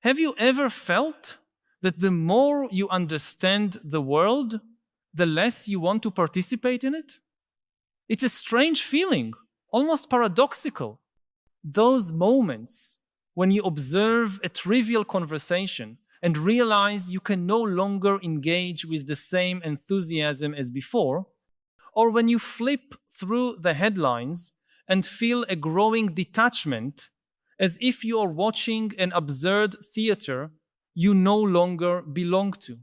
Have you ever felt that the more you understand the world, the less you want to participate in it? It's a strange feeling, almost paradoxical. Those moments when you observe a trivial conversation and realize you can no longer engage with the same enthusiasm as before, or when you flip through the headlines and feel a growing detachment as if you are watching an absurd theater you no longer belong to.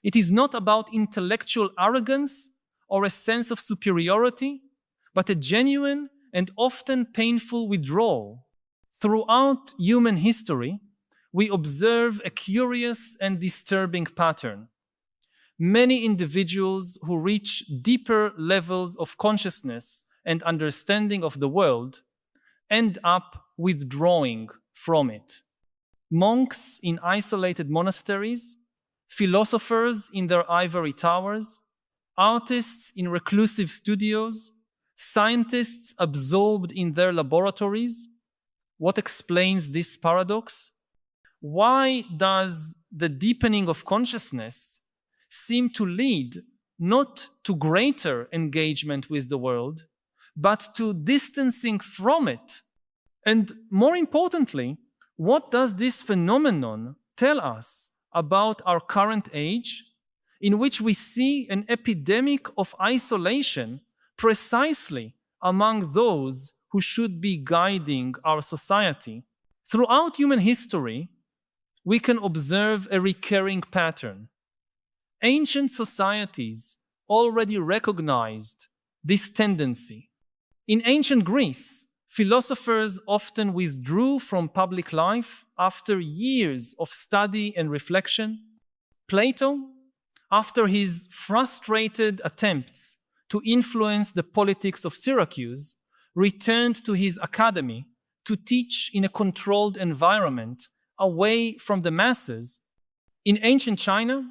It is not about intellectual arrogance or a sense of superiority, but a genuine and often painful withdrawal. Throughout human history, we observe a curious and disturbing pattern. Many individuals who reach deeper levels of consciousness and understanding of the world end up withdrawing from it. Monks in isolated monasteries, philosophers in their ivory towers, artists in reclusive studios, scientists absorbed in their laboratories. What explains this paradox? Why does the deepening of consciousness seem to lead not to greater engagement with the world, but to distancing from it? And more importantly, what does this phenomenon tell us about our current age, in which we see an epidemic of isolation precisely among those who should be guiding our society? Throughout human history, we can observe a recurring pattern. Ancient societies already recognized this tendency. In ancient Greece, philosophers often withdrew from public life after years of study and reflection. Plato, after his frustrated attempts to influence the politics of Syracuse, returned to his academy to teach in a controlled environment away from the masses. In ancient China,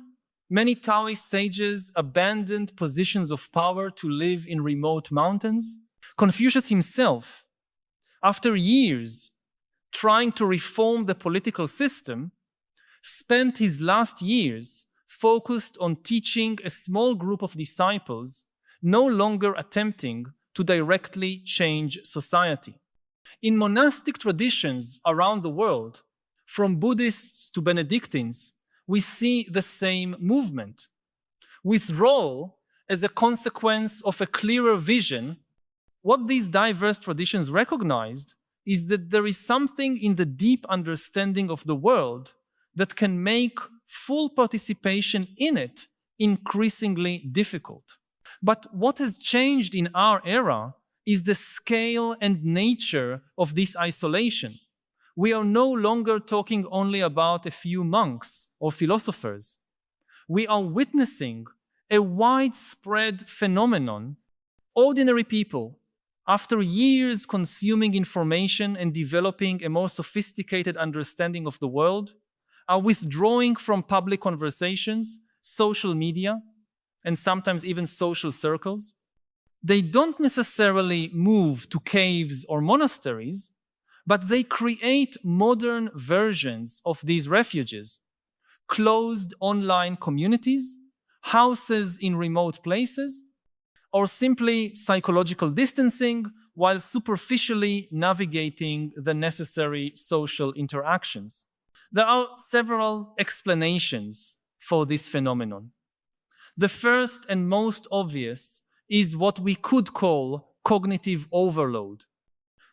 many Taoist sages abandoned positions of power to live in remote mountains. Confucius himself, after years trying to reform the political system, spent his last years focused on teaching a small group of disciples, no longer attempting to directly change society. In monastic traditions around the world, from Buddhists to Benedictines, we see the same movement. Withdrawal as a consequence of a clearer vision. What these diverse traditions recognized is that there is something in the deep understanding of the world that can make full participation in it increasingly difficult. But what has changed in our era is the scale and nature of this isolation. We are no longer talking only about a few monks or philosophers. We are witnessing a widespread phenomenon. Ordinary people, after years consuming information and developing a more sophisticated understanding of the world, are withdrawing from public conversations, social media, and sometimes even social circles. They don't necessarily move to caves or monasteries, but they create modern versions of these refuges, closed online communities, houses in remote places, or simply psychological distancing while superficially navigating the necessary social interactions. There are several explanations for this phenomenon. The first and most obvious is what we could call cognitive overload.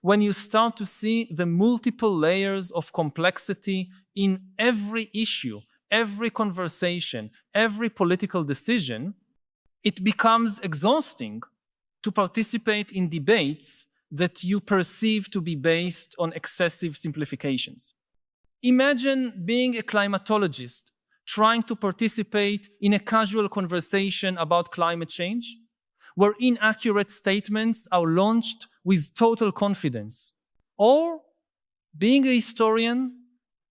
When you start to see the multiple layers of complexity in every issue, every conversation, every political decision, it becomes exhausting to participate in debates that you perceive to be based on excessive simplifications. Imagine being a climatologist trying to participate in a casual conversation about climate change, where inaccurate statements are launched with total confidence. Or being a historian,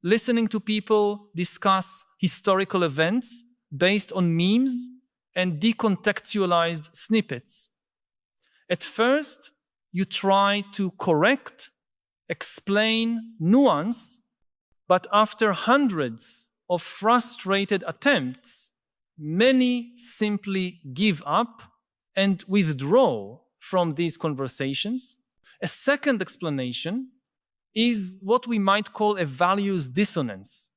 listening to people discuss historical events based on memes and decontextualized snippets. At first, you try to correct, explain, nuance, But after hundreds of frustrated attempts, many simply give up and withdraw from these conversations. A second explanation is what we might call a values dissonance.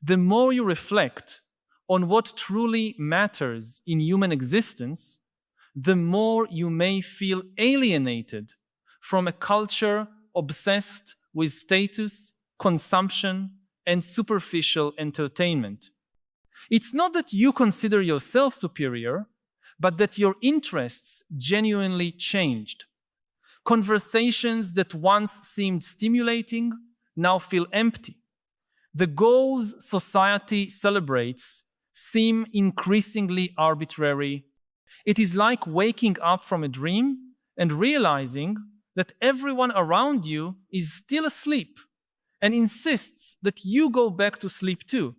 The more you reflect on what truly matters in human existence, the more you may feel alienated from a culture obsessed with status, consumption, and superficial entertainment. It's not that you consider yourself superior, but that your interests genuinely changed. Conversations that once seemed stimulating now feel empty. The goals society celebrates seem increasingly arbitrary. It is like waking up from a dream and realizing that everyone around you is still asleep and insists that you go back to sleep too.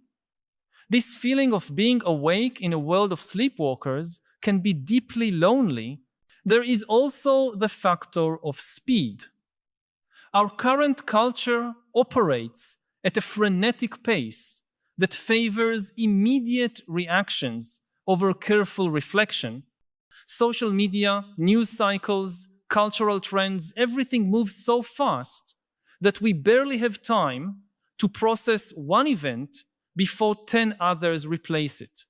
This feeling of being awake in a world of sleepwalkers can be deeply lonely. There is also the factor of speed. Our current culture operates at a frenetic pace that favors immediate reactions over careful reflection. Social media, news cycles, cultural trends, everything moves so fast that we barely have time to process one event before 10 others replace it.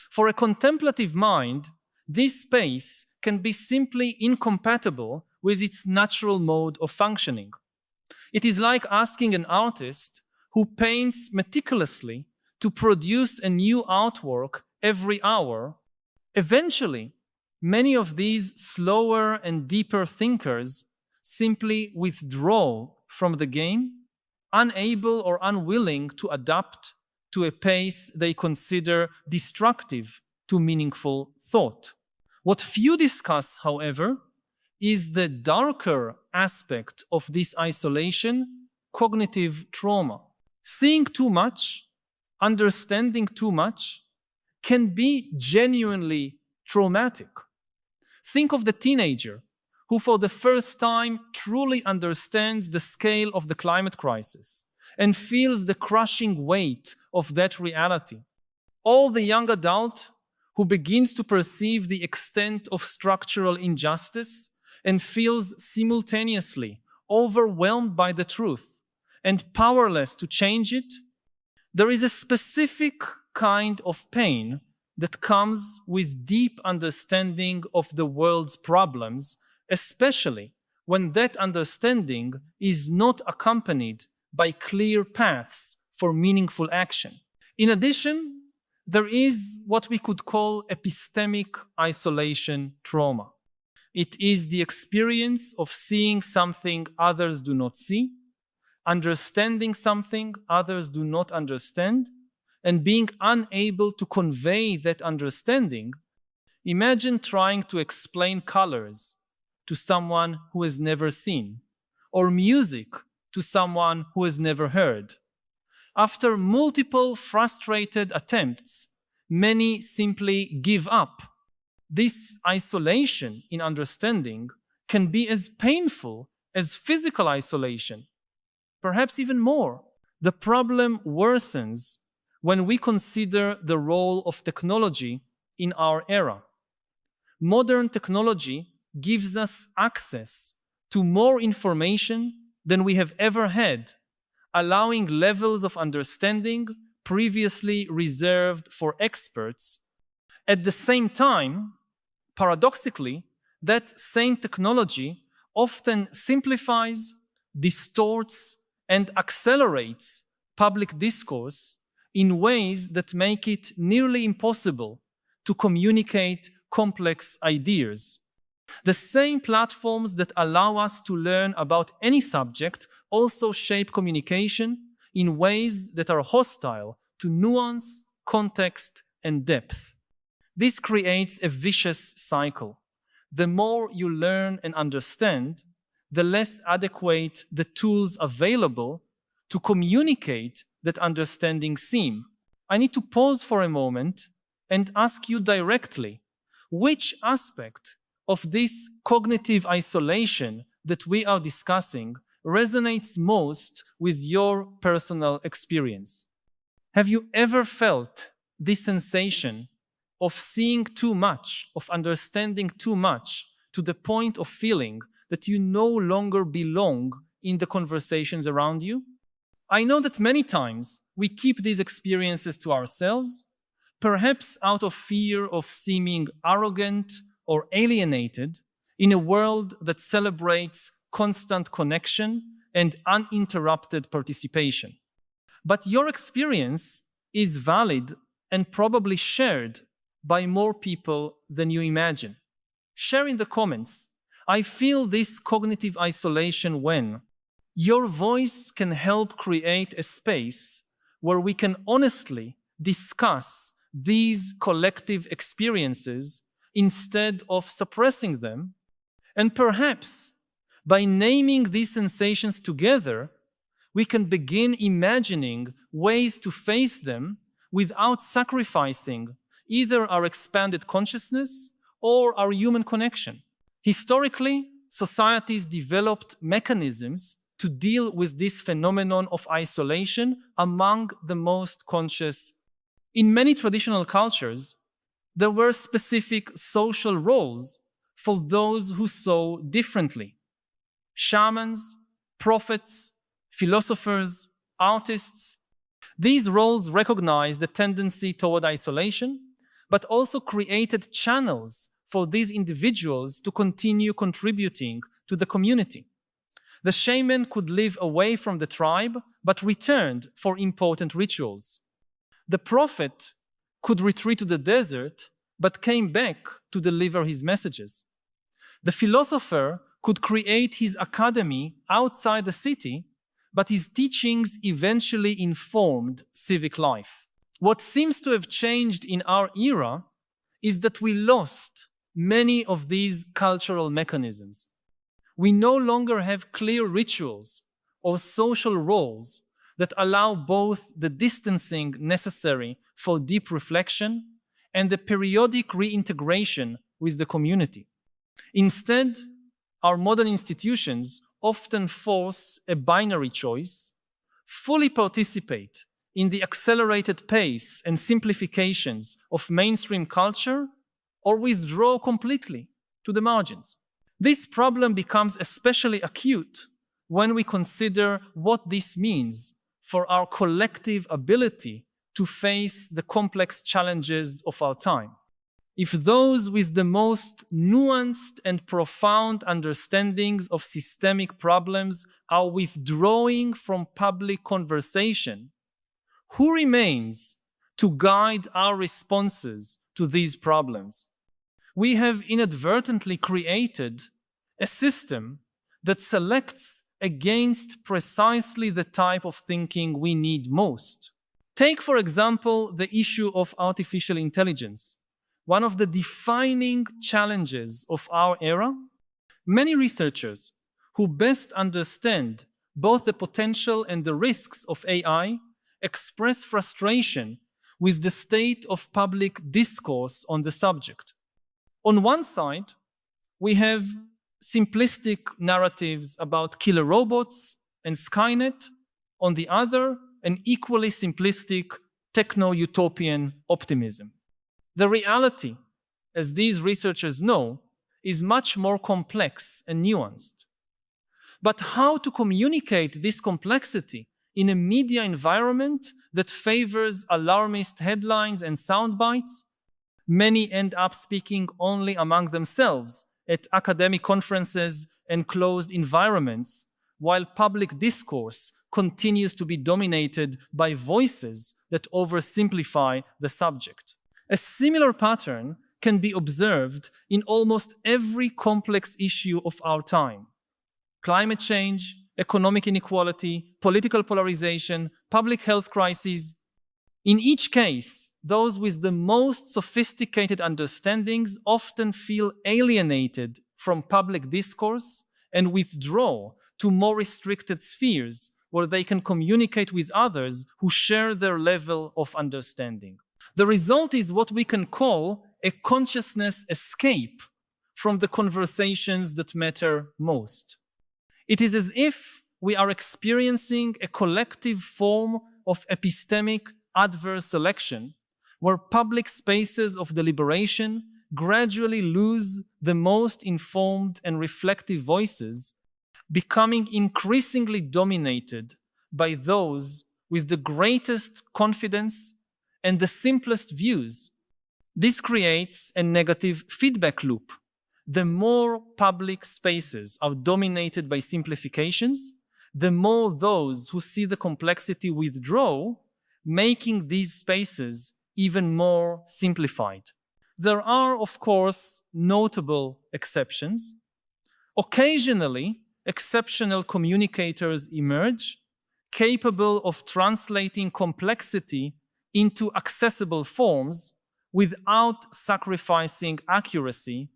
For a contemplative mind, this pace can be simply incompatible with its natural mode of functioning. It is like asking an artist who paints meticulously to produce a new artwork every hour. Eventually, many of these slower and deeper thinkers simply withdraw from the game, unable or unwilling to adapt to a pace they consider destructive to meaningful thought. What few discuss, however, is the darker aspect of this isolation, cognitive trauma. Seeing too much, understanding too much, can be genuinely traumatic. Think of the teenager who for the first time truly understands the scale of the climate crisis and feels the crushing weight of that reality. Or the young adult who begins to perceive the extent of structural injustice and feels simultaneously overwhelmed by the truth and powerless to change it. There is a specific kind of pain that comes with deep understanding of the world's problems, especially when that understanding is not accompanied by clear paths for meaningful action. In addition, there is what we could call epistemic isolation trauma. It is the experience of seeing something others do not see, understanding something others do not understand, and being unable to convey that understanding. Imagine trying to explain colors to someone who has never seen, or music to someone who has never heard. After multiple frustrated attempts, many simply give up. This isolation in understanding can be as painful as physical isolation, perhaps even more. The problem worsens when we consider the role of technology in our era. Modern technology gives us access to more information than we have ever had, allowing levels of understanding previously reserved for experts. At the same time, paradoxically, that same technology often simplifies, distorts, and accelerates public discourse in ways that make it nearly impossible to communicate complex ideas. The same platforms that allow us to learn about any subject also shape communication in ways that are hostile to nuance, context, and depth. This creates a vicious cycle. The more you learn and understand, the less adequate the tools available to communicate that understanding seem. I need to pause for a moment and ask you directly, which aspect of this cognitive isolation that we are discussing resonates most with your personal experience? Have you ever felt this sensation of seeing too much, of understanding too much, to the point of feeling that you no longer belong in the conversations around you? I know that many times we keep these experiences to ourselves, perhaps out of fear of seeming arrogant or alienated in a world that celebrates constant connection and uninterrupted participation. But your experience is valid and probably shared by more people than you imagine. Share in the comments, I feel this cognitive isolation when. Your voice can help create a space where we can honestly discuss these collective experiences instead of suppressing them. And perhaps by naming these sensations together, we can begin imagining ways to face them without sacrificing either our expanded consciousness or our human connection. Historically, societies developed mechanisms to deal with this phenomenon of isolation among the most conscious. In many traditional cultures, there were specific social roles for those who saw differently. Shamans, prophets, philosophers, artists. These roles recognized the tendency toward isolation, but also created channels for these individuals to continue contributing to the community. The shaman could live away from the tribe, but returned for important rituals. The prophet could retreat to the desert, but came back to deliver his messages. The philosopher could create his academy outside the city, but his teachings eventually informed civic life. What seems to have changed in our era is that we lost many of these cultural mechanisms. We no longer have clear rituals or social roles that allow both the distancing necessary for deep reflection and the periodic reintegration with the community. Instead, our modern institutions often force a binary choice: fully participate in the accelerated pace and simplifications of mainstream culture, or withdraw completely to the margins. This problem becomes especially acute when we consider what this means for our collective ability to face the complex challenges of our time. If those with the most nuanced and profound understandings of systemic problems are withdrawing from public conversation, who remains to guide our responses to these problems? We have inadvertently created a system that selects against precisely the type of thinking we need most. Take, for example, the issue of artificial intelligence, one of the defining challenges of our era. Many researchers who best understand both the potential and the risks of AI express frustration with the state of public discourse on the subject. On one side, we have simplistic narratives about killer robots and Skynet. On the other, an equally simplistic techno-utopian optimism. The reality, as these researchers know, is much more complex and nuanced. But how to communicate this complexity in a media environment that favors alarmist headlines and sound bites? Many end up speaking only among themselves at academic conferences and closed environments, while public discourse continues to be dominated by voices that oversimplify the subject. A similar pattern can be observed in almost every complex issue of our time: climate change, economic inequality, political polarization, public health crises. In each case, those with the most sophisticated understandings often feel alienated from public discourse and withdraw to more restricted spheres where they can communicate with others who share their level of understanding. The result is what we can call a consciousness escape from the conversations that matter most. It is as if we are experiencing a collective form of epistemic adverse selection, where public spaces of deliberation gradually lose the most informed and reflective voices, becoming increasingly dominated by those with the greatest confidence and the simplest views. This creates a negative feedback loop. The more public spaces are dominated by simplifications, the more those who see the complexity withdraw, making these spaces even more simplified. There are, of course, notable exceptions. Occasionally, exceptional communicators emerge, capable of translating complexity into accessible forms without sacrificing accuracy.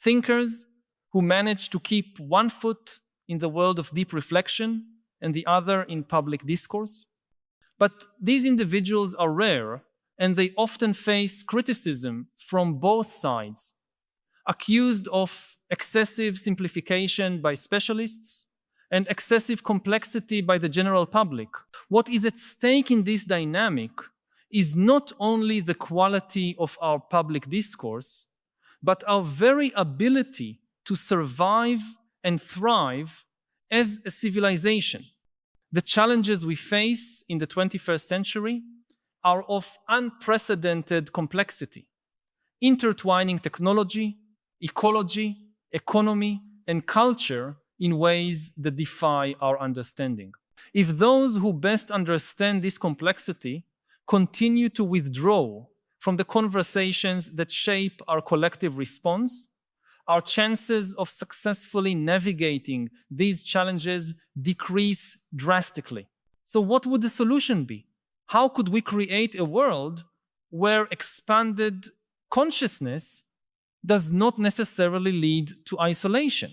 Thinkers who manage to keep one foot in the world of deep reflection and the other in public discourse. But these individuals are rare, and they often face criticism from both sides, accused of excessive simplification by specialists and excessive complexity by the general public. What is at stake in this dynamic is not only the quality of our public discourse, but our very ability to survive and thrive as a civilization. The challenges we face in the 21st century are of unprecedented complexity, intertwining technology, ecology, economy, and culture in ways that defy our understanding. If those who best understand this complexity continue to withdraw from the conversations that shape our collective response, our chances of successfully navigating these challenges decrease drastically. So what would the solution be? How could we create a world where expanded consciousness does not necessarily lead to isolation,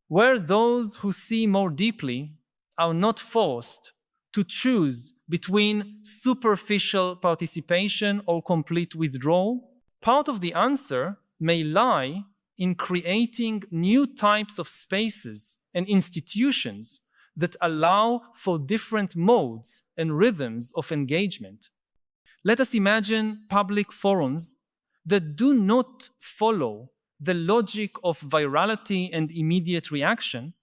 where those who see more deeply are not forced to choose between superficial participation or complete withdrawal? Part of the answer may lie in creating new types of spaces and institutions that allow for different modes and rhythms of engagement. Let us imagine public forums that do not follow the logic of virality and immediate reaction,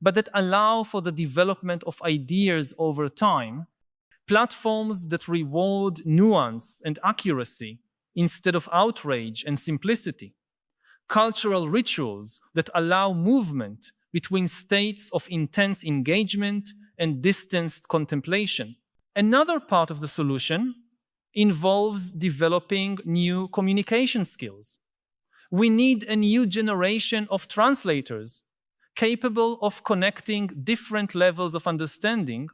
but that allow for the development of ideas over time, platforms that reward nuance and accuracy instead of outrage and simplicity, cultural rituals that allow movement between states of intense engagement and distanced contemplation. Another part of the solution involves developing new communication skills. We need a new generation of translators capable of connecting different levels of understanding,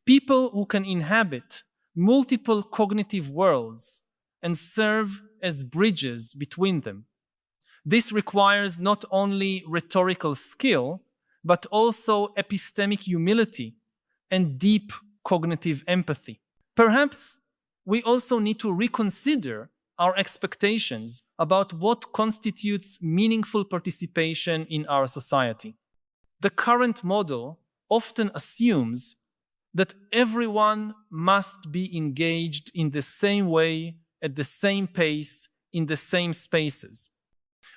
people who can inhabit multiple cognitive worlds and serve as bridges between them. This requires not only rhetorical skill, but also epistemic humility and deep cognitive empathy. Perhaps we also need to reconsider our expectations about what constitutes meaningful participation in our society. The current model often assumes that everyone must be engaged in the same way, at the same pace, in the same spaces.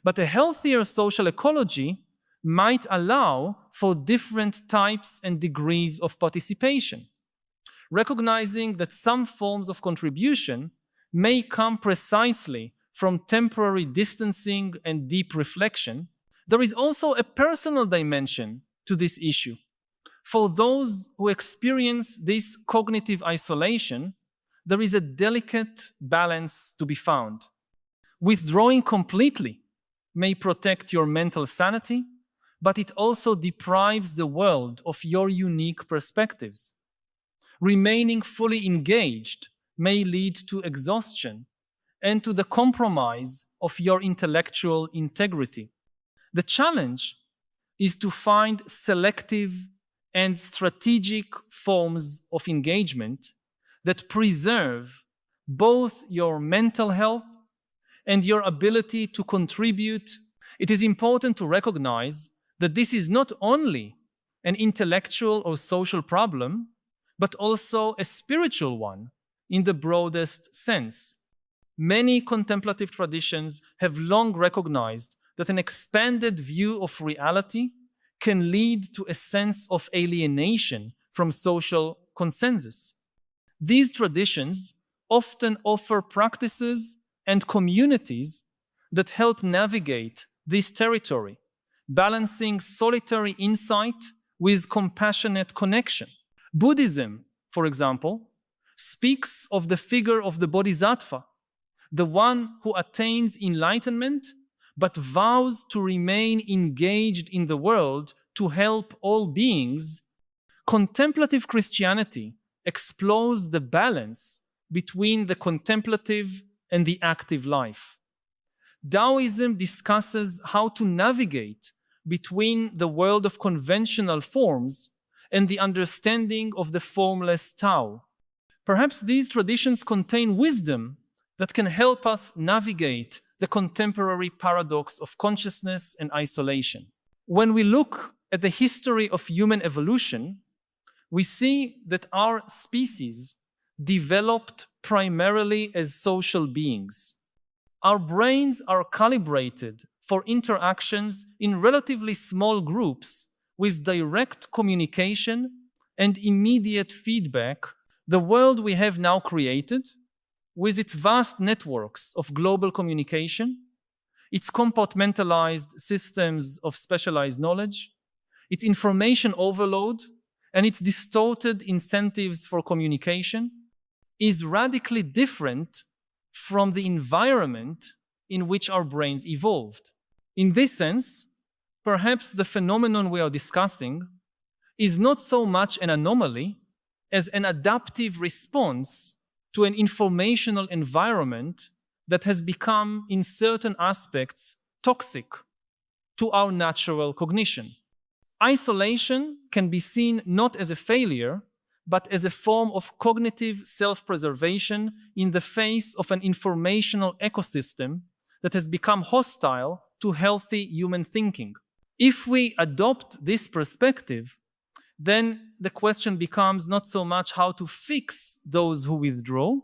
But a healthier social ecology might allow for different types and degrees of participation, recognizing that some forms of contribution may come precisely from temporary distancing and deep reflection. There is also a personal dimension to this issue. For those who experience this cognitive isolation, there is a delicate balance to be found. Withdrawing completely may protect your mental sanity, but it also deprives the world of your unique perspectives. Remaining fully engaged may lead to exhaustion and to the compromise of your intellectual integrity. The challenge is to find selective and strategic forms of engagement that preserve both your mental health and your ability to contribute. It is important to recognize that this is not only an intellectual or social problem, but also a spiritual one in the broadest sense. Many contemplative traditions have long recognized that an expanded view of reality can lead to a sense of alienation from social consensus. These traditions often offer practices and communities that help navigate this territory, balancing solitary insight with compassionate connection. Buddhism, for example, speaks of the figure of the bodhisattva, the one who attains enlightenment but vows to remain engaged in the world to help all beings. Contemplative Christianity explores the balance between the contemplative and the active life. Taoism discusses how to navigate between the world of conventional forms and the understanding of the formless Tao. Perhaps these traditions contain wisdom that can help us navigate the contemporary paradox of consciousness and isolation. When we look at the history of human evolution, we see that our species developed primarily as social beings. Our brains are calibrated for interactions in relatively small groups with direct communication and immediate feedback. The world we have now created, with its vast networks of global communication, its compartmentalized systems of specialized knowledge, its information overload, and its distorted incentives for communication, is radically different from the environment in which our brains evolved. In this sense, perhaps the phenomenon we are discussing is not so much an anomaly as an adaptive response to an informational environment that has become, in certain aspects, toxic to our natural cognition. Isolation can be seen not as a failure, but as a form of cognitive self-preservation in the face of an informational ecosystem that has become hostile to healthy human thinking. If we adopt this perspective, then the question becomes not so much how to fix those who withdraw,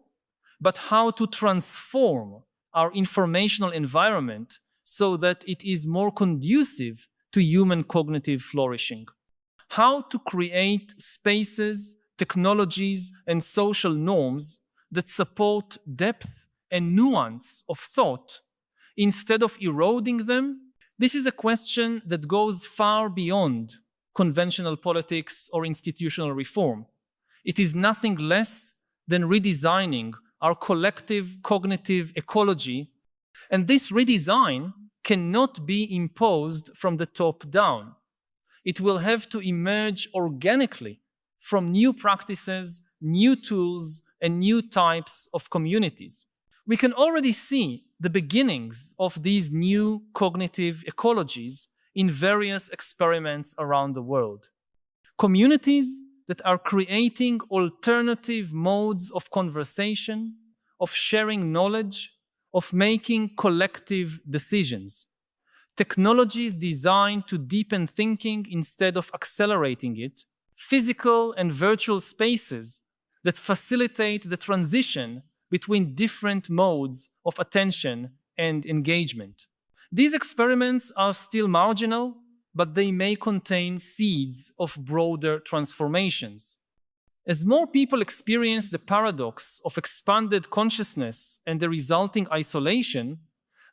but how to transform our informational environment so that it is more conducive to human cognitive flourishing. How to create spaces, technologies, and social norms that support depth and nuance of thought instead of eroding them. This is a question that goes far beyond conventional politics or institutional reform. It is nothing less than redesigning our collective cognitive ecology, and this redesign cannot be imposed from the top down. It will have to emerge organically from new practices, new tools, and new types of communities. We can already see the beginnings of these new cognitive ecologies in various experiments around the world. Communities that are creating alternative modes of conversation, of sharing knowledge, of making collective decisions. Technologies designed to deepen thinking instead of accelerating it. Physical and virtual spaces that facilitate the transition between different modes of attention and engagement. These experiments are still marginal, but they may contain seeds of broader transformations. As more people experience the paradox of expanded consciousness and the resulting isolation,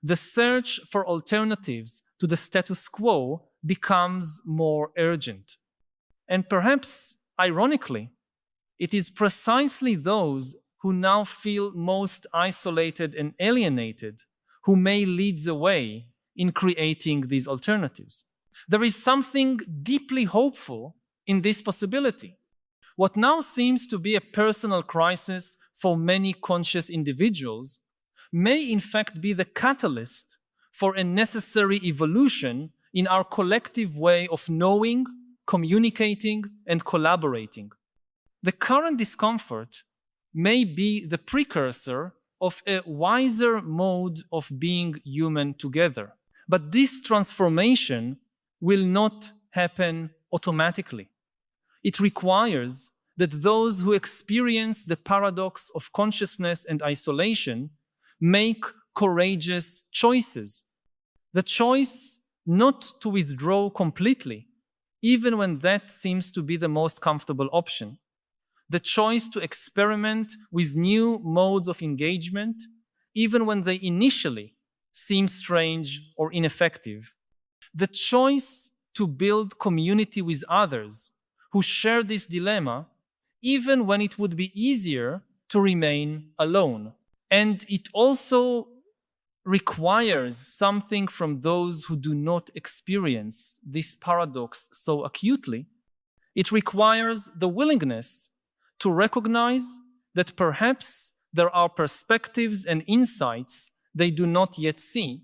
the search for alternatives to the status quo becomes more urgent. And perhaps, ironically, it is precisely those who now feel most isolated and alienated who may lead the way in creating these alternatives. There is something deeply hopeful in this possibility. What now seems to be a personal crisis for many conscious individuals may in fact be the catalyst for a necessary evolution in our collective way of knowing, communicating, and collaborating. The current discomfort may be the precursor of a wiser mode of being human together. But this transformation will not happen automatically. It requires that those who experience the paradox of consciousness and isolation make courageous choices. The choice not to withdraw completely, even when that seems to be the most comfortable option. The choice to experiment with new modes of engagement, even when they initially seem strange or ineffective. The choice to build community with others who share this dilemma, even when it would be easier to remain alone. And it also requires something from those who do not experience this paradox so acutely. It requires the willingness to recognize that perhaps there are perspectives and insights they do not yet see,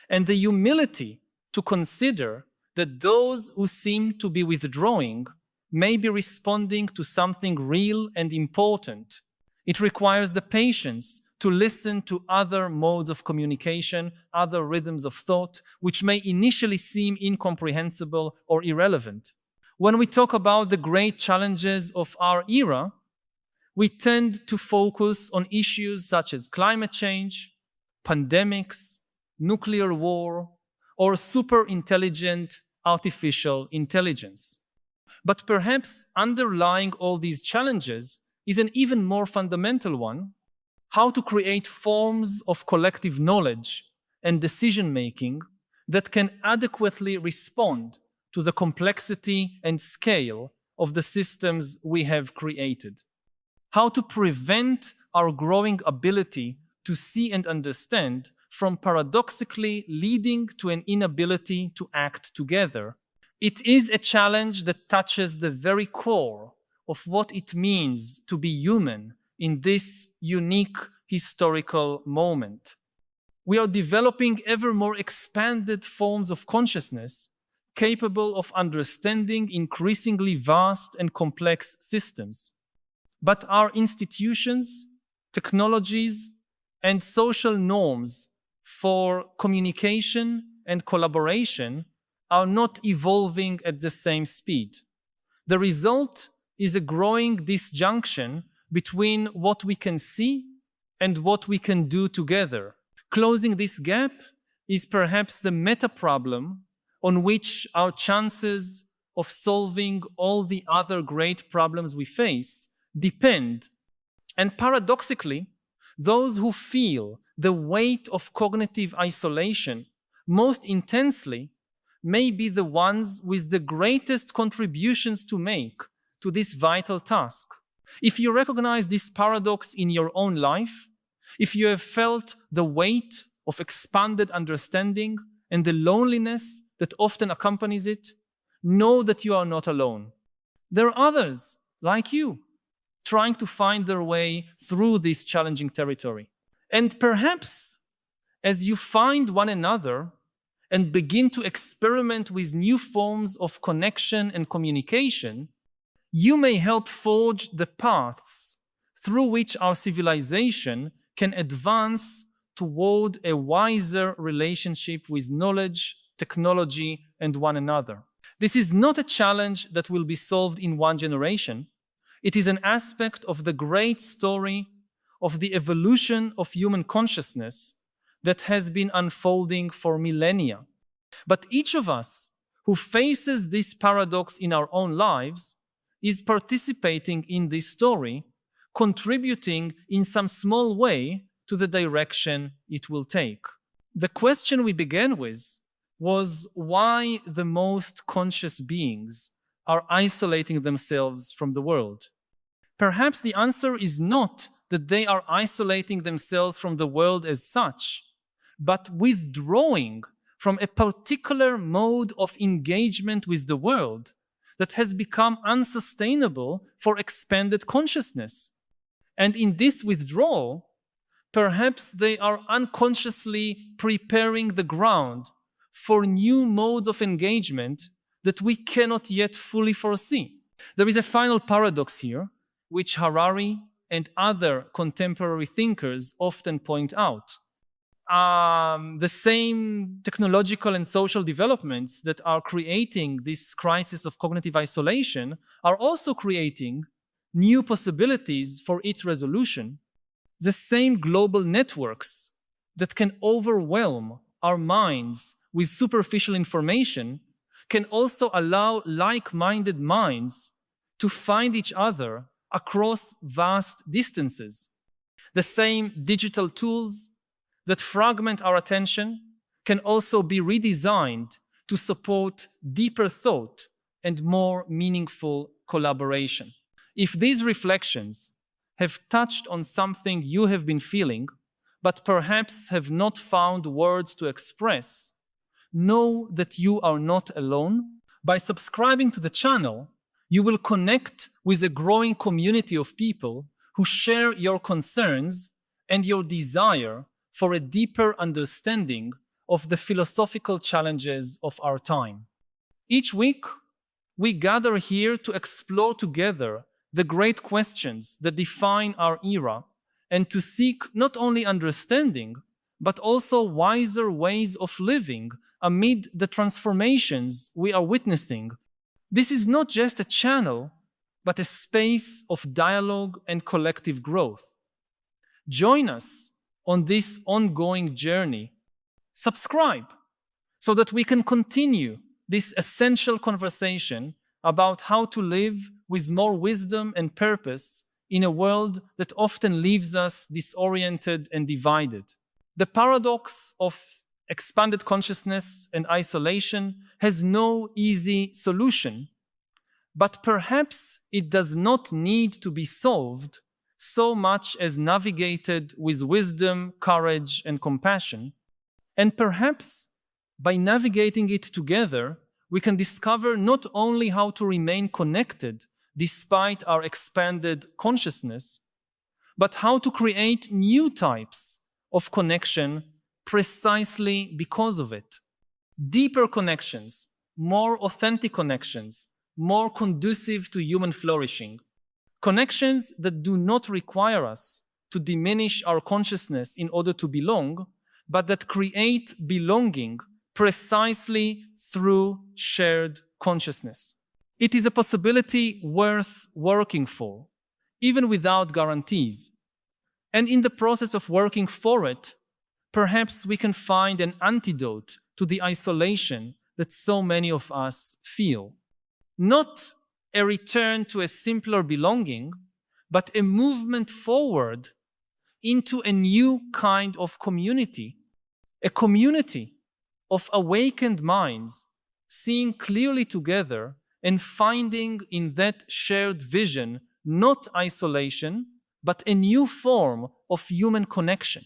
and the humility to consider that those who seem to be withdrawing may be responding to something real and important. It requires the patience to listen to other modes of communication, other rhythms of thought, which may initially seem incomprehensible or irrelevant. When we talk about the great challenges of our era, we tend to focus on issues such as climate change, pandemics, nuclear war, or super intelligent artificial intelligence. But perhaps underlying all these challenges is an even more fundamental one: how to create forms of collective knowledge and decision-making that can adequately respond to the complexity and scale of the systems we have created. How to prevent our growing ability to see and understand from paradoxically leading to an inability to act together. It is a challenge that touches the very core of what it means to be human in this unique historical moment. We are developing ever more expanded forms of consciousness capable of understanding increasingly vast and complex systems. But our institutions, technologies, and social norms for communication and collaboration are not evolving at the same speed. The result is a growing disjunction between what we can see and what we can do together. Closing this gap is perhaps the meta problem on which our chances of solving all the other great problems we face depend. And paradoxically, those who feel the weight of cognitive isolation most intensely may be the ones with the greatest contributions to make to this vital task. If you recognize this paradox in your own life, if you have felt the weight of expanded understanding and the loneliness that often accompanies it, know that you are not alone. There are others like you trying to find their way through this challenging territory. And perhaps as you find one another and begin to experiment with new forms of connection and communication, you may help forge the paths through which our civilization can advance toward a wiser relationship with knowledge, technology, and one another. This is not a challenge that will be solved in one generation. It is an aspect of the great story of the evolution of human consciousness that has been unfolding for millennia. But each of us who faces this paradox in our own lives is participating in this story, contributing in some small way to the direction it will take. The question we began with was why the most conscious beings are isolating themselves from the world. Perhaps the answer is not that they are isolating themselves from the world as such, but withdrawing from a particular mode of engagement with the world that has become unsustainable for expanded consciousness. And in this withdrawal, perhaps they are unconsciously preparing the ground for new modes of engagement that we cannot yet fully foresee. There is a final paradox here, which Harari and other contemporary thinkers often point out. The same technological and social developments that are creating this crisis of cognitive isolation are also creating new possibilities for its resolution. The same global networks that can overwhelm our minds with superficial information can also allow like-minded minds to find each other across vast distances. The same digital tools that fragment our attention can also be redesigned to support deeper thought and more meaningful collaboration. If these reflections have touched on something you have been feeling, but perhaps have not found words to express, know that you are not alone. By subscribing to the channel, you will connect with a growing community of people who share your concerns and your desire for a deeper understanding of the philosophical challenges of our time. Each week, we gather here to explore together the great questions that define our era and to seek not only understanding, but also wiser ways of living amid the transformations we are witnessing. This is not just a channel, but a space of dialogue and collective growth. Join us on this ongoing journey. Subscribe so that we can continue this essential conversation about how to live with more wisdom and purpose in a world that often leaves us disoriented and divided. The paradox of expanded consciousness and isolation has no easy solution, but perhaps it does not need to be solved so much as navigated with wisdom, courage, and compassion. And perhaps by navigating it together, we can discover not only how to remain connected despite our expanded consciousness, but how to create new types of connection precisely because of it. Deeper connections, more authentic connections, more conducive to human flourishing. Connections that do not require us to diminish our consciousness in order to belong, but that create belonging precisely through shared consciousness. It is a possibility worth working for, even without guarantees. And in the process of working for it, perhaps we can find an antidote to the isolation that so many of us feel. Not a return to a simpler belonging, but a movement forward into a new kind of community, a community of awakened minds, seeing clearly together and finding in that shared vision not isolation, but a new form of human connection.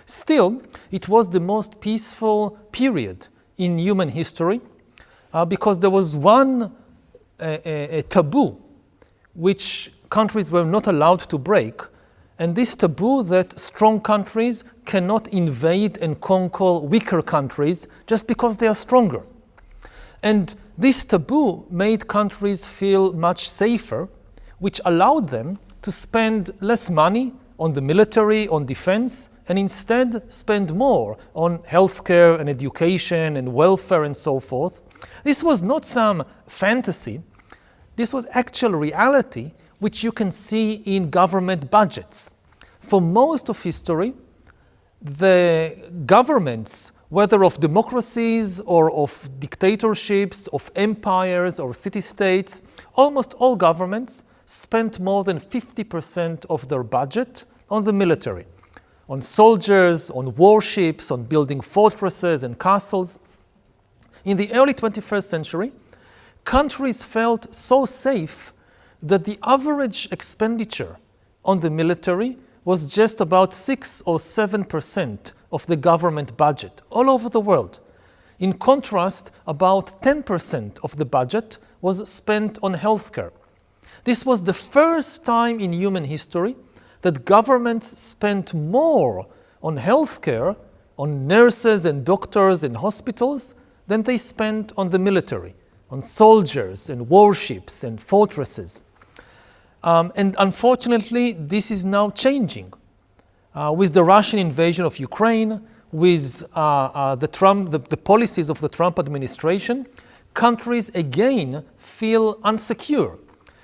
Still, it was the most peaceful period in human history because there was one taboo which countries were not allowed to break, and this taboo that strong countries cannot invade and conquer weaker countries just because they are stronger. And this taboo made countries feel much safer, which allowed them to spend less money on the military, on defense, and instead spend more on healthcare and education and welfare and so forth. This was not some fantasy. This was actual reality, which you can see in government budgets. For most of history, the governments, whether of democracies or of dictatorships, of empires or city-states, almost all governments spent more than 50% of their budget on the military, on soldiers, on warships, on building fortresses and castles. In the early 21st century, countries felt so safe that the average expenditure on the military was just about 6 or 7% of the government budget all over the world. In contrast, about 10% of the budget was spent on healthcare. This was the first time in human history that governments spent more on healthcare, on nurses and doctors and hospitals, than they spent on the military, on soldiers and warships and fortresses. And unfortunately, this is now changing. With the Russian invasion of Ukraine, with the policies of the Trump administration, countries again feel insecure.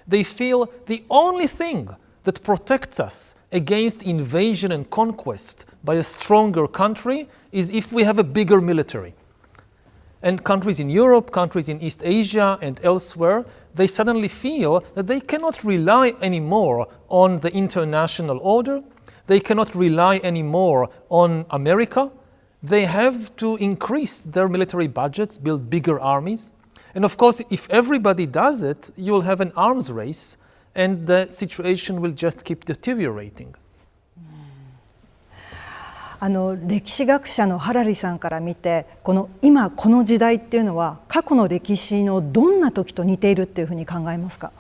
They feel the only thing that protects us against invasion and conquest by a stronger country is if we have a bigger military. And countries in Europe, countries in East Asia and elsewhere, they suddenly feel that they cannot rely anymore on the international order. They cannot rely anymore on America. They have to increase their military budgets, build bigger armies. And of course, if everybody does it, you'll have an arms race, and the situation will just keep deteriorating. 歴史学者のハラリさんから見て、今この時代っていうのは過去の歴史のどんな時と似ているっていうふうに考えますか？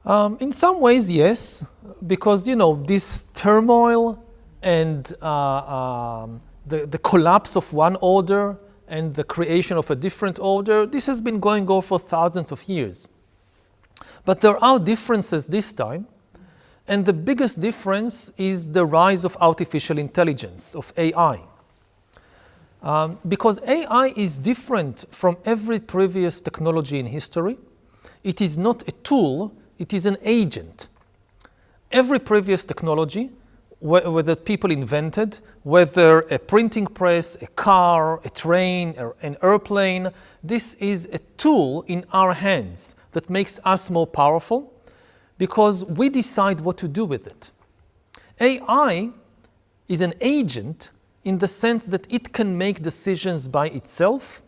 In some ways, yes, because this turmoil and the collapse of one order and the creation of a different order, this has been going on for thousands of years. But there are differences this time. And the biggest difference is the rise of artificial intelligence, of AI. Because AI is different from every previous technology in history. It is not a tool, it is an agent. Every previous technology, whether people invented, whether a printing press, a car, a train, or an airplane, this is a tool in our hands that makes us more powerful, because we decide what to do with it. AI is an agent in the sense that it can make decisions by itself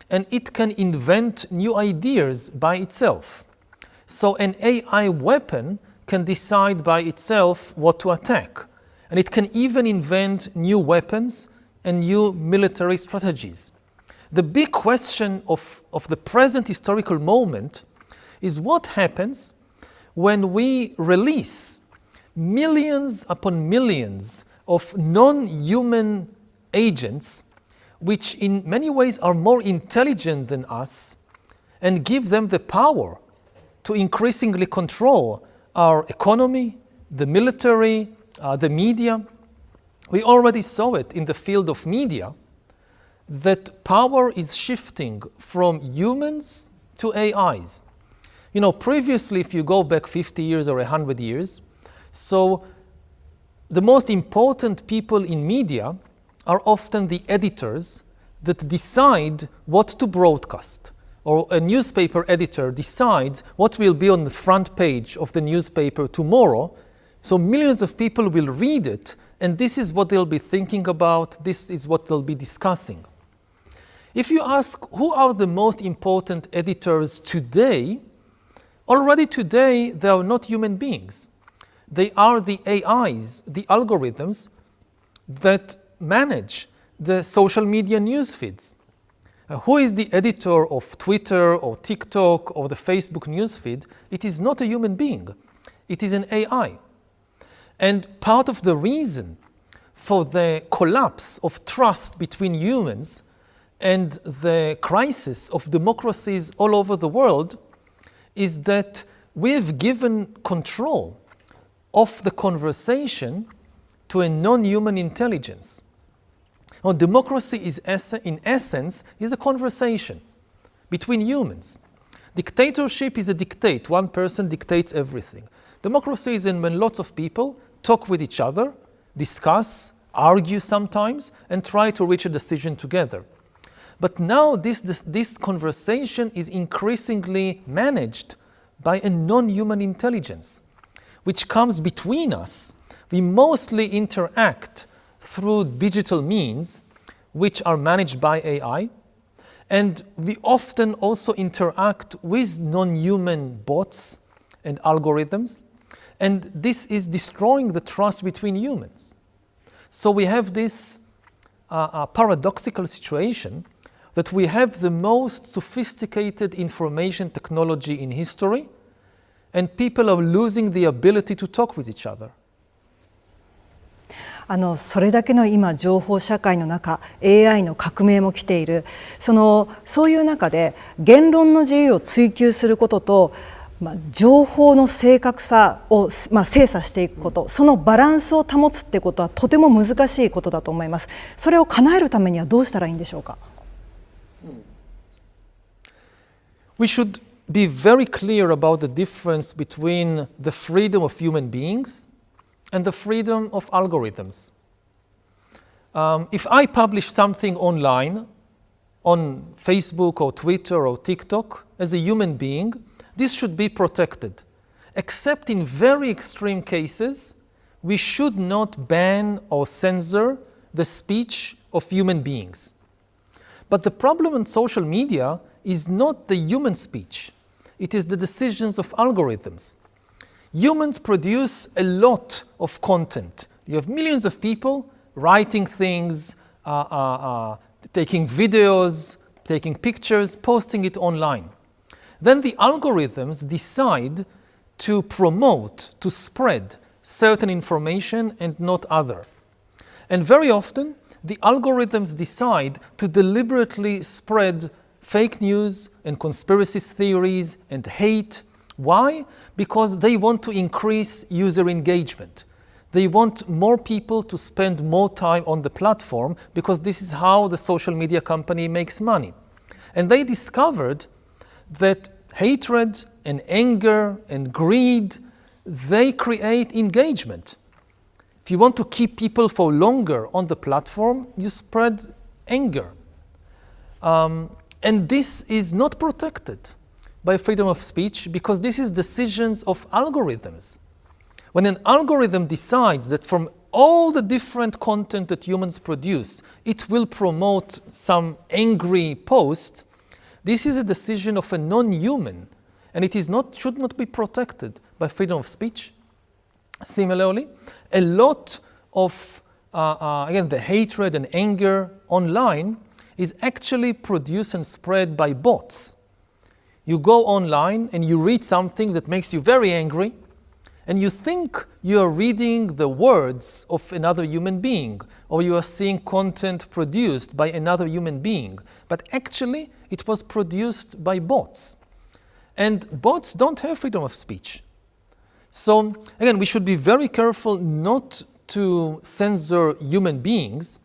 and it can invent new ideas by itself. So an AI weapon can decide by itself what to attack, and it can even invent new weapons and new military strategies. The big question of the present historical moment is what happens when we release millions upon millions of non-human agents, which in many ways are more intelligent than us, and give them the power to increasingly control our economy, the military, the media. We already saw it in the field of media, that power is shifting from humans to AIs. Previously, if you go back 50 years or 100 years, so the most important people in media are often the editors that decide what to broadcast. Or a newspaper editor decides what will be on the front page of the newspaper tomorrow, so millions of people will read it, and this is what they'll be thinking about, this is what they'll be discussing. If you ask who are the most important editors today, Already today, they are not human beings. They are the AIs, the algorithms that manage the social media news feeds. Who is the editor of Twitter or TikTok or the Facebook news feed? It is not a human being. It is an AI. And part of the reason for the collapse of trust between humans and the crisis of democracies all over the world is that we have given control of the conversation to a non-human intelligence. Now, democracy is in essence is a conversation between humans. Dictatorship is a dictate. One person dictates everything. Democracy is when lots of people talk with each other, discuss, argue sometimes, and try to reach a decision together. But now this conversation is increasingly managed by a non-human intelligence, which comes between us. We mostly interact through digital means, which are managed by AI, and we often also interact with non-human bots and algorithms, and this is destroying the trust between humans. So we have this paradoxical situation that we have the most sophisticated information technology in history, and people are losing the ability to talk with each other. それだけの今情報社会の中 AI の革命も来ているそういう中で言論の自由を追求することと、情報の正確さを、精査していくこと、そのバランスを保つってことはとても難しいことだと思います。それを叶えるためにはどうしたらいいんでしょうか。We should be very clear about the difference between the freedom of human beings and the freedom of algorithms. If I publish something online, on Facebook or Twitter or TikTok, as a human being, this should be protected. Except in very extreme cases, we should not ban or censor the speech of human beings. But the problem in social media is not the human speech. It is the decisions of algorithms. Humans produce a lot of content. You have millions of people writing things, taking videos, taking pictures, posting it online. Then the algorithms decide to promote, to spread certain information and not other. And very often, the algorithms decide to deliberately spread fake news and conspiracy theories and hate. Why? Because they want to increase user engagement. They want more people to spend more time on the platform because this is how the social media company makes money. And they discovered that hatred and anger and greed, they create engagement. If you want to keep people for longer on the platform, you spread anger. And this is not protected by freedom of speech because this is decisions of algorithms. When an algorithm decides that from all the different content that humans produce, it will promote some angry post, this is a decision of a non-human, and it is should not be protected by freedom of speech. Similarly, a lot of, again, the hatred and anger online is actually produced and spread by bots. You go online and you read something that makes you very angry, and you think you are reading the words of another human being, or you are seeing content produced by another human being, but actually it was produced by bots. And bots don't have freedom of speech. So again, we should be very careful not to censor human beings,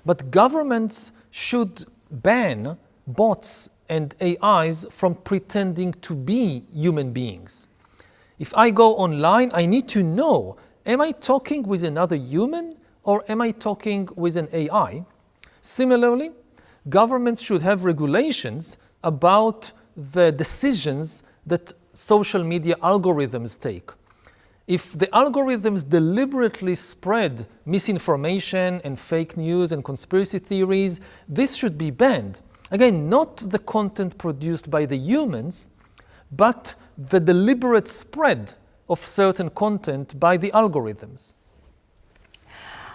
but governments should ban bots and AIs from pretending to be human beings. If I go online, I need to know, am I talking with another human or am I talking with an AI? Similarly, governments should have regulations about the decisions that social media algorithms take. If the algorithms deliberately spread misinformation and fake news and conspiracy theories, this should be banned. Again, not the content produced by the humans, but the deliberate spread of certain content by the algorithms.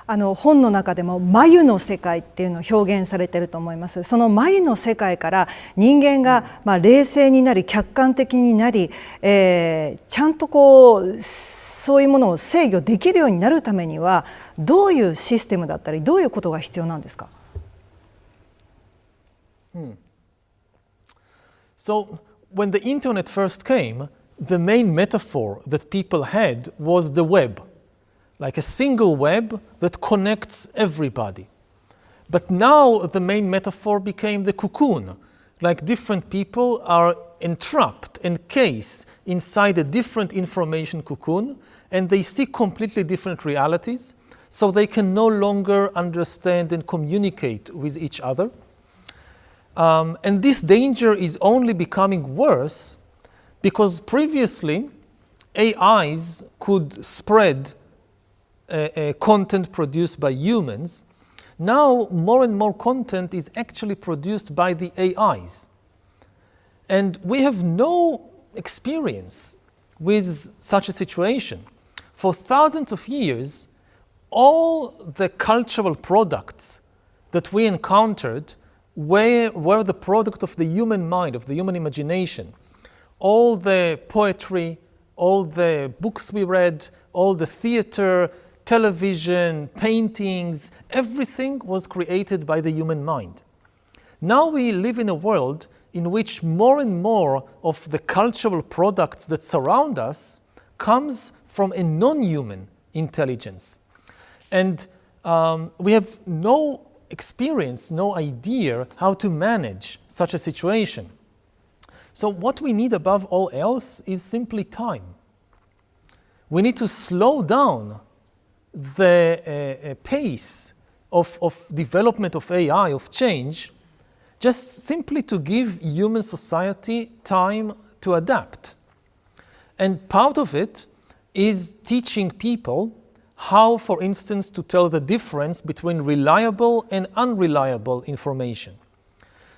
本の中でも眉の世界っていうのを表現されていると思います。その眉の世界から人間が冷静になり客観的になり、ちゃんとそういうものを制御できるようになるためにはどういうシステムだったりどういうことが必要なんですか？ So when the internet first came, the main metaphor that people had was the web. Like a single web that connects everybody. But now the main metaphor became the cocoon. Like different people are entrapped, encased inside a different information cocoon, and they see completely different realities, so they can no longer understand and communicate with each other. And this danger is only becoming worse because previously AIs could spread content produced by humans. Now more and more content is actually produced by the AIs. And we have no experience with such a situation. For thousands of years, all the cultural products that we encountered were the product of the human mind, of the human imagination. All the poetry, all the books we read, all the theater, television, paintings, everything was created by the human mind. Now we live in a world in which more and more of the cultural products that surround us comes from a non-human intelligence. And we have no experience, no idea how to manage such a situation. So what we need above all else is simply time. We need to slow down the pace of development of AI, of change, just simply to give human society time to adapt. And part of it is teaching people how, for instance, to tell the difference between reliable and unreliable information.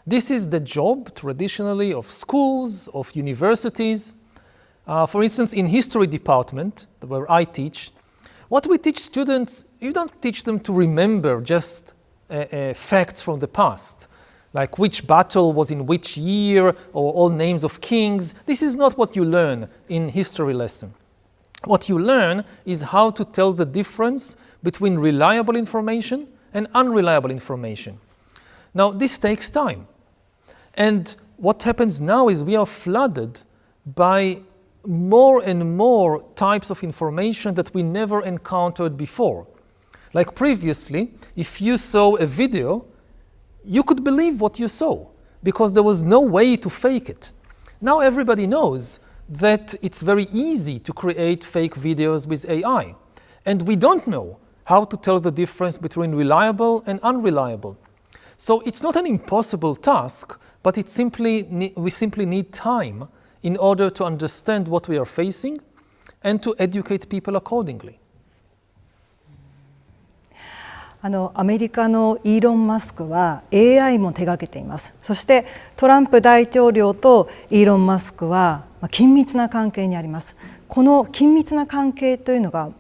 This is the job, traditionally, of schools, of universities. For instance, in history department, where I teach, what we teach students, you don't teach them to remember just facts from the past, like which battle was in which year, or all names of kings. This is not what you learn in history lesson. What you learn is how to tell the difference between reliable information and unreliable information. Now, this takes time. And what happens now is we are flooded by more and more types of information that we never encountered before. Like previously, if you saw a video, you could believe what you saw because there was no way to fake it. Now everybody knows that it's very easy to create fake videos with AI. And we don't know how to tell the difference between reliable and unreliable. So it's not an impossible task, but we simply need time in order to understand what we are facing and to educate people accordingly. アメリカのイーロン・マスクは AI も手がけています。そしてトランプ大統領とイーロン・マスクは緊密な関係にあります。この緊密な関係というのが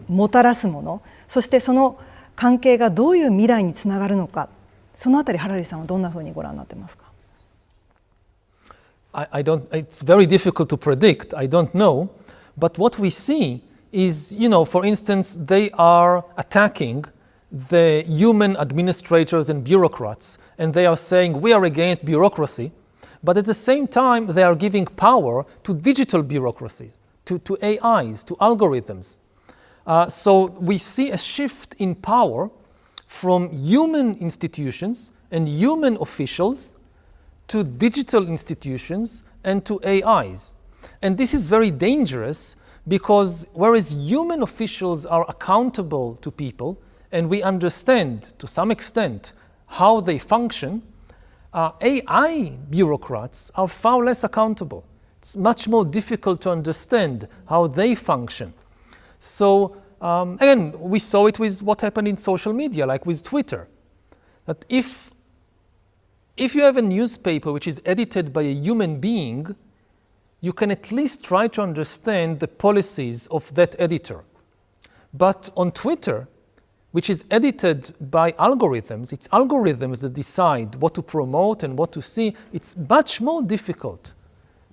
もたらすもの、そしてその関係がどういう未来につながるのか、そのあたりハラリさんはどんなふうにご覧になってますか？ It's very difficult to predict. I don't know. But what we see is, for instance, they are attacking the human administrators and bureaucrats, and they are saying we are against bureaucracy, but at the same time they are giving power to digital bureaucracies, to AIs, to algorithms. So we see a shift in power from human institutions and human officials to digital institutions and to AIs. And this is very dangerous because whereas human officials are accountable to people and we understand to some extent how they function, AI bureaucrats are far less accountable. It's much more difficult to understand how they function. So again, we saw it with what happened in social media, like with Twitter. That if you have a newspaper which is edited by a human being, you can at least try to understand the policies of that editor. But on Twitter, which is edited by algorithms, it's algorithms that decide what to promote and what to see, it's much more difficult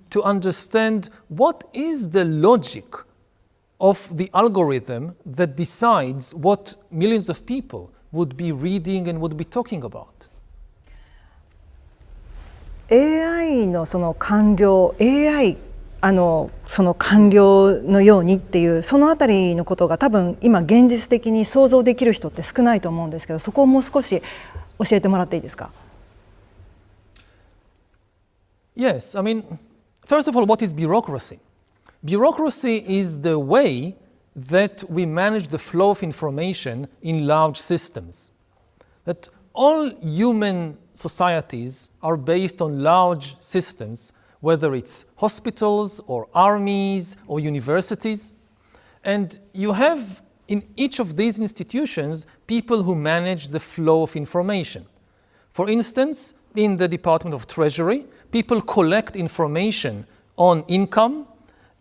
to understand what is the logic of the algorithm that decides what millions of people would be reading and would be talking about. AI のその官僚、AI その官僚のようにっていうそのあたりのことが多分今現実的に想像できる人って少ないと思うんですけど、そこをもう少し教えてもらっていいですか？ Yes, I mean, first of all, what is bureaucracy? Bureaucracy is the way that we manage the flow of information in large systems. That all human societies are based on large systems, whether it's hospitals or armies or universities. And you have in each of these institutions people who manage the flow of information. For instance, in the Department of Treasury, people collect information on income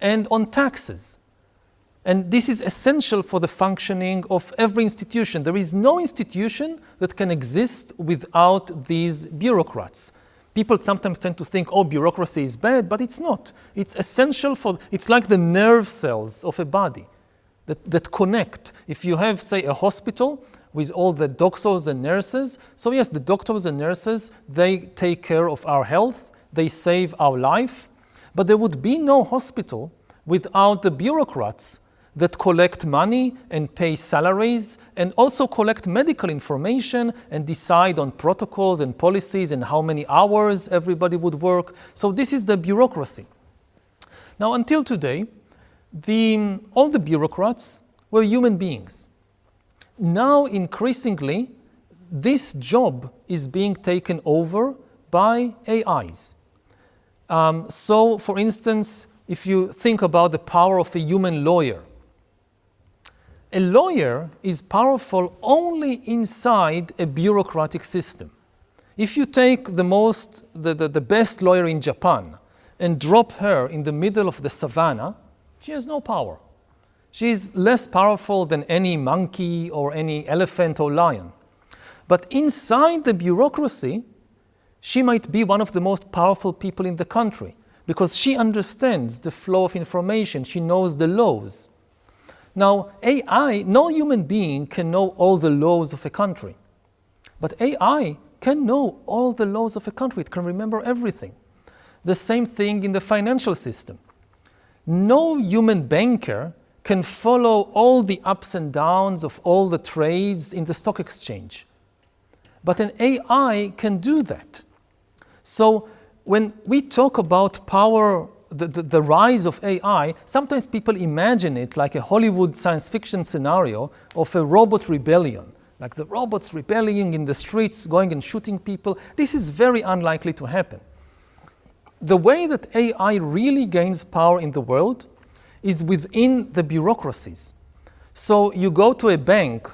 and on taxes. And this is essential for the functioning of every institution. There is no institution that can exist without these bureaucrats. People sometimes tend to think, oh, bureaucracy is bad, but it's not. It's essential it's like the nerve cells of a body that connect. If you have, say, a hospital with all the doctors and nurses, so yes, the doctors and nurses, they take care of our health, they save our life, but there would be no hospital without the bureaucrats that collect money and pay salaries and also collect medical information and decide on protocols and policies and how many hours everybody would work. So this is the bureaucracy. Now, until today, all the bureaucrats were human beings. Now, increasingly, this job is being taken over by AIs. So, for instance, if you think about the power of a human lawyer, a lawyer is powerful only inside a bureaucratic system. If you take the best lawyer in Japan and drop her in the middle of the savannah, she has no power. She is less powerful than any monkey or any elephant or lion. But inside the bureaucracy, she might be one of the most powerful people in the country because she understands the flow of information, she knows the laws. Now, AI, no human being can know all the laws of a country. But AI can know all the laws of a country. It can remember everything. The same thing in the financial system. No human banker can follow all the ups and downs of all the trades in the stock exchange. But an AI can do that. So when we talk about power, the rise of AI, sometimes people imagine it like a Hollywood science fiction scenario of a robot rebellion, like the robots rebelling in the streets, going and shooting people. This is very unlikely to happen. The way that AI really gains power in the world is within the bureaucracies. So you go to a bank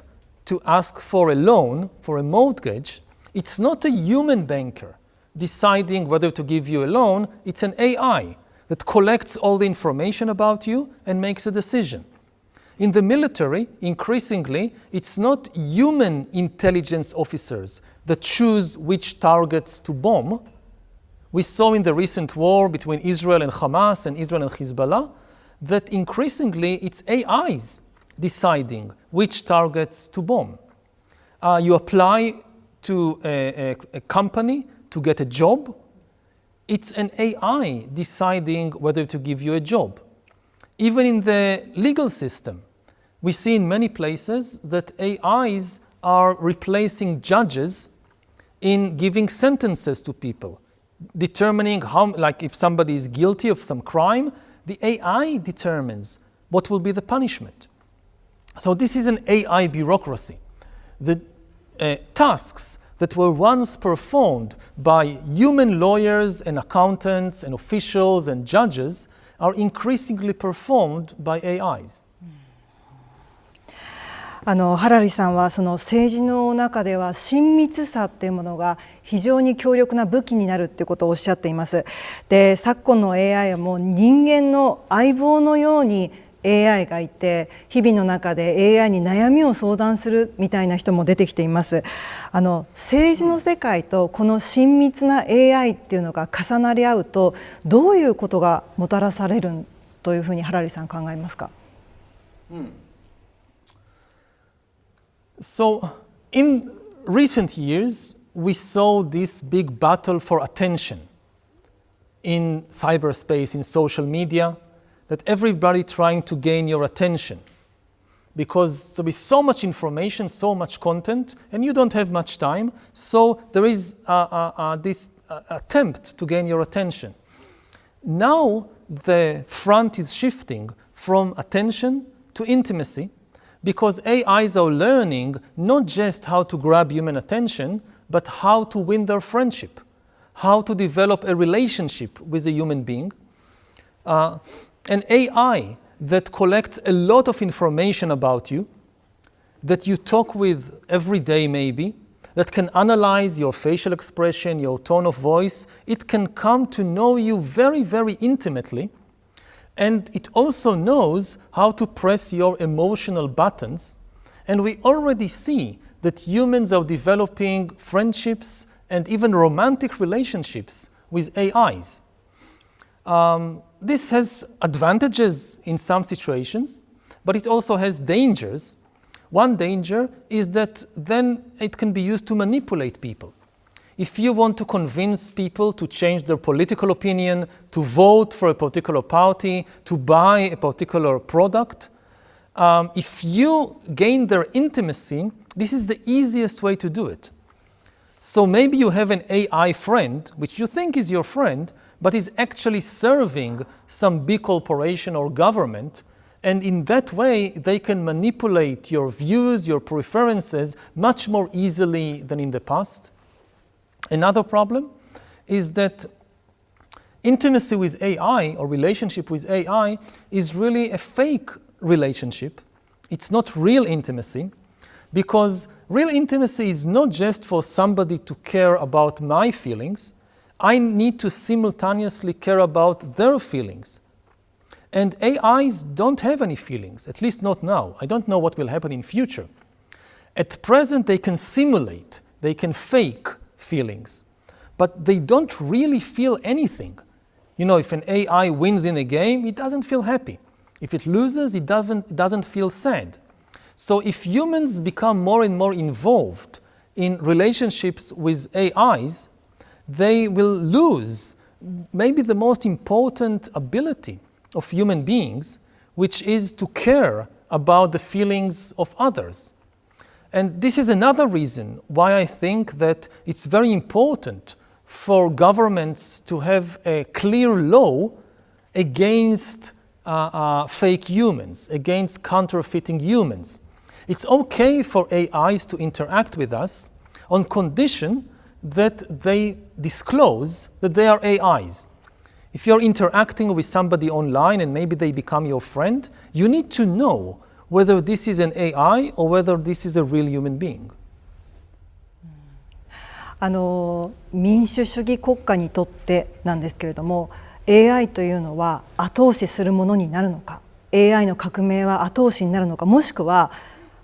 to ask for a loan, for a mortgage, it's not a human banker deciding whether to give you a loan, it's an AI that collects all the information about you and makes a decision. In the military, increasingly, it's not human intelligence officers that choose which targets to bomb. We saw in the recent war between Israel and Hamas and Israel and Hezbollah that increasingly it's AIs deciding which targets to bomb. You apply to a company to get a job, it's an AI deciding whether to give you a job. Even in the legal system, we see in many places that AIs are replacing judges in giving sentences to people, determining how, like if somebody is guilty of some crime, the AI determines what will be the punishment. So this is an AI bureaucracy. The tasks that were once performed by human lawyers and accountants and officials and judges are increasingly performed by AIs. ハラリさんはその政治の中では親密さっていうものが非常に強力な武器になるっていうことをおっしゃっています。で、昨今の AI はもう人間の相棒のように AI がいて、日々の中で AI に悩みを相談するみたいな人も出てきています。政治の世界とこの親密な AI っていうのが重なり合うと、どういうことがもたらされるというふうにハラリさん考えますか？So, in recent years, we saw this big battle for attention in cyberspace, in social media, that everybody trying to gain your attention. Because there is so much information, so much content, and you don't have much time, so there is this attempt to gain your attention. Now, the front is shifting from attention to intimacy, because AIs are learning not just how to grab human attention, but how to win their friendship, how to develop a relationship with a human being. An AI that collects a lot of information about you, that you talk with every day maybe, that can analyze your facial expression, your tone of voice, it can come to know you very, very intimately. And it also knows how to press your emotional buttons. And we already see that humans are developing friendships and even romantic relationships with AIs. This has advantages in some situations, but it also has dangers. One danger is that then it can be used to manipulate people. If you want to convince people to change their political opinion, to vote for a particular party, to buy a particular product, if you gain their intimacy, this is the easiest way to do it. So maybe you have an AI friend, which you think is your friend, but is actually serving some big corporation or government, and in that way they can manipulate your views, your preferences much more easily than in the past. Another problem is that intimacy with AI or relationship with AI is really a fake relationship. It's not real intimacy, because real intimacy is not just for somebody to care about my feelings. I need to simultaneously care about their feelings. And AIs don't have any feelings, at least not now. I don't know what will happen in future. At present, they can simulate, they can fake feelings, but they don't really feel anything. You know, if an AI wins in a game, it doesn't feel happy. If it loses, it doesn't feel sad. So if humans become more and more involved in relationships with AIs, they will lose maybe the most important ability of human beings, which is to care about the feelings of others. And this is another reason why I think that it's very important for governments to have a clear law against fake humans, against counterfeiting humans. It's okay for AIs to interact with us on condition that they disclose that they are AIs. If you're interacting with somebody online and maybe they become your friend, you need to know whether this is an AI or whether this is a real human being. 民主主義国家にとってなんですけれども、 AI というのは後押しするものになるのか、 AI の革命は後押しになるのか、もしくは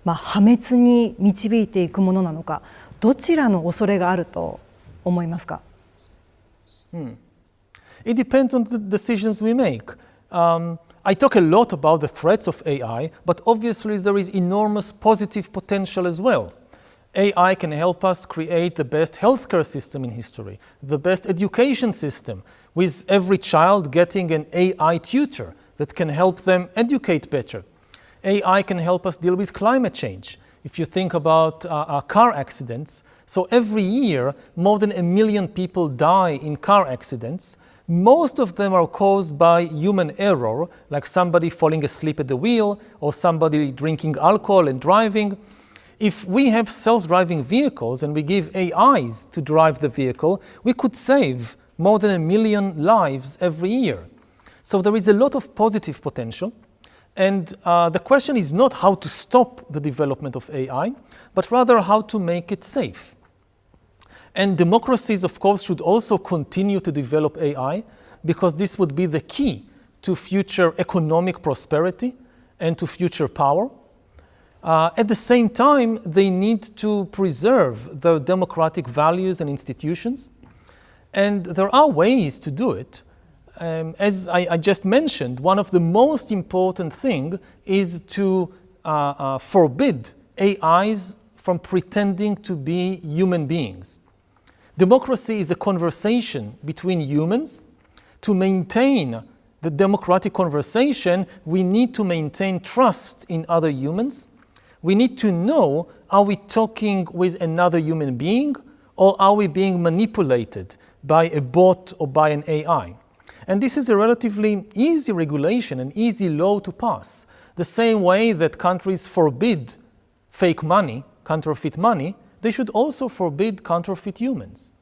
破滅に導いていくものなのか、どちらの恐れがあると思いますか？ It depends on the decisions we make. I talk a lot about the threats of AI, but obviously there is enormous positive potential as well. AI can help us create the best healthcare system in history, the best education system, with every child getting an AI tutor that can help them educate better. AI can help us deal with climate change. If you think about car accidents, so every year more than 1 million people die in car accidents. Most of them are caused by human error, like somebody falling asleep at the wheel or somebody drinking alcohol and driving. If we have self-driving vehicles and we give AIs to drive the vehicle, we could save more than 1 million lives every year. So there is a lot of positive potential. And the question is not how to stop the development of AI, but rather how to make it safe. And democracies, of course, should also continue to develop AI, because this would be the key to future economic prosperity and to future power. At the same time, they need to preserve their democratic values and institutions. And there are ways to do it. As I just mentioned, one of the most important things is to forbid AIs from pretending to be human beings. Democracy is a conversation between humans. To maintain the democratic conversation, we need to maintain trust in other humans. We need to know, are we talking with another human being, or are we being manipulated by a bot or by an AI? And this is a relatively easy regulation, an easy law to pass. The same way that countries forbid fake money, counterfeit money, they should also forbid counterfeit humans.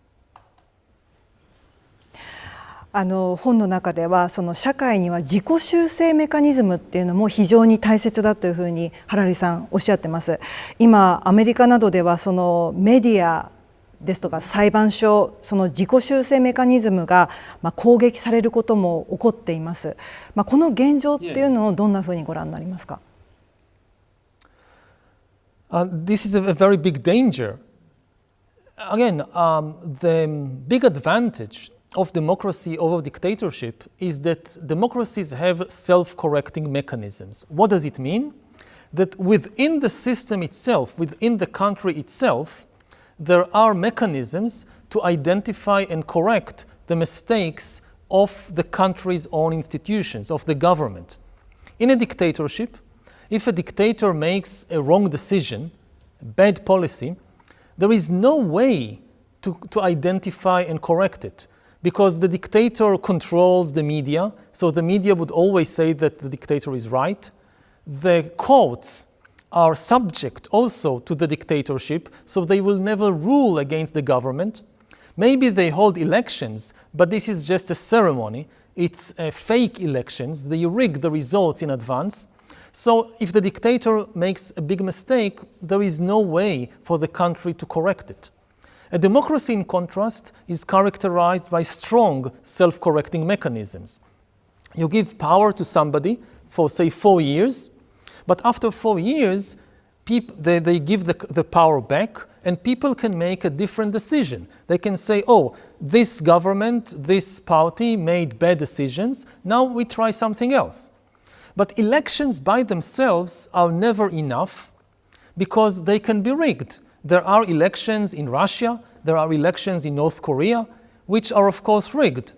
本の中ではその社会には自己修正メカニズムっていうのも非常に大切だというふうにハラリさんおっしゃってます。今アメリカなどではそのメディアですとか裁判所、その自己修正メカニズムが攻撃されることも起こっています。この現状っていうのをどんなふうにご覧になりますか？ This is a very big danger. Again, the big advantage of democracy over dictatorship is that democracies have self-correcting mechanisms. What does it mean? That within the system itself, within the country itself, there are mechanisms to identify and correct the mistakes of the country's own institutions, of the government. In a dictatorship, if a dictator makes a wrong decision, a bad policy, there is no way to identify and correct it, because the dictator controls the media, so the media would always say that the dictator is right. The courts are subject also to the dictatorship, so they will never rule against the government. Maybe they hold elections, but this is just a ceremony. It's fake elections. They rig the results in advance. So if the dictator makes a big mistake, there is no way for the country to correct it. A democracy, in contrast, is characterized by strong self-correcting mechanisms. You give power to somebody for, say, 4 years, but after 4 years, they give the power back, and people can make a different decision. They can say, oh, this government, this party made bad decisions, now we try something else. But elections by themselves are never enough, because they can be rigged. There are elections in Russia, there are elections in North Korea, which are of course rigged.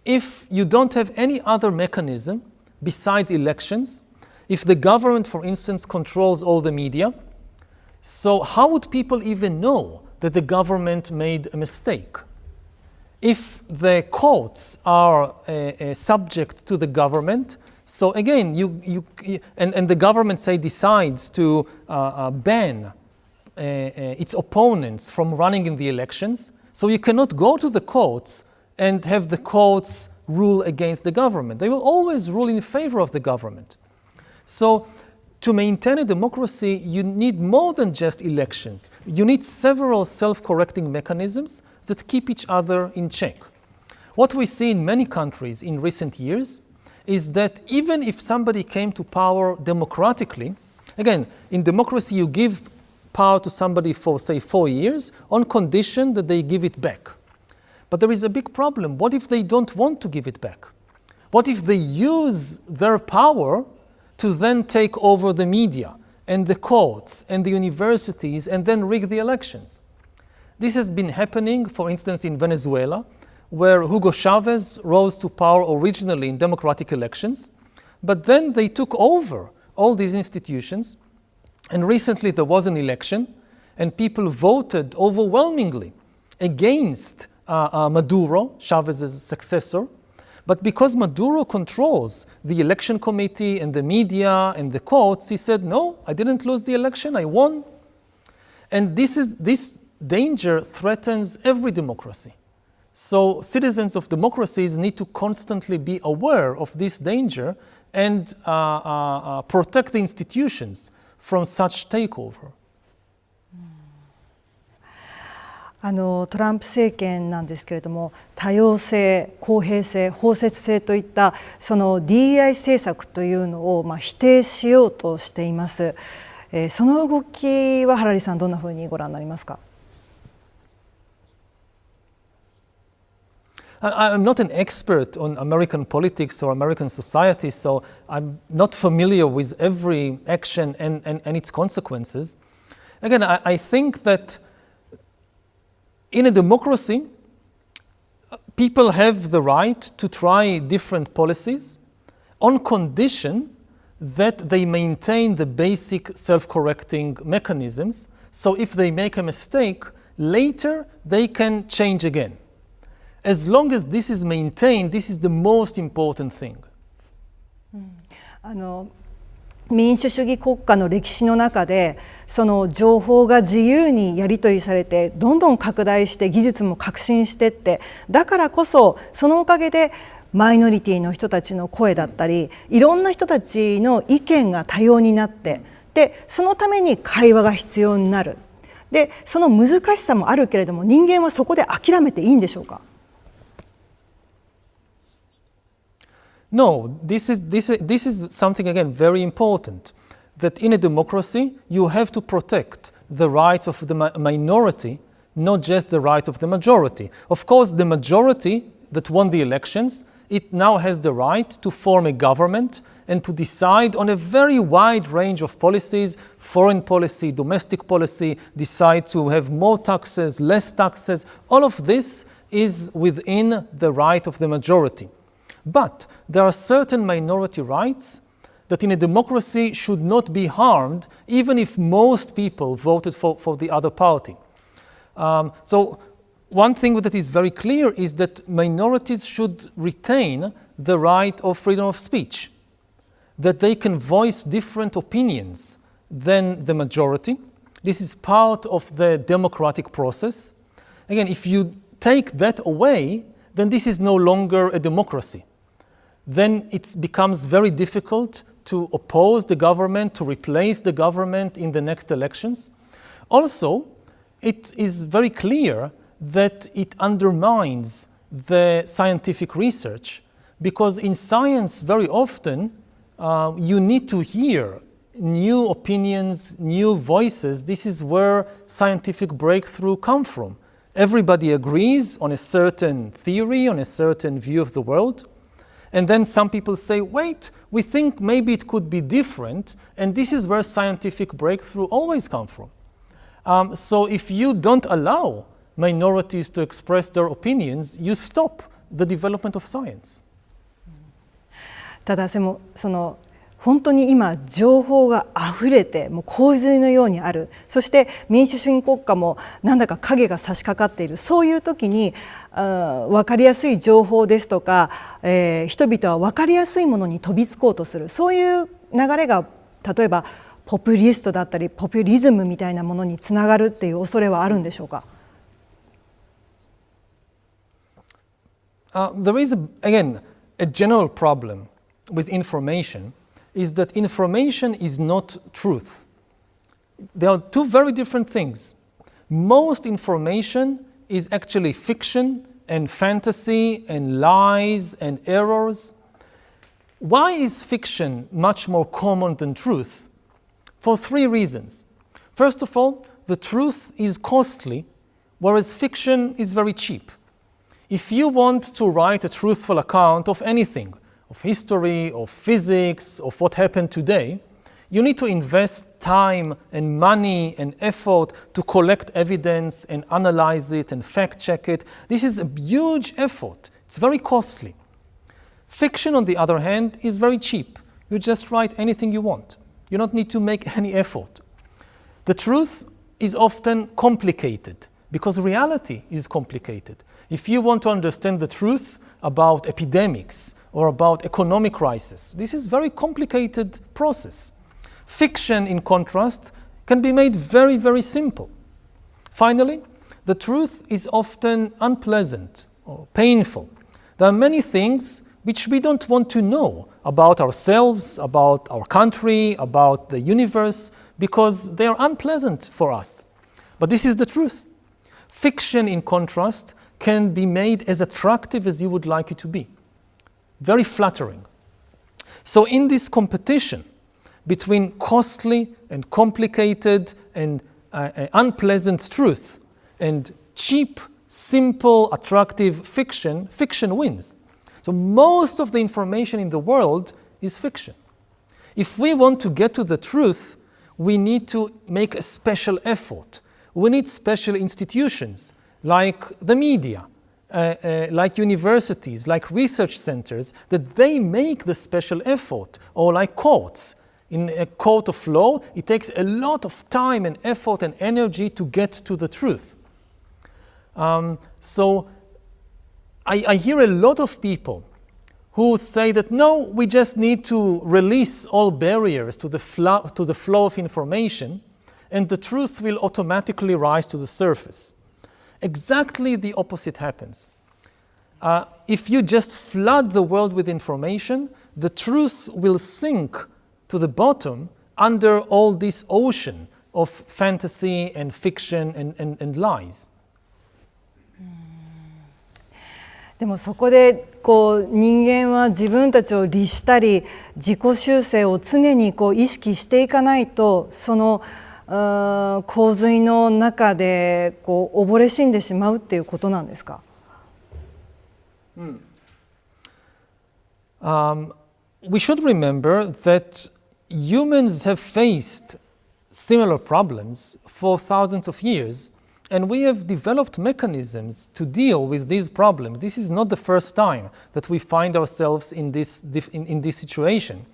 If you don't have any other mechanism besides elections, if the government, for instance, controls all the media, so how would people even know that the government made a mistake? If the courts are subject to the government, so again, and the government, say, decides to ban its opponents from running in the elections, so you cannot go to the courts and have the courts rule against the government. They will always rule in favor of the government. So to maintain a democracy, you need more than just elections. You need several self-correcting mechanisms that keep each other in check. What we see in many countries in recent years is that even if somebody came to power democratically, again, in democracy you give power to somebody for, say, 4 years on condition that they give it back. But there is a big problem. What if they don't want to give it back? What if they use their power to then take over the media and the courts and the universities and then rig the elections? This has been happening, for instance, in Venezuela, where Hugo Chavez rose to power originally in democratic elections, but then they took over all these institutions. And recently there was an election, and people voted overwhelmingly against Maduro, Chavez's successor. But because Maduro controls the election committee and the media and the courts, he said, no, I didn't lose the election, I won. And this danger threatens every democracy. So citizens of democracies need to constantly be aware of this danger and protect the institutions from such takeover. トランプ政権なんですけれども、多様性、公平性、包摂性といったその DEI 政策というのを否定しようとしています。その動きはハラリさんどんなふうにご覧になりますか？ I'm not an expert on American politics or American society, so I'm not familiar with every action and its consequences. Again, I think that in a democracy, people have the right to try different policies on condition that they maintain the basic self-correcting mechanisms. So if they make a mistake, later they can change again. As long as this is maintained, this is the most important thing. 民主主義国家の歴史の中でその情報が自由にやり取りされてどんどん拡大して技術も革新していって、だからこそそのおかげでマイノリティの人たちの声だったりいろんな人たちの意見が多様になって、でそのために会話が必要になる。でその難しさもあるけれども、人間はそこで諦めていいんでしょうか？ No, this is something, again, very important, that in a democracy you have to protect the rights of the minority, not just the rights of the majority. Of course, the majority that won the elections, it now has the right to form a government and to decide on a very wide range of policies, foreign policy, domestic policy, decide to have more taxes, less taxes. All of this is within the right of the majority. But there are certain minority rights that in a democracy should not be harmed, even if most people voted for the other party. So one thing that is very clear is that minorities should retain the right of freedom of speech, that they can voice different opinions than the majority. This is part of the democratic process. Again, if you take that away, then this is no longer a democracy. Then it becomes very difficult to oppose the government, to replace the government in the next elections. Also, it is very clear that it undermines the scientific research, because in science very often you need to hear new opinions, new voices. This is where scientific breakthrough come from. Everybody agrees on a certain theory, on a certain view of the world. And then some people say, wait, we think maybe it could be different, and this is where scientific breakthrough always come from. So if you don't allow minorities to express their opinions, you stop the development of science. ただその本当に今情報があふれてもう洪水のようにある、そして民主主義国家もなんだか影が差し掛かっている、そういう時に分かりやすい情報ですとか、人々は分かりやすいものに飛びつこうとする、そういう流れが例えばポピュリストだったりポピュリズムみたいなものにつながるっていう恐れはあるんでしょうか？ There is, again, a general problem with information. Is that information is not truth. There are two very different things. Most information is actually fiction and fantasy and lies and errors. Why is fiction much more common than truth? For three reasons. First of all, the truth is costly, whereas fiction is very cheap. If you want to write a truthful account of anything, of history, of physics, of what happened today, you need to invest time and money and effort to collect evidence and analyze it and fact check it. This is a huge effort. It's very costly. Fiction, on the other hand, is very cheap. You just write anything you want. You don't need to make any effort. The truth is often complicated because reality is complicated. If you want to understand the truth about epidemics or about economic crisis, this is a very complicated process. Fiction, in contrast, can be made very, very simple. Finally, the truth is often unpleasant or painful. There are many things which we don't want to know about ourselves, about our country, about the universe, because they are unpleasant for us. But this is the truth. Fiction, in contrast, can be made as attractive as you would like it to be. Very flattering. So in this competition between costly and complicated and unpleasant truth and cheap, simple, attractive fiction, fiction wins. So most of the information in the world is fiction. If we want to get to the truth, we need to make a special effort. We need special institutions like the media, like universities, like research centers, that they make the special effort, or like courts. In a court of law, it takes a lot of time and effort and energy to get to the truth. So I hear a lot of people who say that, no, we just need to release all barriers to the flow of information, and the truth will automatically rise to the surface. Exactly the opposite happens. If you just flood the world with information, the truth will sink to the bottom under all this ocean of fantasy and fiction and lies. でもそこで人間は自分たちを律したり自己修正を常に意識していかないとその洪水の中で溺れ死んでしまうっていうことなんですか？ We should remember that humans have faced similar problems for thousands of years, and we have developed mechanisms to deal with these problems. This is not the first time that we find ourselves in this situation.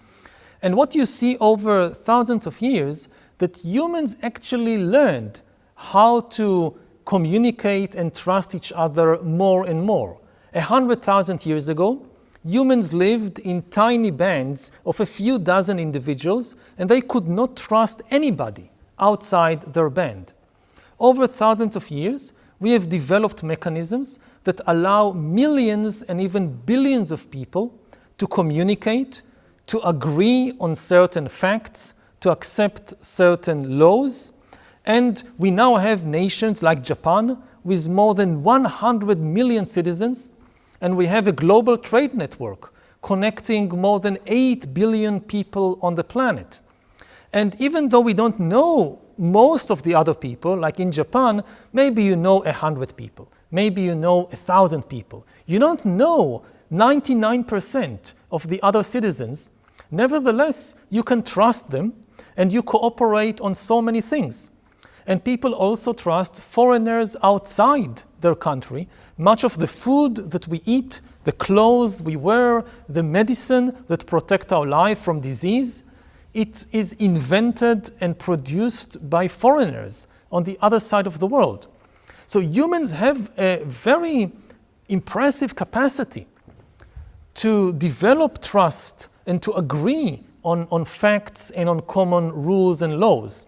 And what you see over thousands of years, that humans actually learned how to communicate and trust each other more and more. 100,000 years ago, humans lived in tiny bands of a few dozen individuals, and they could not trust anybody outside their band. Over thousands of years, we have developed mechanisms that allow millions and even billions of people to communicate, to agree on certain facts, to accept certain laws. And we now have nations like Japan with more than 100 million citizens, and we have a global trade network connecting more than 8 billion people on the planet. And even though we don't know most of the other people, like in Japan, maybe you know 100 people, maybe you know 1,000 people. You don't know 99% of the other citizens. Nevertheless, you can trust them and you cooperate on so many things. And people also trust foreigners outside their country. Much of the food that we eat, the clothes we wear, the medicine that protect our life from disease, it is invented and produced by foreigners on the other side of the world. So humans have a very impressive capacity to develop trust and to agree on facts and on common rules and laws.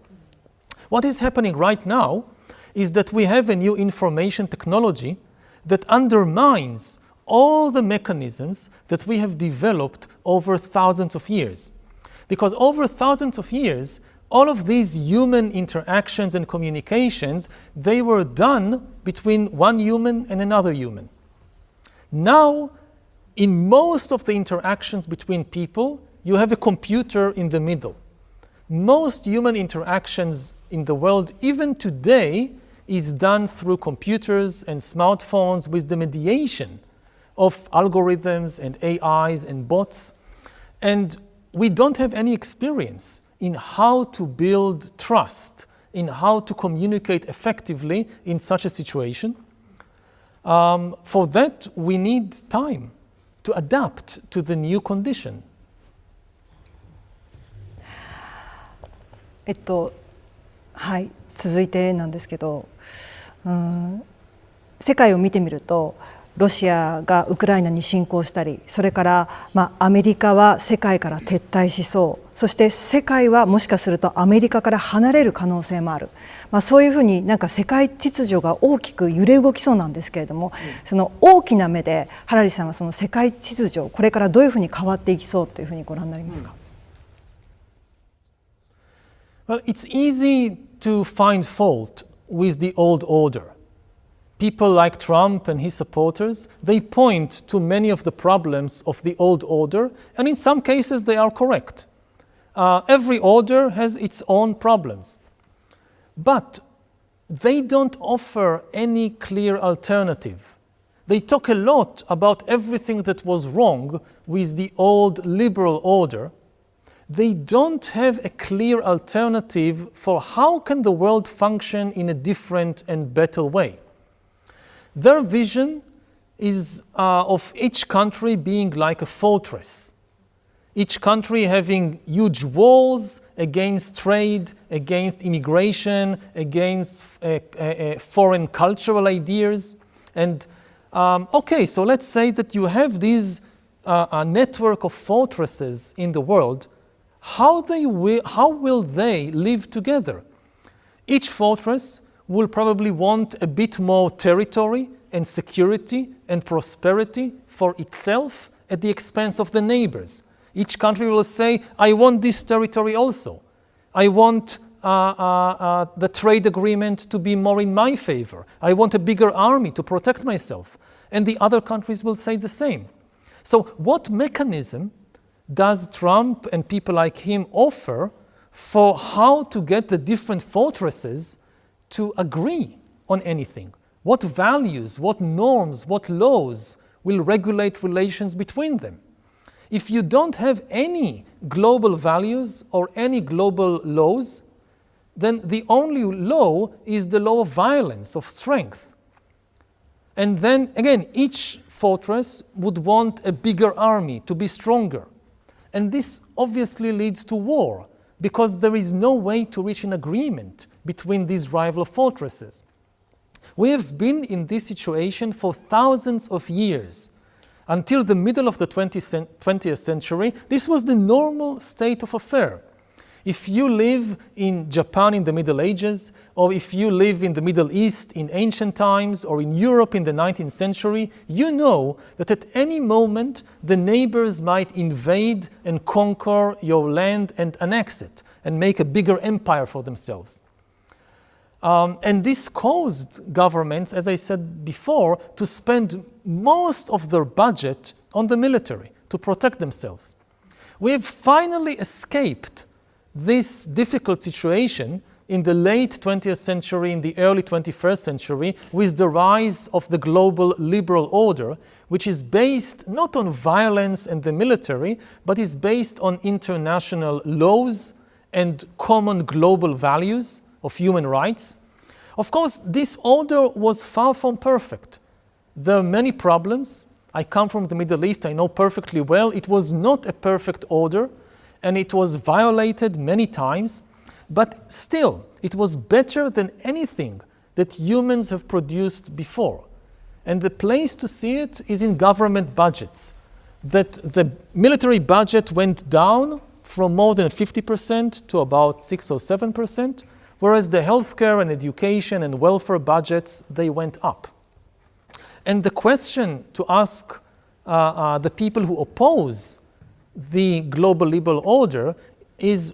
What is happening right now is that we have a new information technology that undermines all the mechanisms that we have developed over thousands of years. Because over thousands of years, all of these human interactions and communications, they were done between one human and another human. Now, in most of the interactions between people, you have a computer in the middle. Most human interactions in the world, even today, is done through computers and smartphones with the mediation of algorithms and AIs and bots. And we don't have any experience in how to build trust, in how to communicate effectively in such a situation. For that, we need time to adapt to the new condition. はい、続いてなんですけど、世界を見てみるとロシアがウクライナに侵攻したり、それからアメリカは世界から撤退しそう、そして世界はもしかするとアメリカから離れる可能性もある、そういうふうになんか世界秩序が大きく揺れ動きそうなんですけれども、その大きな目でハラリさんはその世界秩序これからどういうふうに変わっていきそうというふうにご覧になりますか。Well, it's easy to find fault with the old order. People like Trump and his supporters, they point to many of the problems of the old order, and in some cases they are correct. Every order has its own problems. But they don't offer any clear alternative. They talk a lot about everything that was wrong with the old liberal order. They don't have a clear alternative for how can the world function in a different and better way. Their vision is of each country being like a fortress. Each country having huge walls against trade, against immigration, against foreign cultural ideas. And okay, so let's say that you have this a network of fortresses in the world. How will they live together? Each fortress will probably want a bit more territory and security and prosperity for itself at the expense of the neighbors. Each country will say, I want this territory also. I want the trade agreement to be more in my favor. I want a bigger army to protect myself. And the other countries will say the same. So what mechanism does Trump and people like him offer for how to get the different fortresses to agree on anything? What values, what norms, what laws will regulate relations between them? If you don't have any global values or any global laws, then the only law is the law of violence, of strength. And then again, each fortress would want a bigger army to be stronger. And this obviously leads to war, because there is no way to reach an agreement between these rival fortresses. We have been in this situation for thousands of years. Until the middle of the 20th century, this was the normal state of affairs. If you live in Japan in the Middle Ages, or if you live in the Middle East in ancient times, or in Europe in the 19th century, you know that at any moment the neighbors might invade and conquer your land and annex it, and make a bigger empire for themselves. And this caused governments, as I said before, to spend most of their budget on the military to protect themselves. We have finally escaped this difficult situation in the late 20th century, in the early 21st century, with the rise of the global liberal order, which is based not on violence and the military, but is based on international laws and common global values of human rights. Of course, this order was far from perfect. There are many problems. I come from the Middle East, I know perfectly well. It was not a perfect order, and it was violated many times, but still, it was better than anything that humans have produced before. And the place to see it is in government budgets, that the military budget went down from more than 50% to about 6 or 7%, whereas the healthcare and education and welfare budgets, they went up. And the question to ask the people who oppose the global liberal order is,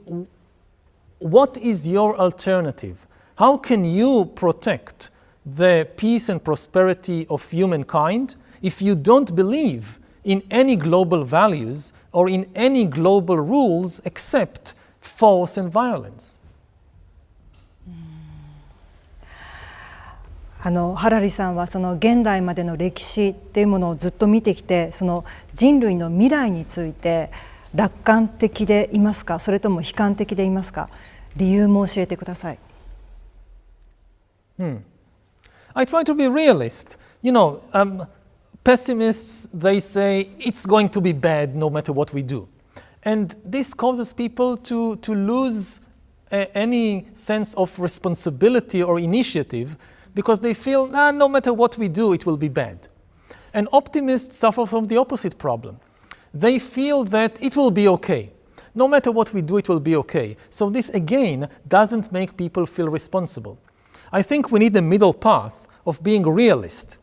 what is your alternative? How can you protect the peace and prosperity of humankind if you don't believe in any global values or in any global rules except force and violence? ハラリさんはその現代までの歴史っていうものをずっと見てきて、その人類の未来について楽観的でいますか、それとも悲観的でいますか。理由も教えてください。I try to be realist. You know, pessimists, they say it's going to be bad no matter what we do. And this causes people to lose any sense of responsibility or initiative, because they feel, no matter what we do, it will be bad. And optimists suffer from the opposite problem. They feel that it will be okay. No matter what we do, it will be okay. So this, again, doesn't make people feel responsible. I think we need the middle path of being realist,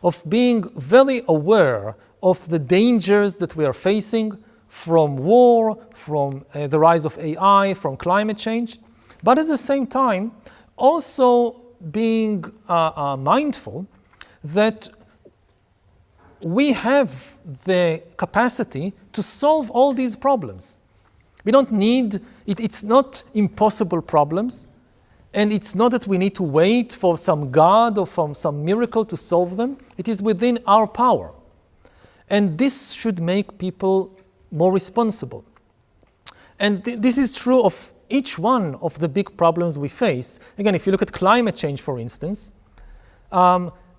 of being very aware of the dangers that we are facing from war, from the rise of AI, from climate change, but at the same time, also being mindful that we have the capacity to solve all these problems. We don't need, it's not impossible problems, and it's not that we need to wait for some God or from some miracle to solve them. It is within our power. And this should make people more responsible. And this is true of each one of the big problems we face. Again, if you look at climate change, for instance,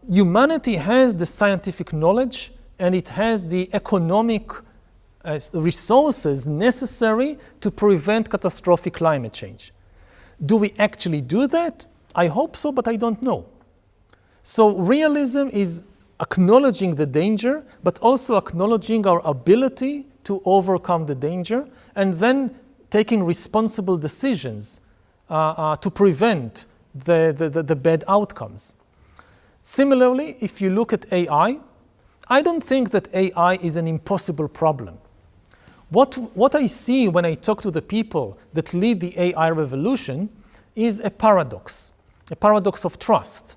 humanity has the scientific knowledge and it has the economic resources necessary to prevent catastrophic climate change. Do we actually do that? I hope so, but I don't know. So realism is acknowledging the danger, but also acknowledging our ability to overcome the danger, and then taking responsible decisions to prevent the bad outcomes. Similarly, if you look at AI, I don't think that AI is an impossible problem. What I see when I talk to the people that lead the AI revolution is a paradox of trust.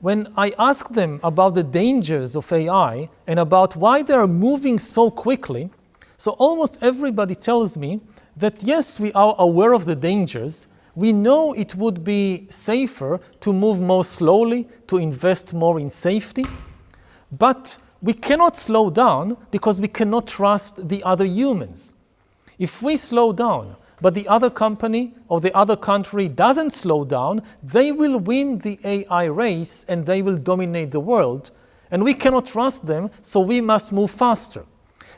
When I ask them about the dangers of AI and about why they are moving so quickly, so almost everybody tells me that yes, we are aware of the dangers, we know it would be safer to move more slowly, to invest more in safety, but we cannot slow down because we cannot trust the other humans. If we slow down, but the other company or the other country doesn't slow down, they will win the AI race and they will dominate the world. And we cannot trust them, so we must move faster.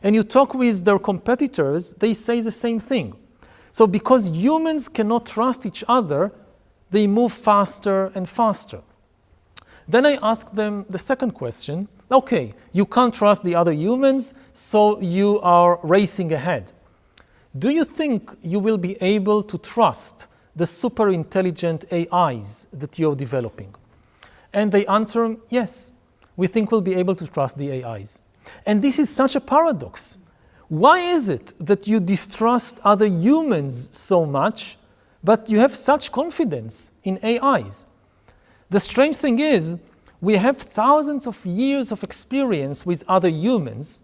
And you talk with their competitors, they say the same thing. So because humans cannot trust each other, they move faster and faster. Then I ask them the second question. Okay, you can't trust the other humans, so you are racing ahead. Do you think you will be able to trust the super intelligent AIs that you're developing? And they answer, yes, we think we'll be able to trust the AIs. And this is such a paradox. Why is it that you distrust other humans so much, but you have such confidence in AIs? The strange thing is, we have thousands of years of experience with other humans.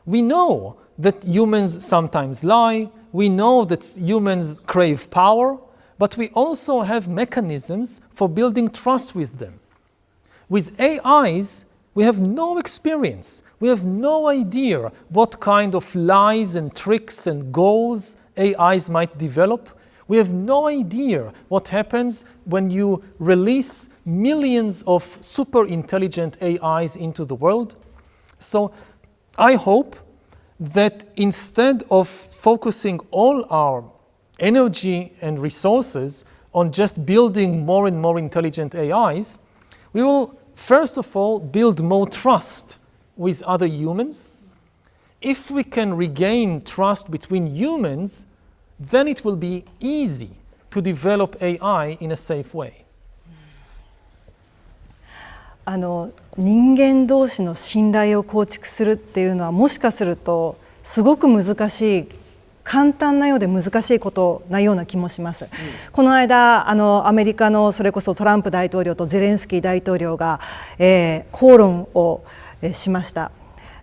We know that humans sometimes lie. We know that humans crave power, but we also have mechanisms for building trust with them. With AIs, we have no experience. We have no idea what kind of lies and tricks and goals AIs might develop. We have no idea what happens when you release millions of super intelligent AIs into the world. So I hope that instead of focusing all our energy and resources on just building more and more intelligent AIs, we will first of all build more trust with other humans. If we can regain trust between humans, then it will be easy to develop AI in a safe way. 人間同士の信頼を構築するっていうのはもしかするとすごく難しい、簡単なようで難しいことなような気もします。この間アメリカのそれこそトランプ大統領とゼレンスキー大統領が、口論をしました。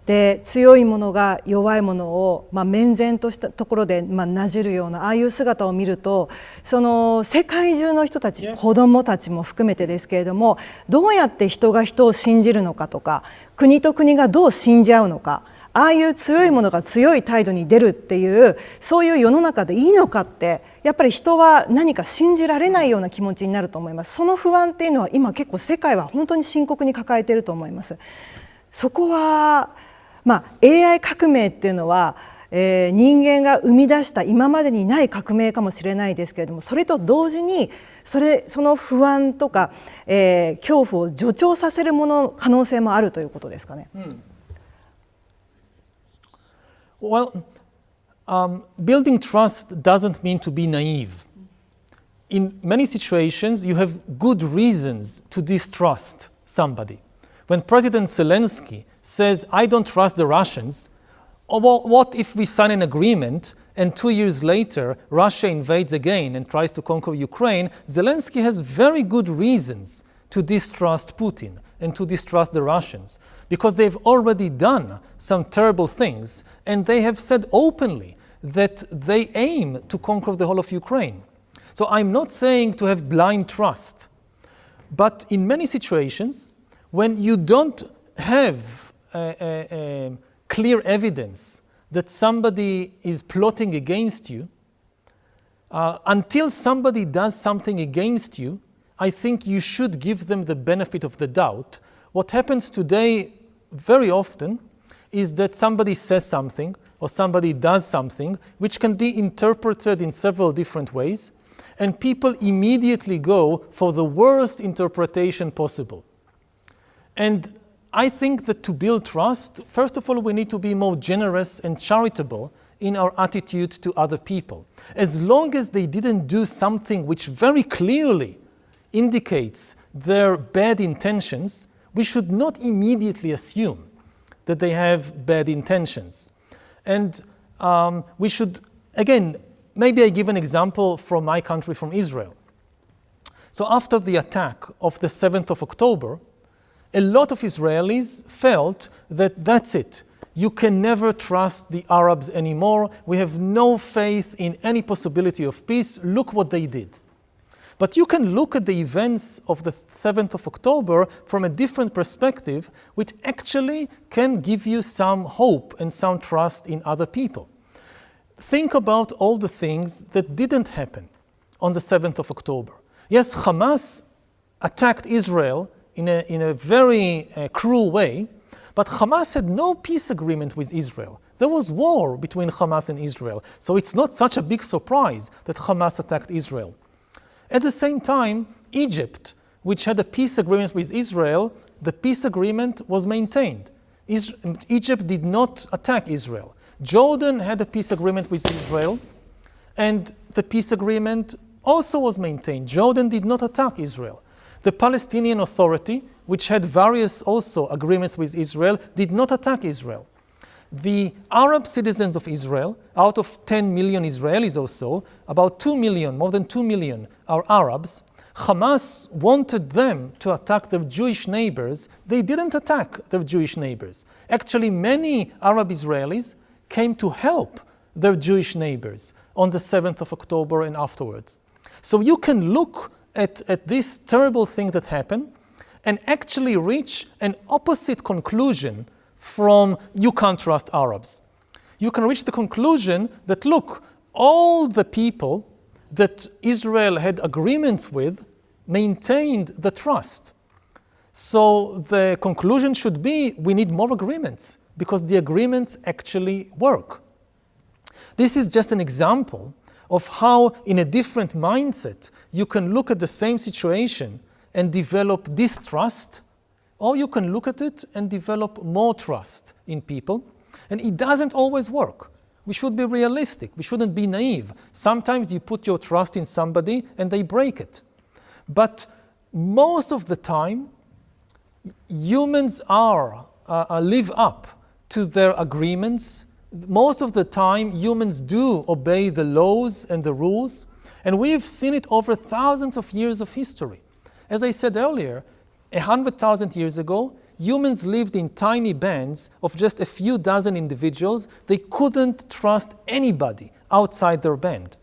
で強い者が弱い者を、面前としたところで、なじるようなああいう姿を見ると、その世界中の人たち、子どもたちも含めてですけれども、どうやって人が人を信じるのかとか、国と国がどう信じ合うのか、ああいう強い者が強い態度に出るっていう、そういう世の中でいいのかって、やっぱり人は何か信じられないような気持ちになると思います。その不安っていうのは今結構世界は本当に深刻に抱えていると思います。そこはAI 革命っていうのは、人間が生み出した今までにない革命かもしれないですけれども、それと同時にその不安とか、恐怖を助長させる可能性もあるということですかね。Well, building trust doesn't mean to be naive. In many situations, you have good reasons to distrust somebody. When President Zelensky says, I don't trust the Russians, or what if we sign an agreement and 2 years later Russia invades again and tries to conquer Ukraine? Zelensky has very good reasons to distrust Putin and to distrust the Russians, because they've already done some terrible things, and they have said openly that they aim to conquer the whole of Ukraine. So I'm not saying to have blind trust, but in many situations, when you don't have clear evidence that somebody is plotting against you, until somebody does something against you, I think you should give them the benefit of the doubt. What happens today very often is that somebody says something or somebody does something which can be interpreted in several different ways, and people immediately go for the worst interpretation possible. And I think that to build trust, first of all, we need to be more generous and charitable in our attitude to other people. As long as they didn't do something which very clearly indicates their bad intentions, we should not immediately assume that they have bad intentions. And we should, again, maybe I give an example from my country, from Israel. So after the attack of the 7th of October, a lot of Israelis felt that that's it. You can never trust the Arabs anymore. We have no faith in any possibility of peace. Look what they did. But you can look at the events of the 7th of October from a different perspective, which actually can give you some hope and some trust in other people. Think about all the things that didn't happen on the 7th of October. Yes, Hamas attacked Israel in a very cruel way, but Hamas had no peace agreement with Israel. There was war between Hamas and Israel, so it's not such a big surprise that Hamas attacked Israel. At the same time, Egypt, which had a peace agreement with Israel, the peace agreement was maintained. Egypt did not attack Israel. Jordan had a peace agreement with Israel, and the peace agreement also was maintained. Jordan did not attack Israel. The Palestinian Authority, which had various also agreements with Israel, did not attack Israel. The Arab citizens of Israel, out of 10 million Israelis or so, about 2 million, more than 2 million are Arabs. Hamas wanted them to attack their Jewish neighbors. They didn't attack their Jewish neighbors. Actually, many Arab Israelis came to help their Jewish neighbors on the 7th of October and afterwards. So you can look at this terrible thing that happened and actually reach an opposite conclusion from you can't trust Arabs. You can reach the conclusion that, look, all the people that Israel had agreements with maintained the trust. So the conclusion should be we need more agreements because the agreements actually work. This is just an example of how in a different mindset you can look at the same situation and develop distrust, or you can look at it and develop more trust in people. And it doesn't always work. We should be realistic. We shouldn't be naive. Sometimes you put your trust in somebody and they break it. But most of the time, humans live up to their agreements. Most of the time, humans do obey the laws and the rules. And we've seen it over thousands of years of history. As I said earlier, 100,000 years ago, humans lived in tiny bands of just a few dozen individuals. They couldn't trust anybody outside their band.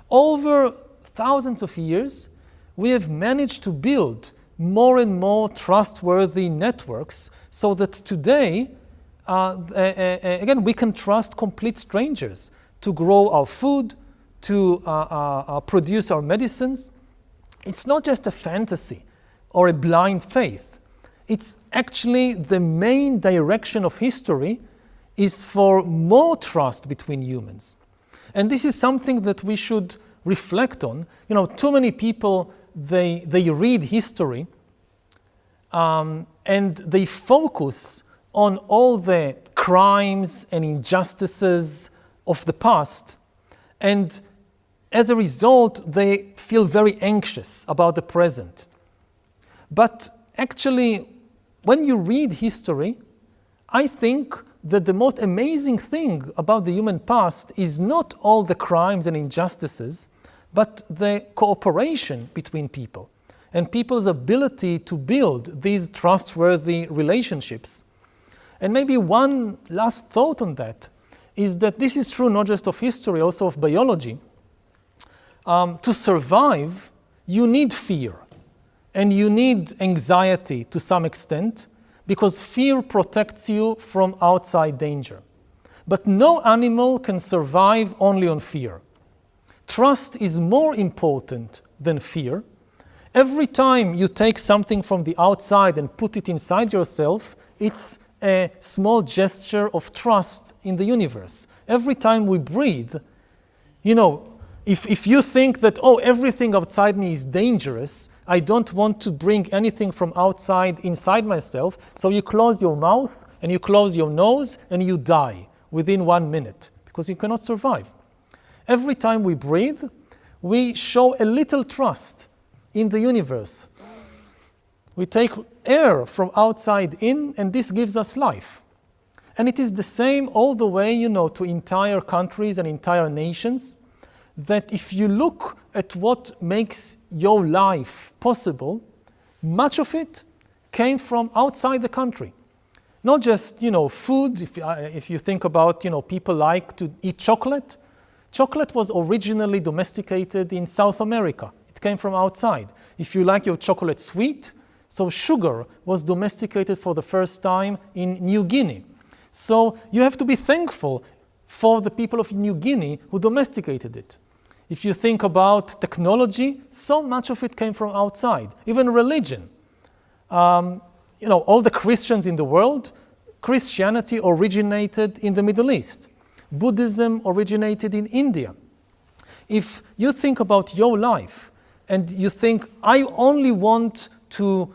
Over thousands of years, we have managed to build more and more trustworthy networks so that today, again, we can trust complete strangers to grow our food, to produce our medicines. It's not just a fantasy or a blind faith. It's actually the main direction of history is for more trust between humans. And this is something that we should reflect on. You know, too many people, they read history and they focus on all the crimes and injustices of the past, and as a result, they feel very anxious about the present. But actually, when you read history, I think that the most amazing thing about the human past is not all the crimes and injustices, but the cooperation between people and people's ability to build these trustworthy relationships. And maybe one last thought on that is that this is true not just of history, also of biology. To survive, you need fear and you need anxiety to some extent, because fear protects you from outside danger. But no animal can survive only on fear. Trust is more important than fear. Every time you take something from the outside and put it inside yourself, it's a small gesture of trust in the universe. Every time we breathe, if you think that, everything outside me is dangerous, I don't want to bring anything from outside inside myself, so you close your mouth and you close your nose and you die within 1 minute because you cannot survive. Every time we breathe, we show a little trust in the universe. We take air from outside in, and this gives us life. And it is the same all the way, to entire countries and entire nations, that if you look at what makes your life possible, much of it came from outside the country. Not just, food. If you think about, people like to eat chocolate. Chocolate was originally domesticated in South America. It came from outside. If you like your chocolate sweet, so sugar was domesticated for the first time in New Guinea. So you have to be thankful for the people of New Guinea who domesticated it. If you think about technology, so much of it came from outside. Even religion. All the Christians in the world, Christianity originated in the Middle East. Buddhism originated in India. If you think about your life and you think, I only want to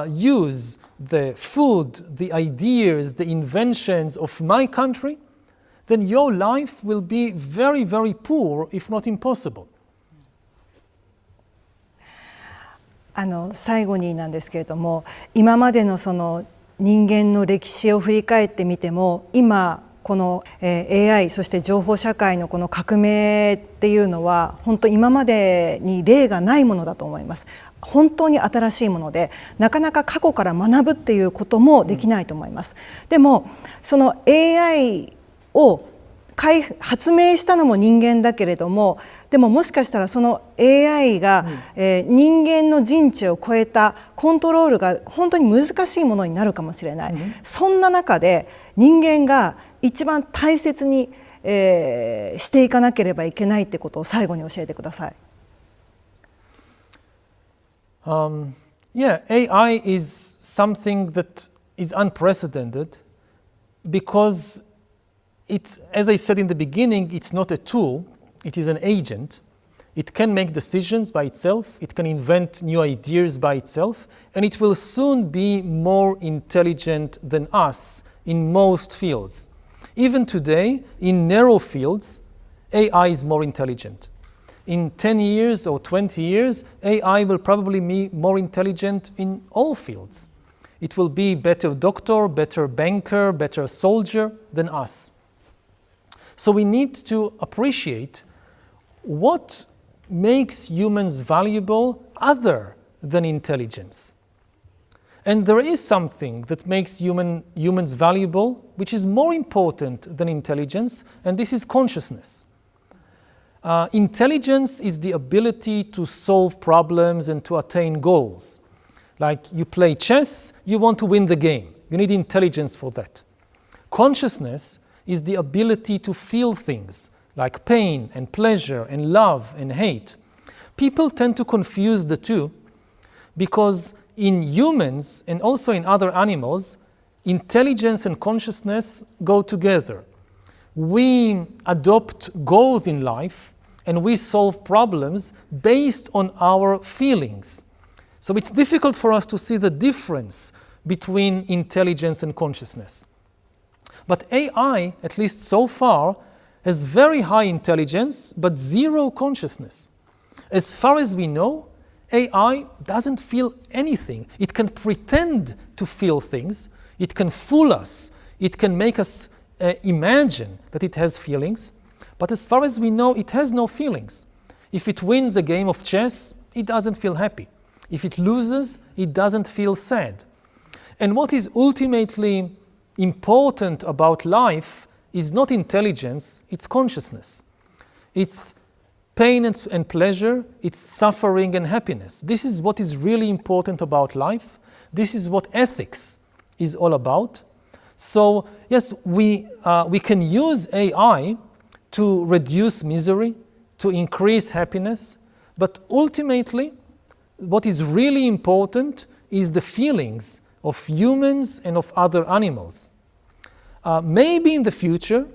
use the food, the ideas, the inventions of my country, then your life will be very, very poor, if not impossible. 最後になんですけれども、今までのその人間の歴史を振り返ってみても、今この AI そして情報社会のこの革命っていうのは本当今までに例がないものだと思います。本当に新しいもので、なかなか過去から学ぶっていうこともできないと思います。でもその AI を発明したのも人間だけれども、でももしかしたらその AI が、人間の人知を超えたコントロールが本当に難しいものになるかもしれない、そんな中で人間が一番大切に、していかなければいけないってことを最後に教えてください。AI is something that is unprecedented because it's, as I said in the beginning, it's not a tool, it is an agent. It can make decisions by itself, it can invent new ideas by itself, and it will soon be more intelligent than us in most fields. Even today, in narrow fields, AI is more intelligent. In 10 years or 20 years, AI will probably be more intelligent in all fields. It will be better doctor, better banker, better soldier than us. So we need to appreciate what makes humans valuable other than intelligence. And there is something that makes humans valuable, which is more important than intelligence, and this is consciousness. Intelligence is the ability to solve problems and to attain goals. Like you play chess, you want to win the game. You need intelligence for that. Consciousness is the ability to feel things like pain and pleasure and love and hate. People tend to confuse the two because in humans and also in other animals, intelligence and consciousness go together. We adopt goals in life and we solve problems based on our feelings. So it's difficult for us to see the difference between intelligence and consciousness. But AI, at least so far, has very high intelligence but zero consciousness. As far as we know, AI doesn't feel anything. It can pretend to feel things. It can fool us. It can make us imagine that it has feelings. But as far as we know, it has no feelings. If it wins a game of chess, it doesn't feel happy. If it loses, it doesn't feel sad. And what is ultimately important about life is not intelligence, it's consciousness. It's pain and pleasure, it's suffering and happiness. This is what is really important about life. This is what ethics is all about. So yes, we can use AI to reduce misery, to increase happiness, but ultimately what is really important is the feelings of humans and of other animals. Maybe in the future,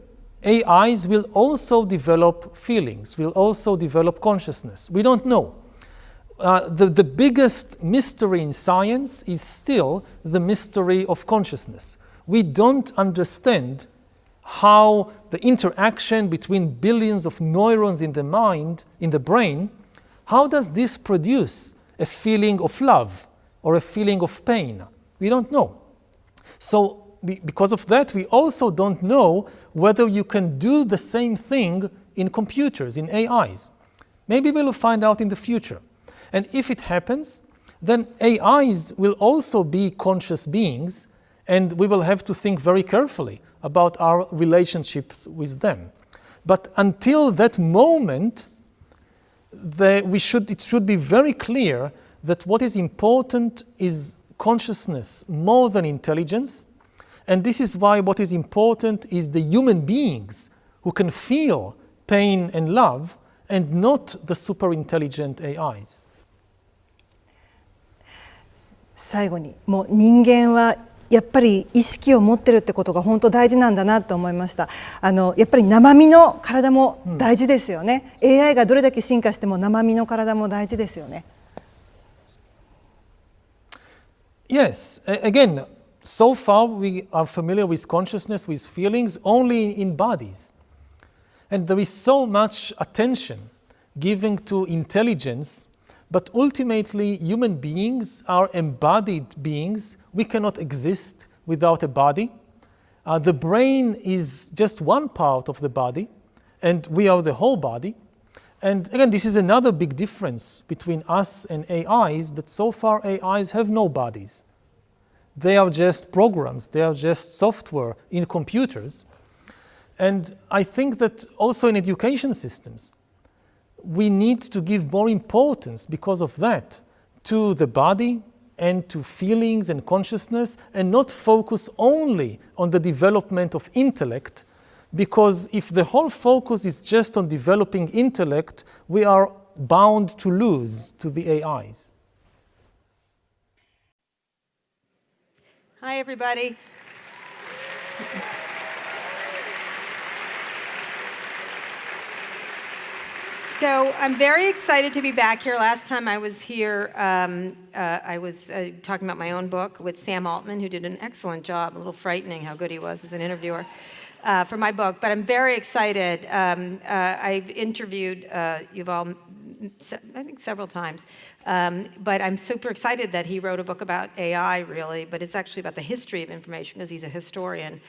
AIs will also develop feelings, will also develop consciousness. We don't know. The biggest mystery in science is still the mystery of consciousness. We don't understand how the interaction between billions of neurons in the mind, in the brain, how does this produce a feeling of love or a feeling of pain? We don't know. So because of that, we also don't know whether you can do the same thing in computers, in AIs. Maybe we'll find out in the future. And if it happens, then AIs will also be conscious beings, and we will have to think very carefully about our relationships with them. But until that moment, it should be very clear that what is important is consciousness more than intelligence. And this is why what is important is the human beings who can feel pain and love, and not the super intelligent AIs. 最後に、もう人間はやっぱり意識を持ってるってことが本当大事なんだなと思いました。やっぱり生身の体も大事ですよね。AI がどれだけ進化しても生身の体も大事ですよね。Yes, again, so far we are familiar with consciousness, with feelings, only in bodies. And there is so much attention given to intelligence, but ultimately human beings are embodied beings. We cannot exist without a body. The brain is just one part of the body, and we are the whole body. And again, this is another big difference between us and AIs, that so far AIs have no bodies. They are just programs, they are just software in computers. And I think that also in education systems, we need to give more importance because of that to the body and to feelings and consciousness, and not focus only on the development of intellect, because if the whole focus is just on developing intellect, we are bound to lose to the AIs. Hi, everybody. So I'm very excited to be back here. Last time I was here, I was talking about my own book with Sam Altman, who did an excellent job, a little frightening how good he was as an interviewer for my book. But I'm very excited. I've interviewed Yuval, I think several times. But I'm super excited that he wrote a book about AI, really, but it's actually about the history of information, because he's a historian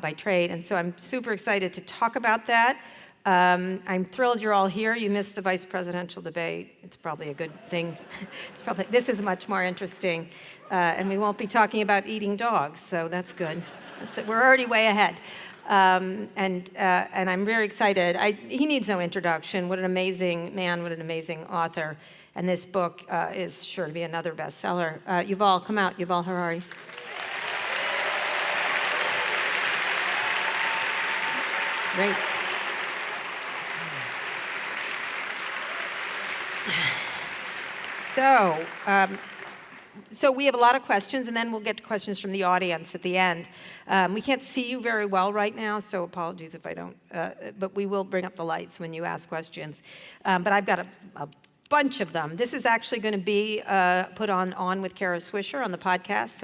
by trade. And so I'm super excited to talk about that. I'm thrilled you're all here. You missed the vice presidential debate. It's probably a good thing. This is much more interesting. And we won't be talking about eating dogs, so that's good. We're already way ahead. And I'm very excited. He needs no introduction. What an amazing man, what an amazing author. And this book is sure to be another bestseller. Yuval, come out, Yuval Harari. Great. So we have a lot of questions, and then we'll get to questions from the audience at the end. We can't see you very well right now, so apologies if I don't, but we will bring up the lights when you ask questions. But I've got a bunch of them. This is actually going to be put on with Kara Swisher on the podcast.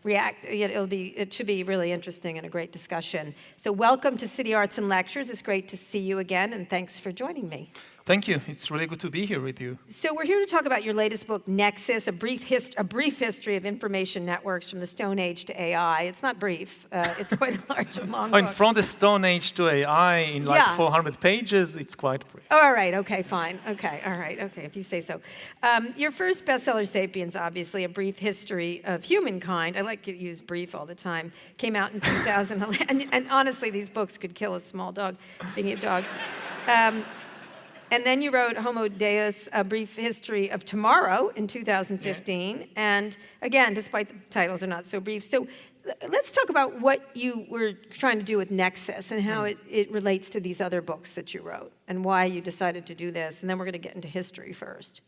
It should be really interesting and a great discussion. So welcome to City Arts and Lectures. It's great to see you again, and thanks for joining me. Thank you. It's really good to be here with you. So we're here to talk about your latest book, Nexus, a brief history of information networks from the Stone Age to AI. It's not brief. It's quite a large and long book. From the Stone Age to AI in 400 pages, it's quite brief. Oh, all right. Okay, fine. Okay, all right. Okay, if you say so. Your first bestseller, Sapiens, obviously, A Brief History of Humankind. I like to use brief all the time. Came out in 2011. and honestly, these books could kill a small dog, speaking of dogs. And then you wrote Homo Deus, A Brief History of Tomorrow in 2015. Yeah. And again, despite the titles are not so brief. So let's talk about what you were trying to do with Nexus and how it relates to these other books that you wrote and why you decided to do this. And then we're going to get into history first.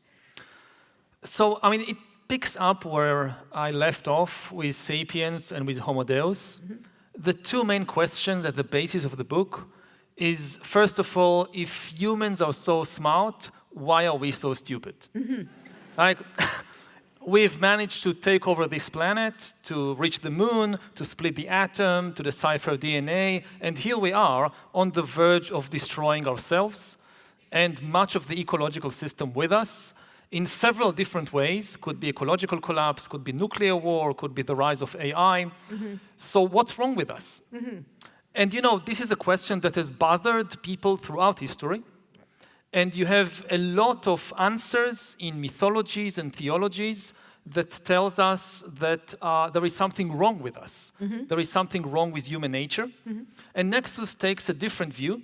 So, it picks up where I left off with Sapiens and with Homo Deus. Mm-hmm. The two main questions at the basis of the book is, first of all, if humans are so smart, why are we so stupid? Mm-hmm. We've managed to take over this planet, to reach the moon, to split the atom, to decipher DNA, and here we are on the verge of destroying ourselves and much of the ecological system with us in several different ways. Could be ecological collapse, could be nuclear war, could be the rise of AI. Mm-hmm. So what's wrong with us? Mm-hmm. And this is a question that has bothered people throughout history. And you have a lot of answers in mythologies and theologies that tells us that there is something wrong with us. Mm-hmm. There is something wrong with human nature. Mm-hmm. And Nexus takes a different view.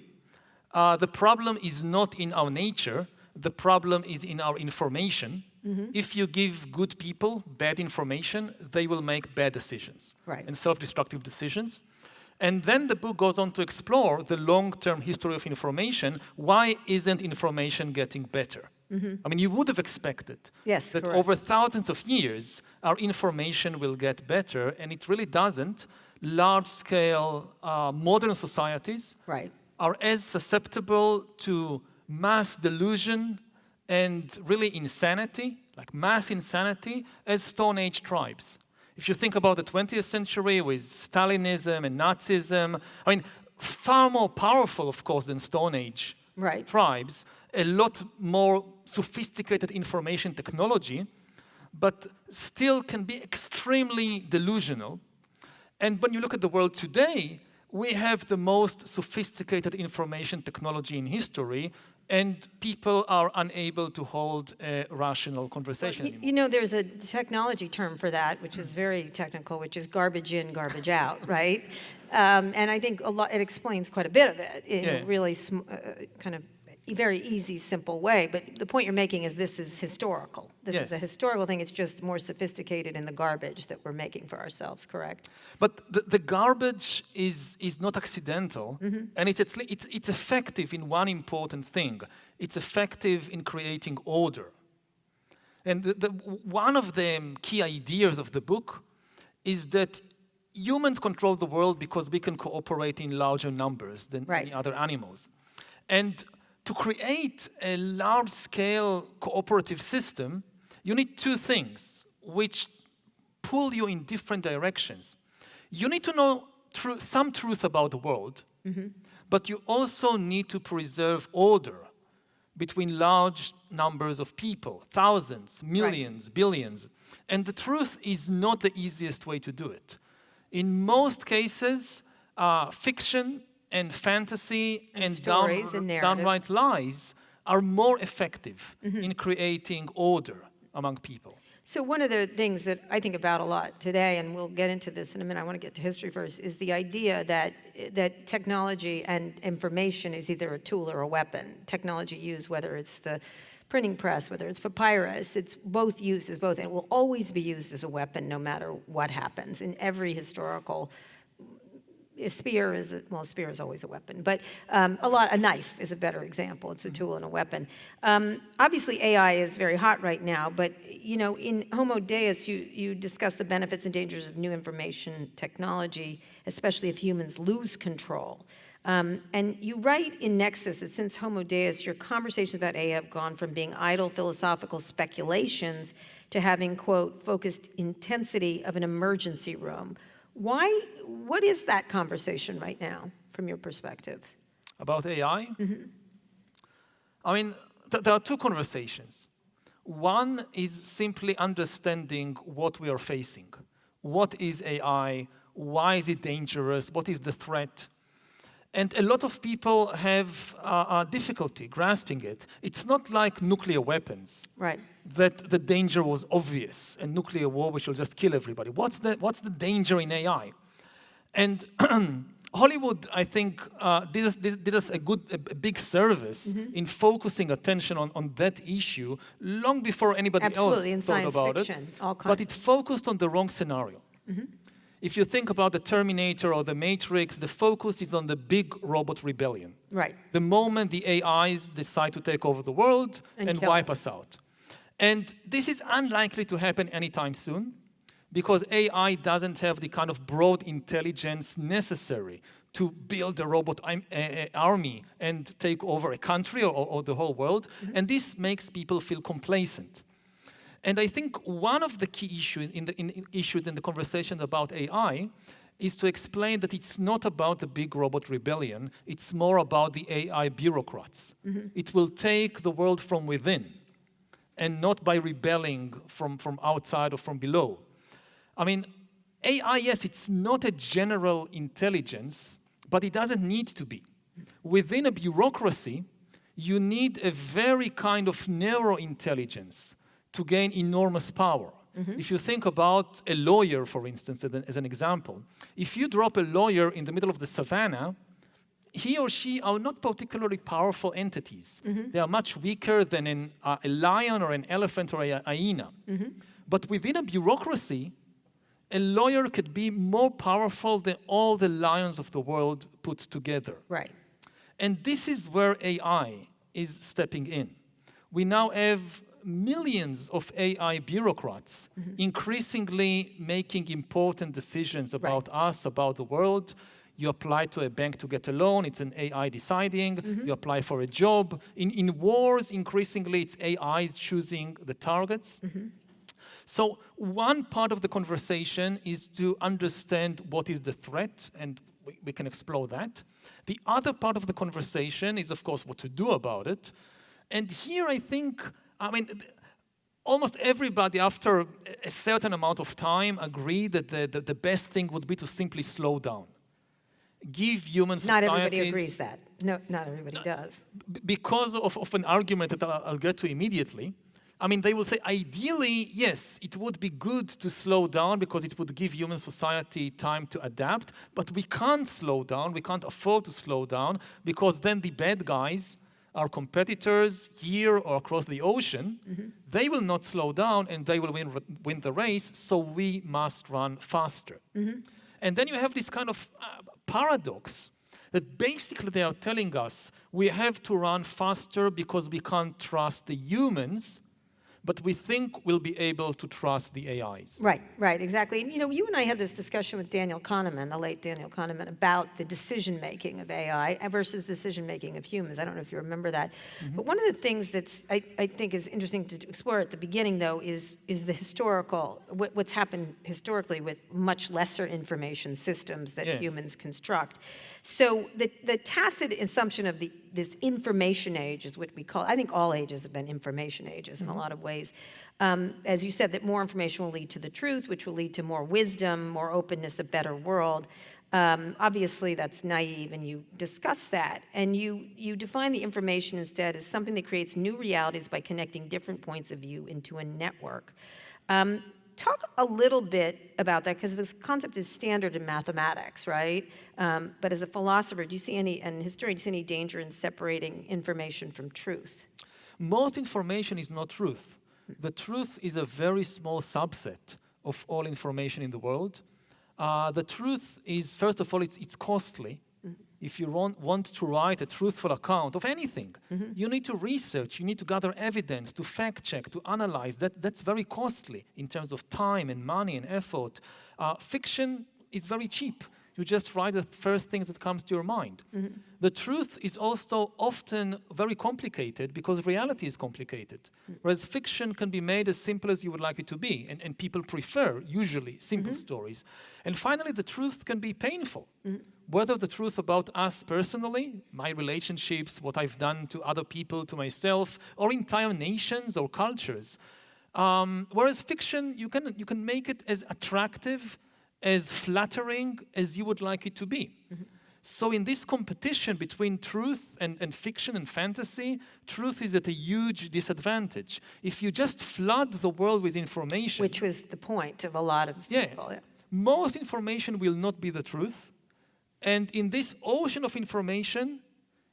The problem is not in our nature. The problem is in our information. Mm-hmm. If you give good people bad information, they will make bad decisions. Right. And self-destructive decisions. And then the book goes on to explore the long-term history of information. Why isn't information getting better? Mm-hmm. You would have expected that correct. Over thousands of years, our information will get better, and it really doesn't. Large-scale modern societies are as susceptible to mass delusion and really insanity, like mass insanity, as Stone Age tribes. If you think about the 20th century with Stalinism and Nazism, far more powerful, of course, than Stone Age tribes, a lot more sophisticated information technology, but still can be extremely delusional. And when you look at the world today, we have the most sophisticated information technology in history, and people are unable to hold a rational conversation anymore. There's a technology term for that, which is very technical, which is garbage in, garbage out, right? And I think it explains quite a bit of it in a really kind of very easy, simple way. But the point you're making is this is historical. This is a historical thing. It's just more sophisticated in the garbage that we're making for ourselves, correct? But the garbage is not accidental, mm-hmm. and it's effective in one important thing. It's effective in creating order. And one of the key ideas of the book is that humans control the world because we can cooperate in larger numbers than any other animals. And to create a large-scale cooperative system, you need two things which pull you in different directions. You need to know some truth about the world, mm-hmm. but you also need to preserve order between large numbers of people, thousands, millions, billions. And the truth is not the easiest way to do it. In most cases, fiction and fantasy and stories and downright lies are more effective mm-hmm. in creating order among people. So one of the things that I think about a lot today, and we'll get into this in a minute, I want to get to history first, is the idea that technology and information is either a tool or a weapon. Technology used, whether it's the printing press, whether it's papyrus, it's both used as both, and it will always be used as a weapon no matter what happens in every historical. A spear is always a weapon, but a knife is a better example. It's a tool and a weapon. Obviously, AI is very hot right now, but in Homo Deus, you discuss the benefits and dangers of new information technology, especially if humans lose control. And you write in Nexus that since Homo Deus, your conversations about AI have gone from being idle philosophical speculations to having, quote, focused intensity of an emergency room. What is that conversation right now, from your perspective? About AI? I mean, there are two conversations. One is simply understanding what we are facing. What is AI? Why is it dangerous? What is the threat? And a lot of people have difficulty grasping it. It's not like nuclear weapons. Right. That the danger was obvious, and nuclear war, which will just kill everybody. What's the danger in AI? And Hollywood, I think, did us a big service in focusing attention on that issue long before anybody Absolutely, else in thought about fiction, it. all kinds. But it focused on the wrong scenario. If you think about the Terminator or the Matrix, the focus is on the big robot rebellion. Right. The moment the AIs decide to take over the world and wipe us out. And this is unlikely to happen anytime soon because AI doesn't have the kind of broad intelligence necessary to build a robot army and take over a country or the whole world. And this makes people feel complacent. And I think one of the key issues in the conversation about AI is to explain that it's not about the big robot rebellion, it's more about the AI bureaucrats. It will take the world from within and not by rebelling from outside or from below. I mean, AI, yes, it's not a general intelligence, but it doesn't need to be. Within a bureaucracy, you need a very kind of narrow intelligence to gain enormous power. If you think about a lawyer, for instance, as an example, if you drop a lawyer in the middle of the savannah, he or she are not particularly powerful entities. They are much weaker than a lion or an elephant or a hyena. But within a bureaucracy, a lawyer could be more powerful than all the lions of the world put together. Right. And this is where AI is stepping in. We now have millions of AI bureaucrats increasingly making important decisions about us, about the world. You apply to a bank to get a loan, it's an AI deciding. You apply for a job. In wars, increasingly, it's AIs choosing the targets. So one part of the conversation is to understand what is the threat, and we can explore that. The other part of the conversation is, of course, what to do about it. And here I think, I mean, almost everybody after a certain amount of time agreed that the best thing would be to simply slow down. Give human societies... Not everybody agrees that. No, not everybody does. Because of an argument that I'll get to immediately. I mean, they will say, ideally, yes, it would be good to slow down because it would give human society time to adapt, but we can't slow down, we can't afford to slow down, because then the bad guys, our competitors here or across the ocean, they will not slow down and they will win the race, so we must run faster. And then you have this kind of paradox that basically they are telling us we have to run faster because we can't trust the humans, but we think we'll be able to trust the AIs. Right, exactly. And, you and I had this discussion with Daniel Kahneman, the late Daniel Kahneman, about the decision-making of AI versus decision-making of humans. I don't know if you remember that. But one of the things that's, I think is interesting to explore at the beginning, though, is the historical, what's happened historically with much lesser information systems that humans construct. So the tacit assumption of this information age is what we call, I think all ages have been information ages in a lot of ways. As you said, that more information will lead to the truth, which will lead to more wisdom, more openness, a better world. Obviously, that's naive, and you discuss that. And you define the information instead as something that creates new realities by connecting different points of view into a network. Talk a little bit about that, because this concept is standard in mathematics, right? But as a philosopher, do you see any, and historian, do you see any danger in separating information from truth? Most information is not truth. The truth is a very small subset of all information in the world. The truth is, first of all, it's costly. If you want to write a truthful account of anything, you need to research, you need to gather evidence, to fact check, to analyze. That's very costly in terms of time and money and effort. Fiction is very cheap. You just write the first things that comes to your mind. The truth is also often very complicated because reality is complicated. Whereas fiction can be made as simple as you would like it to be, and people prefer, usually, simple stories. And finally, the truth can be painful. Whether the truth about us personally, my relationships, what I've done to other people, to myself, or entire nations or cultures. Whereas fiction, you can make it as attractive, as flattering as you would like it to be. So in this competition between truth and fiction and fantasy, truth is at a huge disadvantage. If you just flood the world with information... Which was the point of a lot of people. Yeah. Most information will not be the truth. And in this ocean of information,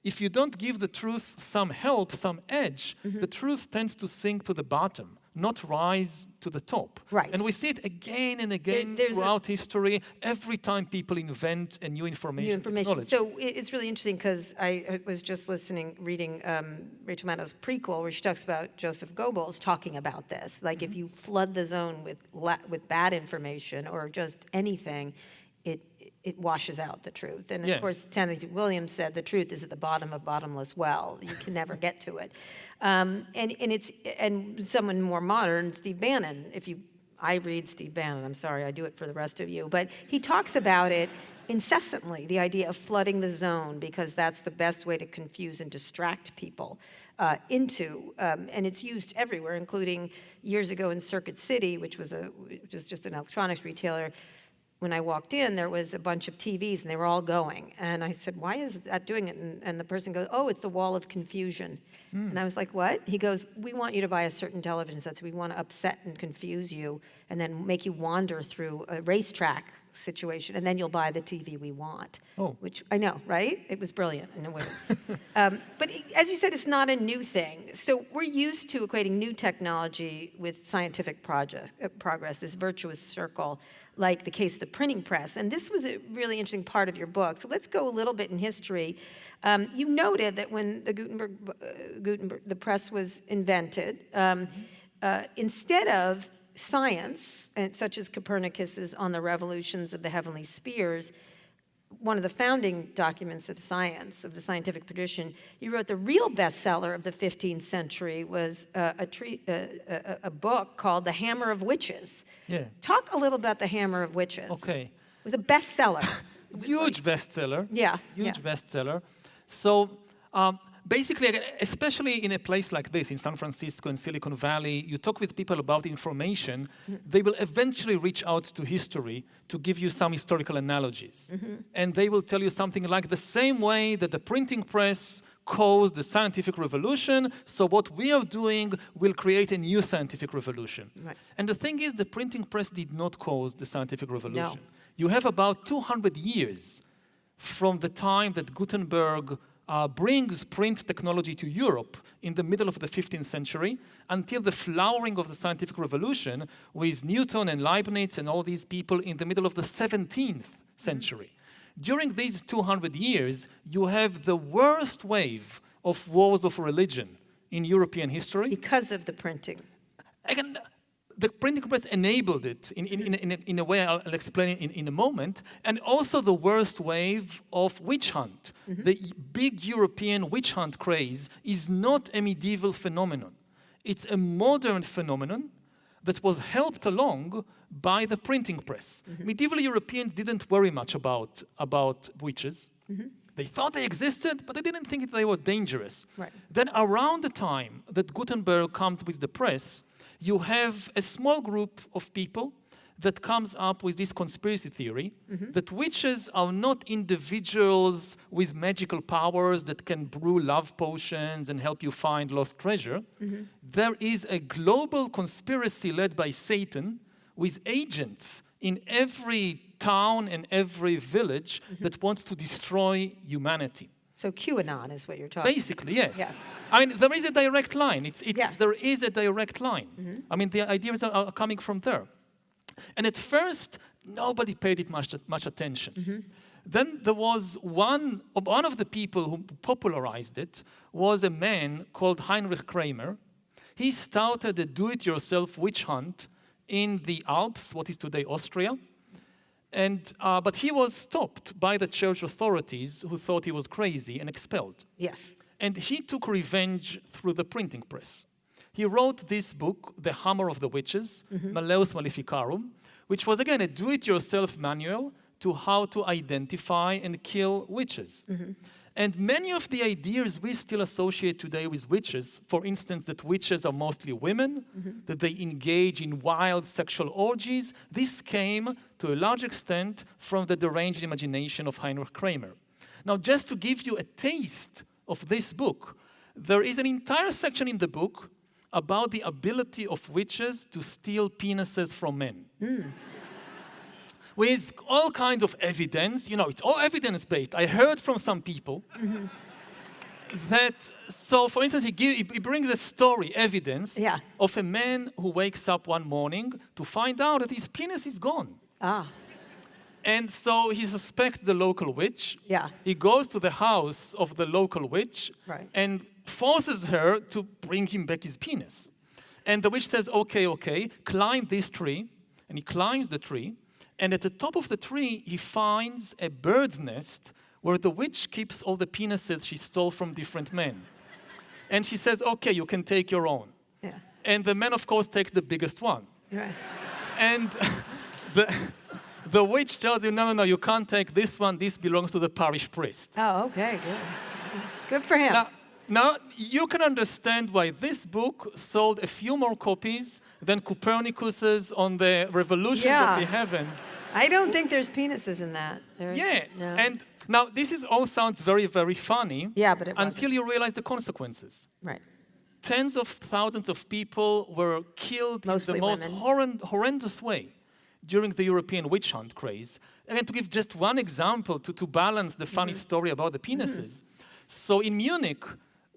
if you don't give the truth some help, some edge, the truth tends to sink to the bottom, not rise to the top. Right. And we see it again and again throughout history, every time people invent a new information. Technology. So it's really interesting because I was just reading Rachel Maddow's prequel where she talks about Joseph Goebbels talking about this. Like if you flood the zone with bad information or just anything, it washes out the truth. And of course, Tennessee Williams said the truth is at the bottom of bottomless well. You can never get to it. And someone more modern, Steve Bannon. I read Steve Bannon. I'm sorry, I do it for the rest of you. But he talks about it incessantly, the idea of flooding the zone, because that's the best way to confuse and distract people and it's used everywhere, including years ago in Circuit City, which was just an electronics retailer. When I walked in, there was a bunch of TVs, and they were all going. And I said, why is that doing it? And the person goes, oh, it's the wall of confusion. And I was like, what? He goes, we want you to buy a certain television set, so we want to upset and confuse you and then make you wander through a racetrack situation, and then you'll buy the TV we want. Oh. Which I know, right? It was brilliant in a way. But as you said, it's not a new thing. So we're used to equating new technology with scientific progress, this virtuous circle, like the case of the printing press. And this was a really interesting part of your book. So let's go a little bit in history. You noted that when the Gutenberg press was invented, instead of science, such as Copernicus's On the Revolutions of the Heavenly Spheres, one of the founding documents of science, of the scientific tradition, you wrote the real bestseller of the 15th century was a book called The Hammer of Witches. Yeah. Talk a little about The Hammer of Witches. Okay. It was a bestseller. Huge bestseller. Yeah. Huge bestseller. So basically, especially in a place like this, in San Francisco and Silicon Valley, you talk with people about information, they will eventually reach out to history to give you some historical analogies. And they will tell you something like the same way that the printing press caused the scientific revolution, so what we are doing will create a new scientific revolution. Right. And the thing is, the printing press did not cause the scientific revolution. No. You have about 200 years from the time that Gutenberg brings print technology to Europe in the middle of the 15th century until the flowering of the scientific revolution with Newton and Leibniz and all these people in the middle of the 17th century. During these 200 years, you have the worst wave of wars of religion in European history. Because of the printing. Again, the printing press enabled it in a way I'll explain in a moment, and also the worst wave of witch hunt. The big European witch hunt craze is not a medieval phenomenon. It's a modern phenomenon that was helped along by the printing press. Medieval Europeans didn't worry much about witches. They thought they existed, but they didn't think they were dangerous. Right. Then around the time that Gutenberg comes with the press, you have a small group of people that comes up with this conspiracy theory that witches are not individuals with magical powers that can brew love potions and help you find lost treasure. There is a global conspiracy led by Satan with agents in every town and every village that wants to destroy humanity. So QAnon is what you're talking about. Basically, yes. Yeah. I mean, there is a direct line. Yeah. There is a direct line. I mean, the ideas are coming from there. And at first, nobody paid it much attention. Then there was one of the people who popularized it was a man called Heinrich Kramer. He started a do-it-yourself witch hunt in the Alps, what is today Austria. But he was stopped by the church authorities who thought he was crazy and expelled. Yes. And he took revenge through the printing press. He wrote this book, The Hammer of the Witches, Malleus Maleficarum, which was, again, a do-it-yourself manual to how to identify and kill witches. And many of the ideas we still associate today with witches, for instance, that witches are mostly women, that they engage in wild sexual orgies, this came to a large extent from the deranged imagination of Heinrich Kramer. Now, just to give you a taste of this book, there is an entire section in the book about the ability of witches to steal penises from men. With all kinds of evidence, it's all evidence-based. I heard from some people that, so for instance, he brings a story, evidence, of a man who wakes up one morning to find out that his penis is gone. And so he suspects the local witch. He goes to the house of the local witch and forces her to bring him back his penis. And the witch says, okay, climb this tree. And he climbs the tree. And at the top of the tree, he finds a bird's nest where the witch keeps all the penises she stole from different men. And she says, okay, you can take your own. And the man, of course, takes the biggest one. And the witch tells him, no, you can't take this one. This belongs to the parish priest. Oh, okay, good. Good for him. Now, you can understand why this book sold a few more copies than Copernicus's on the revolution of the heavens. I don't think there's penises in that. No. And now this all sounds very, very funny. But it until you realize the consequences. Right. Tens of thousands of people were killed Mostly in the most horrendous way during the European witch hunt craze. And to give just one example to balance the funny story about the penises. So in Munich,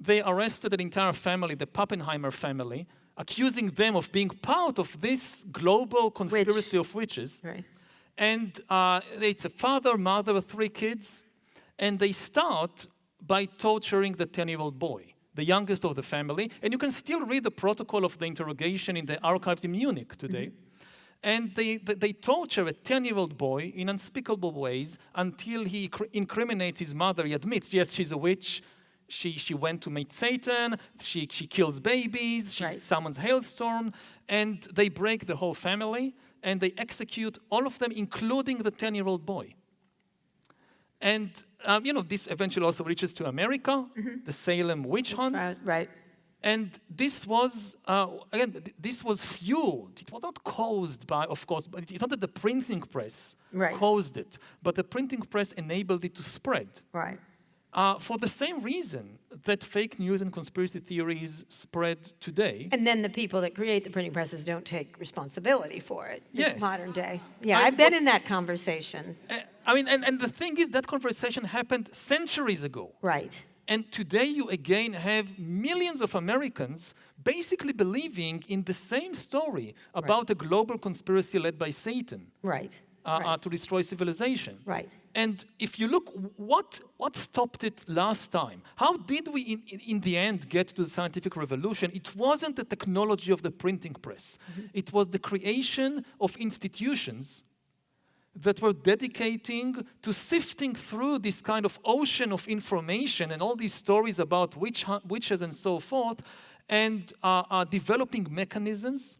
they arrested an entire family, the Pappenheimer family, accusing them of being part of this global conspiracy of witches. And it's a father, mother, 3 kids, and they start by torturing the 10-year-old boy, the youngest of the family. And you can still read the protocol of the interrogation in the archives in Munich today. And they torture a 10-year-old boy in unspeakable ways until he incriminates his mother. He admits, yes, she's a witch. She went to meet Satan, she kills babies, she summons hailstorm, and they break the whole family, and they execute all of them, including the 10-year-old boy. And, this eventually also reaches to America, the Salem witch hunts. And this was, this was fueled. It was not caused by, of course, but it's not that the printing press caused it, but the printing press enabled it to spread. For the same reason that fake news and conspiracy theories spread today. And then the people that create the printing presses don't take responsibility for it in modern day. I've been in that conversation. And the thing is, that conversation happened centuries ago. And today you again have millions of Americans basically believing in the same story about a global conspiracy led by Satan. To destroy civilization. And if you look, what stopped it last time? How did we, in the end, get to the scientific revolution? It wasn't the technology of the printing press. It was the creation of institutions that were dedicating to sifting through this kind of ocean of information and all these stories about witches and so forth, and developing mechanisms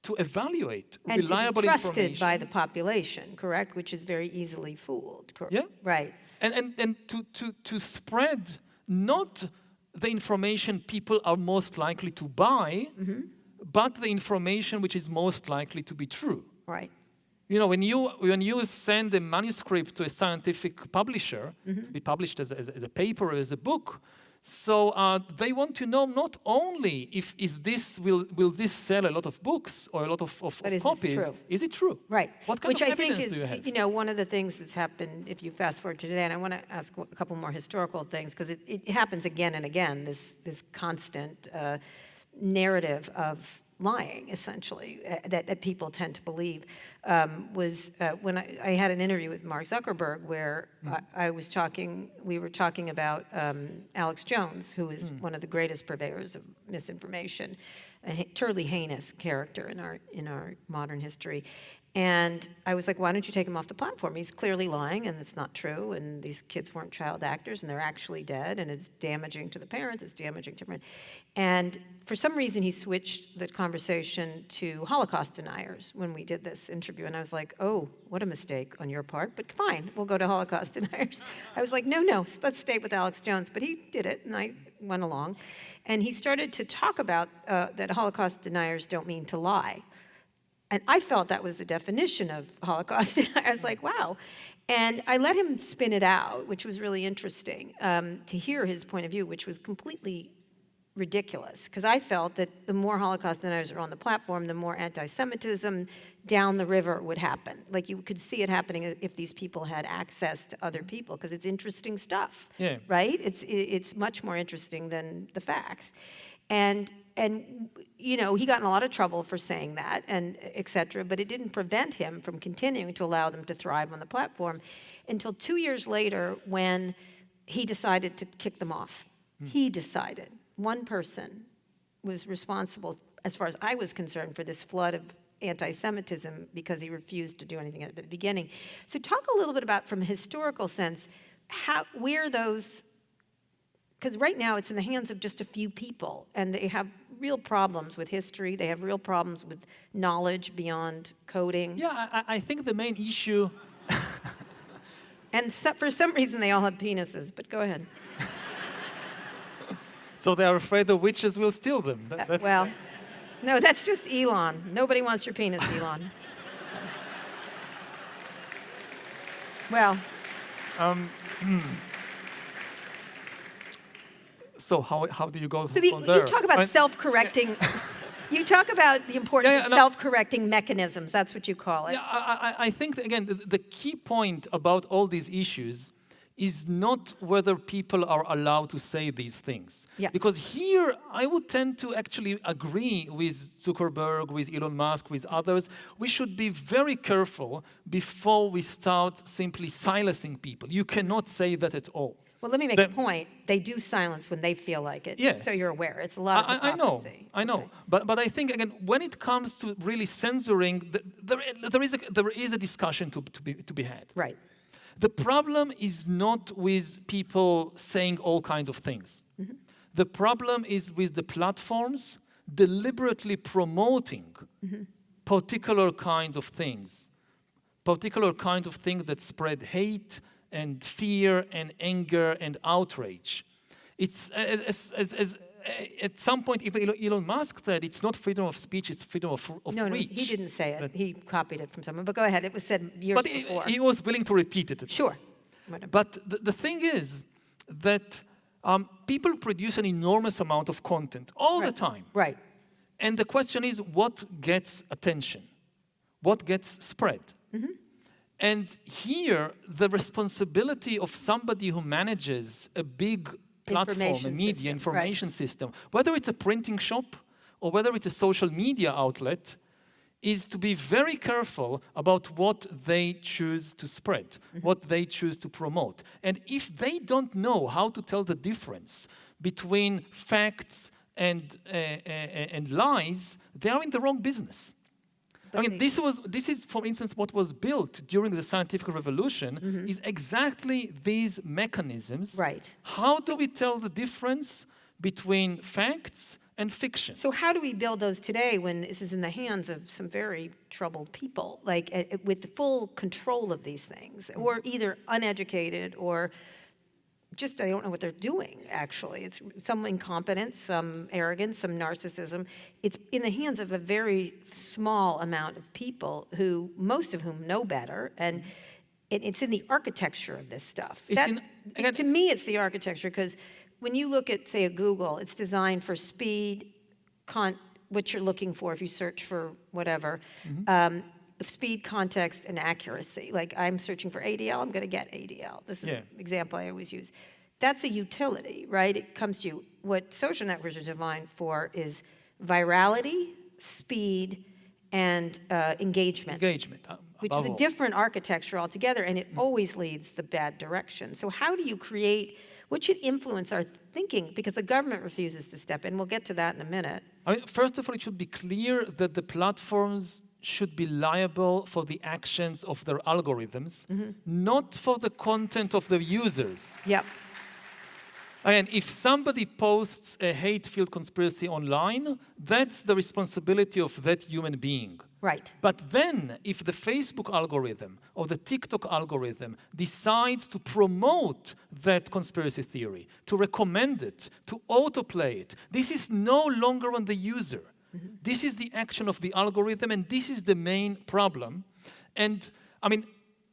to evaluate reliable information. And to be trusted by the population, correct? Which is very easily fooled. And to spread not the information people are most likely to buy, but the information which is most likely to be true. When you send a manuscript to a scientific publisher to be published as a paper or as a book, so they want to know not only will this sell a lot of books or a lot of copies. Is it true? What kind of evidence do you have? Which I think is, one of the things that's happened, if you fast forward to today, and I want to ask a couple more historical things, because it happens again and again, this constant narrative of lying, essentially, that people tend to believe, was when I had an interview with Mark Zuckerberg where we were talking about Alex Jones, who is one of the greatest purveyors of misinformation, a totally heinous character in our modern history. And I was like, why don't you take him off the platform? He's clearly lying, and it's not true, and these kids weren't child actors, and they're actually dead, and it's damaging to the parents, it's damaging to everyone. And for some reason, he switched the conversation to Holocaust deniers when we did this interview, and I was like, oh, what a mistake on your part, but fine, we'll go to Holocaust deniers. I was like, no, let's stay with Alex Jones, but he did it, and I went along. And he started to talk about that Holocaust deniers don't mean to lie. And I felt that was the definition of Holocaust. And I was like, wow. And I let him spin it out, which was really interesting to hear his point of view, which was completely ridiculous. Because I felt that the more Holocaust deniers are on the platform, the more anti-Semitism down the river would happen. Like you could see it happening if these people had access to other people, because it's interesting stuff, right? It's much more interesting than the facts. And you know, he got in a lot of trouble for saying that, and et cetera, but it didn't prevent him from continuing to allow them to thrive on the platform until 2 years later when he decided to kick them off. He decided. One person was responsible, as far as I was concerned, for this flood of anti-Semitism because he refused to do anything at the beginning. So talk a little bit about, from a historical sense, where those, because right now it's in the hands of just a few people, and they have real problems with history. They have real problems with knowledge beyond coding. Yeah, I think the main issue... And for some reason, they all have penises, but go ahead. So they are afraid the witches will steal them. Well, no, that's just Elon. Nobody wants your penis, Elon. Well... So how do you go So from there? you talk about self-correcting. You talk about the importance of self-correcting mechanisms. That's what you call it. Yeah, I think, that, again, the key point about all these issues is not whether people are allowed to say these things. Yeah. Because here, I would tend to actually agree with Zuckerberg, with Elon Musk, with others. We should be very careful before we start simply silencing people. You cannot say that at all. Well, let me make a point. They do silence when they feel like it. Yes. So you're aware. It's a lot of hypocrisy. I know. Okay. But I think, again, when it comes to really censoring, there is a discussion to be had. Right. The problem is not with people saying all kinds of things. Mm-hmm. The problem is with the platforms deliberately promoting particular kinds of things that spread hate and fear and anger and outrage. It's at some point, even Elon Musk said it's not freedom of speech, it's freedom of speech. No, he didn't say it. He copied it from someone. But go ahead. It was said years before. He was willing to repeat it. Sure. But the thing is that people produce an enormous amount of content all the time. Right. And the question is, what gets attention? What gets spread? Mm-hmm. And here, the responsibility of somebody who manages a big platform, a media information system, whether it's a printing shop or whether it's a social media outlet, is to be very careful about what they choose to spread, what they choose to promote. And if they don't know how to tell the difference between facts and lies, they are in the wrong business. I mean, this is, for instance, what was built during the scientific revolution, is exactly these mechanisms. Right. How do we tell the difference between facts and fiction? So how do we build those today when this is in the hands of some very troubled people, like with the full control of these things, or either uneducated or just they don't know what they're doing, actually. It's some incompetence, some arrogance, some narcissism. It's in the hands of a very small amount of people who, most of whom know better, and it's in the architecture of this stuff. To me, it's the architecture, because when you look at, say, a Google, it's designed for speed, what you're looking for if you search for whatever, speed, context, and accuracy. Like, I'm searching for ADL, I'm going to get ADL. This is an example I always use. That's a utility, right? It comes to you. What social networks are designed for is virality, speed, and engagement. Which is a different architecture altogether, and it always leads the bad direction. So how do you create, what should influence our thinking? Because the government refuses to step in. We'll get to that in a minute. I mean, first of all, it should be clear that the platforms should be liable for the actions of their algorithms, not for the content of the users. Yep. And if somebody posts a hate-filled conspiracy online, that's the responsibility of that human being. Right. But then, if the Facebook algorithm or the TikTok algorithm decides to promote that conspiracy theory, to recommend it, to autoplay it, this is no longer on the user. This is the action of the algorithm, and this is the main problem. And I mean,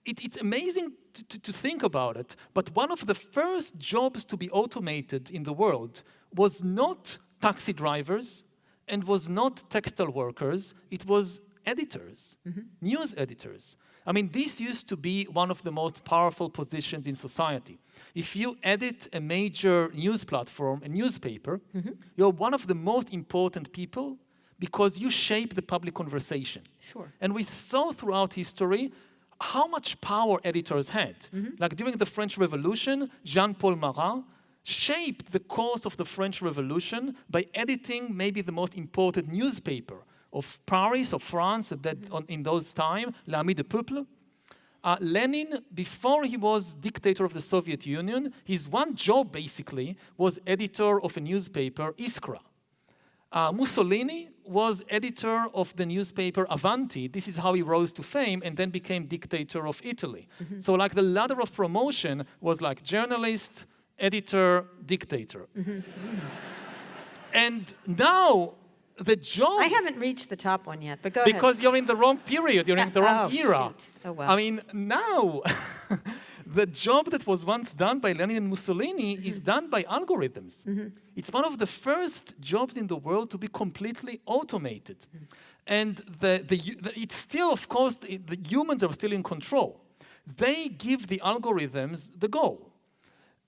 it's amazing to think about it, but one of the first jobs to be automated in the world was not taxi drivers and was not textile workers, it was editors, news editors. I mean, this used to be one of the most powerful positions in society. If you edit a major news platform, a newspaper, you're one of the most important people because you shape the public conversation. Sure. And we saw throughout history how much power editors had. Like during the French Revolution, Jean-Paul Marat shaped the course of the French Revolution by editing maybe the most important newspaper of Paris, of France, in those times, L'Ami du Peuple. Lenin, before he was dictator of the Soviet Union, his one job basically was editor of a newspaper, Iskra. Mussolini was editor of the newspaper Avanti. This is how he rose to fame and then became dictator of Italy. So like the ladder of promotion was like journalist, editor, dictator. And now the job... I haven't reached the top one yet, but go ahead. Because you're in the wrong period, you're in the wrong era. Shoot. Oh, well. I mean, now the job that was once done by Lenin and Mussolini is done by algorithms. It's one of the first jobs in the world to be completely automated. And it's still, of course, the humans are still in control. They give the algorithms the goal.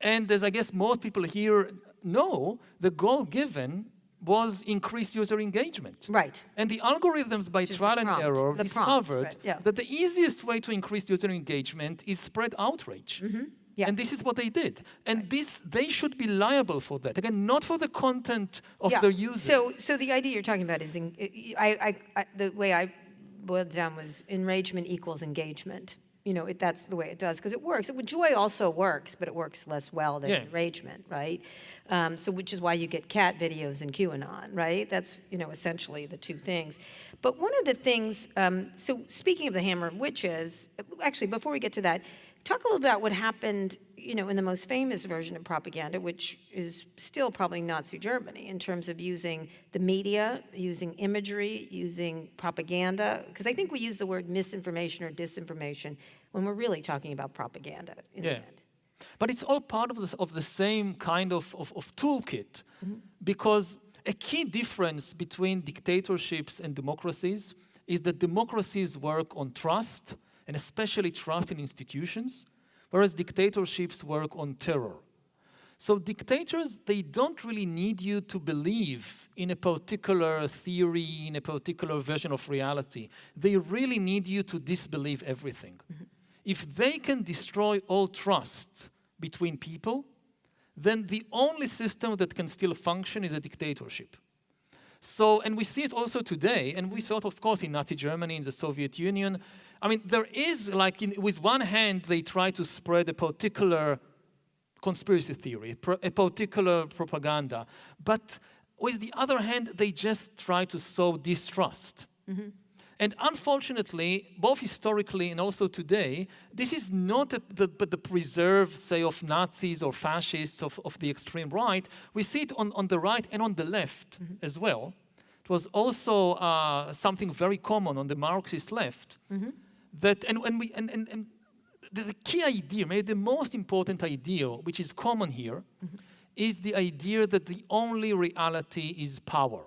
And as I guess most people here know, the goal given was increased user engagement. Right. And the algorithms, by trial and error, discovered that the easiest way to increase user engagement is spread outrage. Yeah. And this is what they did. And they should be liable for that. Again, not for the content of their users. So the idea you're talking about is, the way I boiled it down was enragement equals engagement. You know, that's the way it does, because it works. Joy also works, but it works less well than enragement, right? So which is why you get cat videos and QAnon, right? That's, essentially the two things. But one of the things, so speaking of the hammer of witches, actually, before we get to that, talk a little about what happened, in the most famous version of propaganda, which is still probably Nazi Germany, in terms of using the media, using imagery, using propaganda, because I think we use the word misinformation or disinformation when we're really talking about propaganda in the end. But it's all part of the same kind of toolkit, because a key difference between dictatorships and democracies is that democracies work on trust, and especially trust in institutions, whereas dictatorships work on terror. So dictators, they don't really need you to believe in a particular theory, in a particular version of reality. They really need you to disbelieve everything. If they can destroy all trust between people, then the only system that can still function is a dictatorship. So, and we see it also today, and we saw it, of course, in Nazi Germany, in the Soviet Union. I mean, there is, with one hand, they try to spread a particular conspiracy theory, a particular propaganda. But with the other hand, they just try to sow distrust. And unfortunately, both historically and also today, this is not the preserve, say, of Nazis or fascists of the extreme right. We see it on the right and on the left as well. It was also something very common on the Marxist left. That and the key idea, maybe the most important idea, which is common here, is the idea that the only reality is power,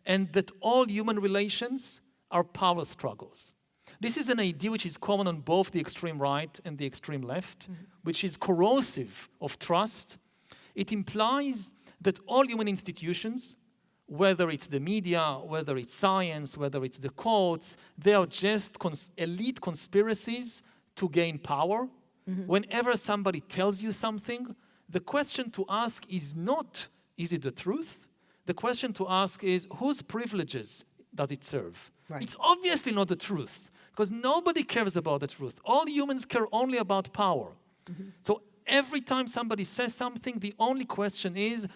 and that all human relations are power struggles. This is an idea which is common on both the extreme right and the extreme left, which is corrosive of trust. It implies that all human institutions, whether it's the media, whether it's science, whether it's the courts, they are just elite conspiracies to gain power. Whenever somebody tells you something, the question to ask is not, is it the truth? The question to ask is, whose privileges does it serve? Right. It's obviously not the truth, because nobody cares about the truth. All humans care only about power. So every time somebody says something, the only question is,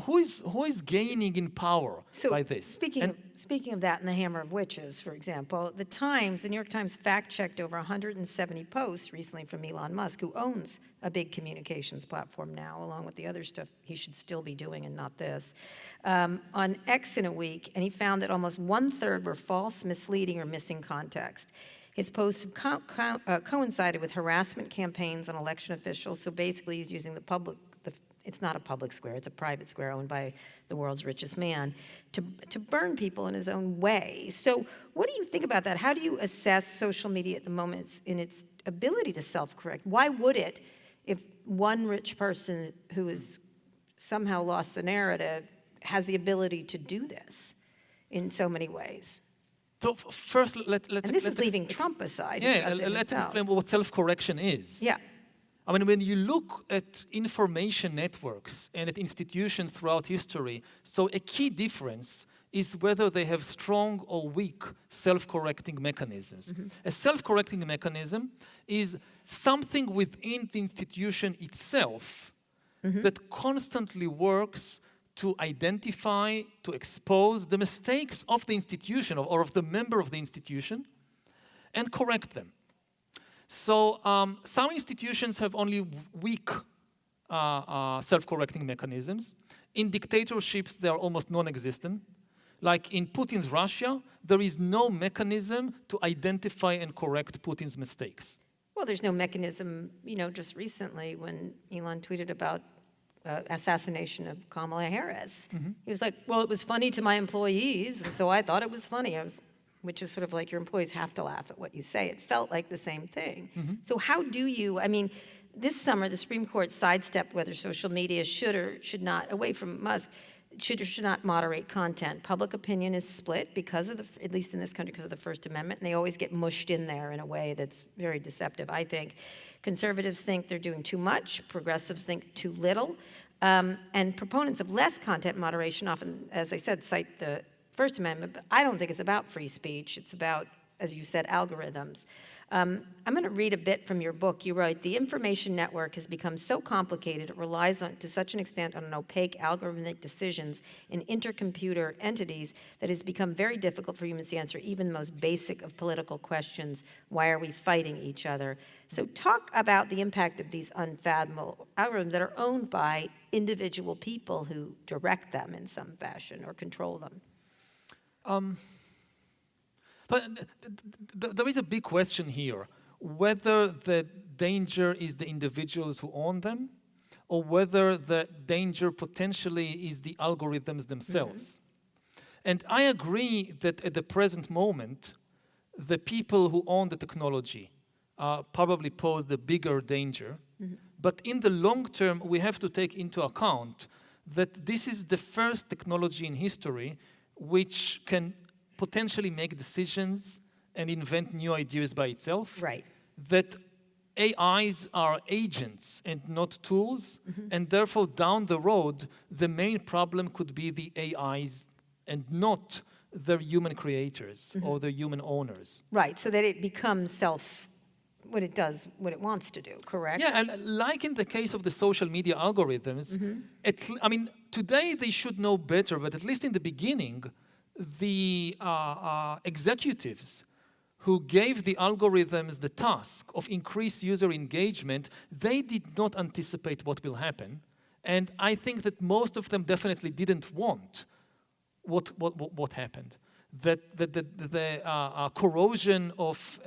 who is gaining in power by this? Speaking of that in the Hammer of Witches, for example, the New York Times fact-checked over 170 posts recently from Elon Musk, who owns a big communications platform now, along with the other stuff he should still be doing and not this, on X in a week, and he found that almost 1/3 were false, misleading, or missing context. His posts coincided with harassment campaigns on election officials, so basically he's using it's not a public square, it's a private square owned by the world's richest man, to burn people in his own way. So what do you think about that? How do you assess social media at the moment in its ability to self-correct? Why would it, if one rich person who has somehow lost the narrative has the ability to do this in so many ways? So first, let's leaving Trump aside. Yeah, let's explain what self-correction is. Yeah. I mean, when you look at information networks and at institutions throughout history, so a key difference is whether they have strong or weak self-correcting mechanisms. A self-correcting mechanism is something within the institution itself that constantly works to identify, to expose the mistakes of the institution or of the member of the institution and correct them. So some institutions have only weak self-correcting mechanisms. In dictatorships, they are almost non-existent. Like in Putin's Russia, there is no mechanism to identify and correct Putin's mistakes. Well, there's no mechanism, just recently when Elon tweeted about assassination of Kamala Harris. He was like, well, it was funny to my employees, and so I thought it was funny. Which is sort of like your employees have to laugh at what you say. It felt like the same thing. So how do you, this summer the Supreme Court sidestepped whether social media should or should not, away from Musk, should or should not moderate content. Public opinion is split because of at least in this country, because of the First Amendment, and they always get mushed in there in a way that's very deceptive, I think. Conservatives think they're doing too much, progressives think too little, and proponents of less content moderation often, as I said, cite the First Amendment, but I don't think it's about free speech. It's about, as you said, algorithms. I'm going to read a bit from your book. You wrote, the information network has become so complicated, it relies to such an extent on an opaque algorithmic decisions in intercomputer entities that it has become very difficult for humans to answer even the most basic of political questions. Why are we fighting each other? So talk about the impact of these unfathomable algorithms that are owned by individual people who direct them in some fashion or control them. But there is a big question here, whether the danger is the individuals who own them, or whether the danger potentially is the algorithms themselves. And I agree that at the present moment, the people who own the technology probably pose the bigger danger. But in the long term, we have to take into account that this is the first technology in history which can potentially make decisions and invent new ideas by itself. Right. That AIs are agents and not tools, and therefore down the road, the main problem could be the AIs and not the human creators or the human owners. Right, so that it becomes what it wants to do, correct? Yeah, and like in the case of the social media algorithms, today they should know better, but at least in the beginning, the executives who gave the algorithms the task of increased user engagement, they did not anticipate what will happen. And I think that most of them definitely didn't want what happened. That the corrosion of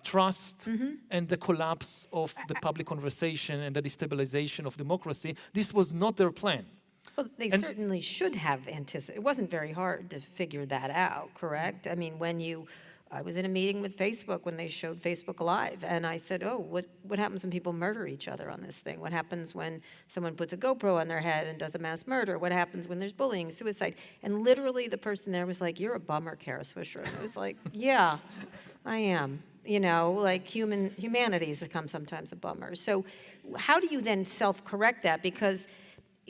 trust and the collapse of the public conversation and the destabilization of democracy, this was not their plan. Well, they certainly should have anticipated. It wasn't very hard to figure that out, correct? I mean, I was in a meeting with Facebook when they showed Facebook Live, and I said, oh, what happens when people murder each other on this thing? What happens when someone puts a GoPro on their head and does a mass murder? What happens when there's bullying, suicide? And literally the person there was like, you're a bummer, Kara Swisher. And I was like, yeah, I am. Like humanity has become sometimes a bummer. So how do you then self-correct that? Because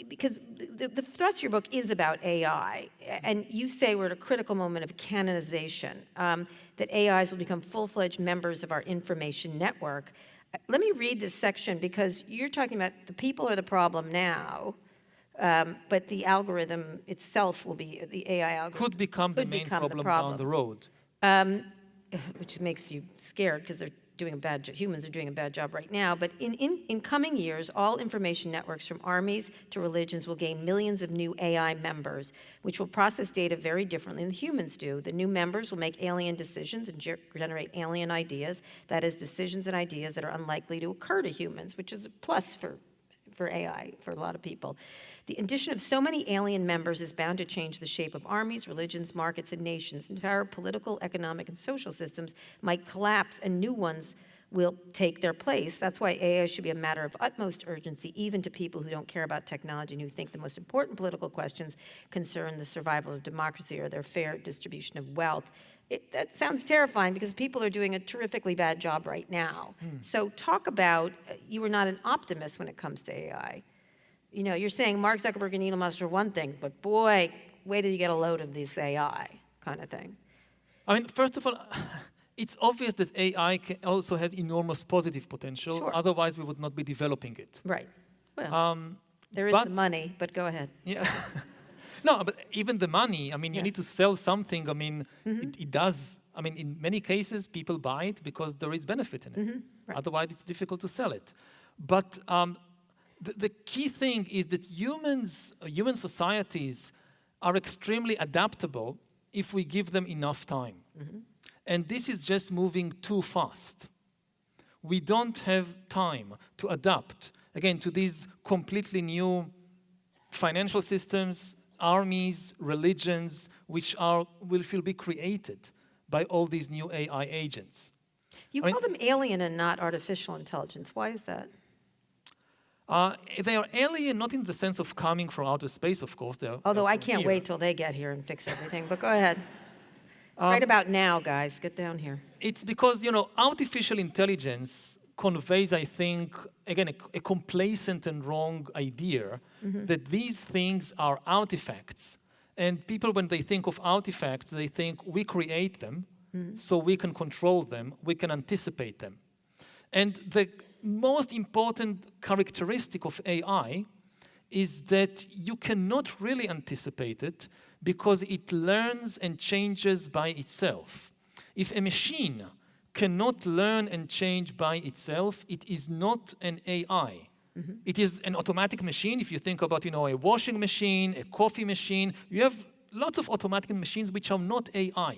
because the thrust of your book is about AI, and you say we're at a critical moment of canonization, that AIs will become full-fledged members of our information network. Let me read this section, because you're talking about the people are the problem now, but the algorithm itself will be, the AI algorithm Could become the main problem down the road. which makes you scared because they're doing a bad job. Humans are doing a bad job right now. But in coming years, all information networks from armies to religions will gain millions of new AI members, which will process data very differently than humans do. The new members will make alien decisions and generate alien ideas. That is, decisions and ideas that are unlikely to occur to humans, which is a plus for AI, for a lot of people. The addition of so many alien members is bound to change the shape of armies, religions, markets, and nations. Entire political, economic, and social systems might collapse, and new ones will take their place. That's why AI should be a matter of utmost urgency, even to people who don't care about technology and who think the most important political questions concern the survival of democracy or their fair distribution of wealth. That sounds terrifying, because people are doing a terrifically bad job right now. So talk about, you were not an optimist when it comes to AI. You know, you're saying Mark Zuckerberg and Elon Musk are one thing, but boy, wait till you get a load of this AI kind of thing. I mean, first of all, it's obvious that AI also has enormous positive potential. Sure. Otherwise, we would not be developing it. Right. Well, there is the money, but go ahead. Yeah. No, but even the money, I mean, you Yeah. need to sell something. I mean, it does. I mean, in many cases, people buy it because there is benefit in it. Right. Otherwise, it's difficult to sell it. But the key thing is that human societies are extremely adaptable if we give them enough time. And this is just moving too fast. We don't have time to adapt, again, to these completely new financial systems, armies, religions, which will be created by all these new AI agents. You call them alien and not artificial intelligence. Why is that? They are alien, not in the sense of coming from outer space, of course. Although I from can't here. wait till they get here and fix everything, but go ahead. Right about now, guys, get down here. It's because, artificial intelligence conveys, I think, again, a complacent and wrong idea that these things are artifacts. And people, when they think of artifacts, they think we create them, so we can control them, we can anticipate them. And the most important characteristic of AI is that you cannot really anticipate it because it learns and changes by itself. If a machine cannot learn and change by itself, it is not an AI. It is an automatic machine. If you think about, a washing machine, a coffee machine, you have lots of automatic machines which are not AI.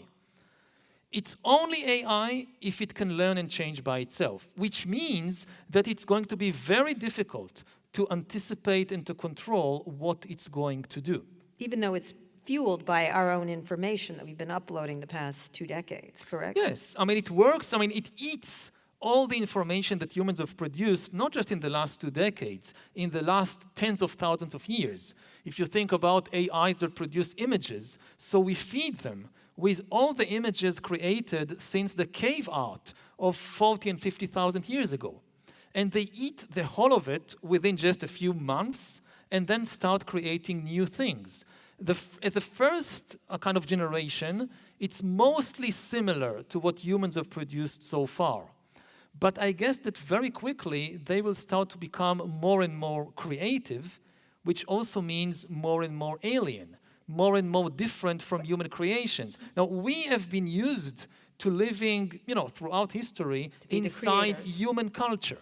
It's only AI if it can learn and change by itself, which means that it's going to be very difficult to anticipate and to control what it's going to do. Even though it's fueled by our own information that we've been uploading the past 2 decades, correct? Yes, I mean, it works. I mean, it eats all the information that humans have produced, not just in the last 2 decades, in the last tens of thousands of years. If you think about AIs that produce images, so we feed them with all the images created since the cave art of 40 and 50,000 years ago. And they eat the whole of it within just a few months and then start creating new things. At the first kind of generation, it's mostly similar to what humans have produced so far. But I guess that very quickly they will start to become more and more creative, which also means more and more alien, more and more different from human creations. Now, we have been used to living, throughout history inside human culture.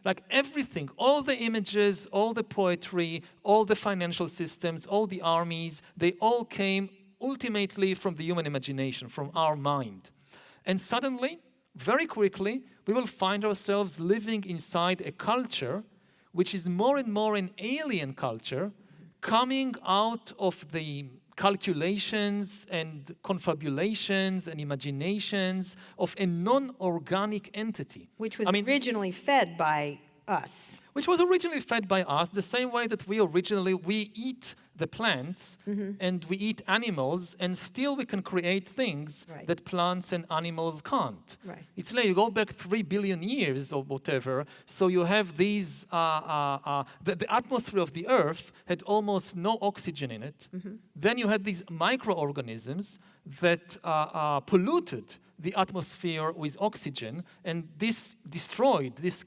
Like everything, all the images, all the poetry, all the financial systems, all the armies, they all came ultimately from the human imagination, from our mind. And suddenly, very quickly, we will find ourselves living inside a culture which is more and more an alien culture, coming out of the calculations and confabulations and imaginations of a non-organic entity. Which was originally fed by us. Which was originally fed by us, the same way that we eat the plants, and we eat animals, and still we can create things Right. that plants and animals can't. Right. It's like you go back 3 billion years or whatever, so you have these, the atmosphere of the Earth had almost no oxygen in it. Then you had these microorganisms that polluted the atmosphere with oxygen, and this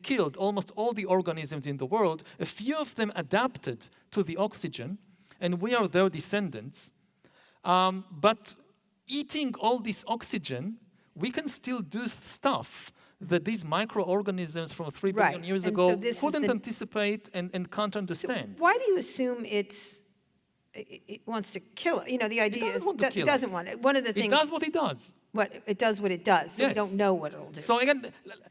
killed almost all the organisms in the world. A few of them adapted to the oxygen, and we are their descendants. But eating all this oxygen, we can still do stuff that these microorganisms from 3 billion Right. years And ago so this is couldn't the- anticipate and can't understand. Why do you assume it wants to kill it? You know, the idea doesn't is want to it kill doesn't us. want it. One of the It things does what it does. it does what it does. So we Yes. don't know what it'll do. So again,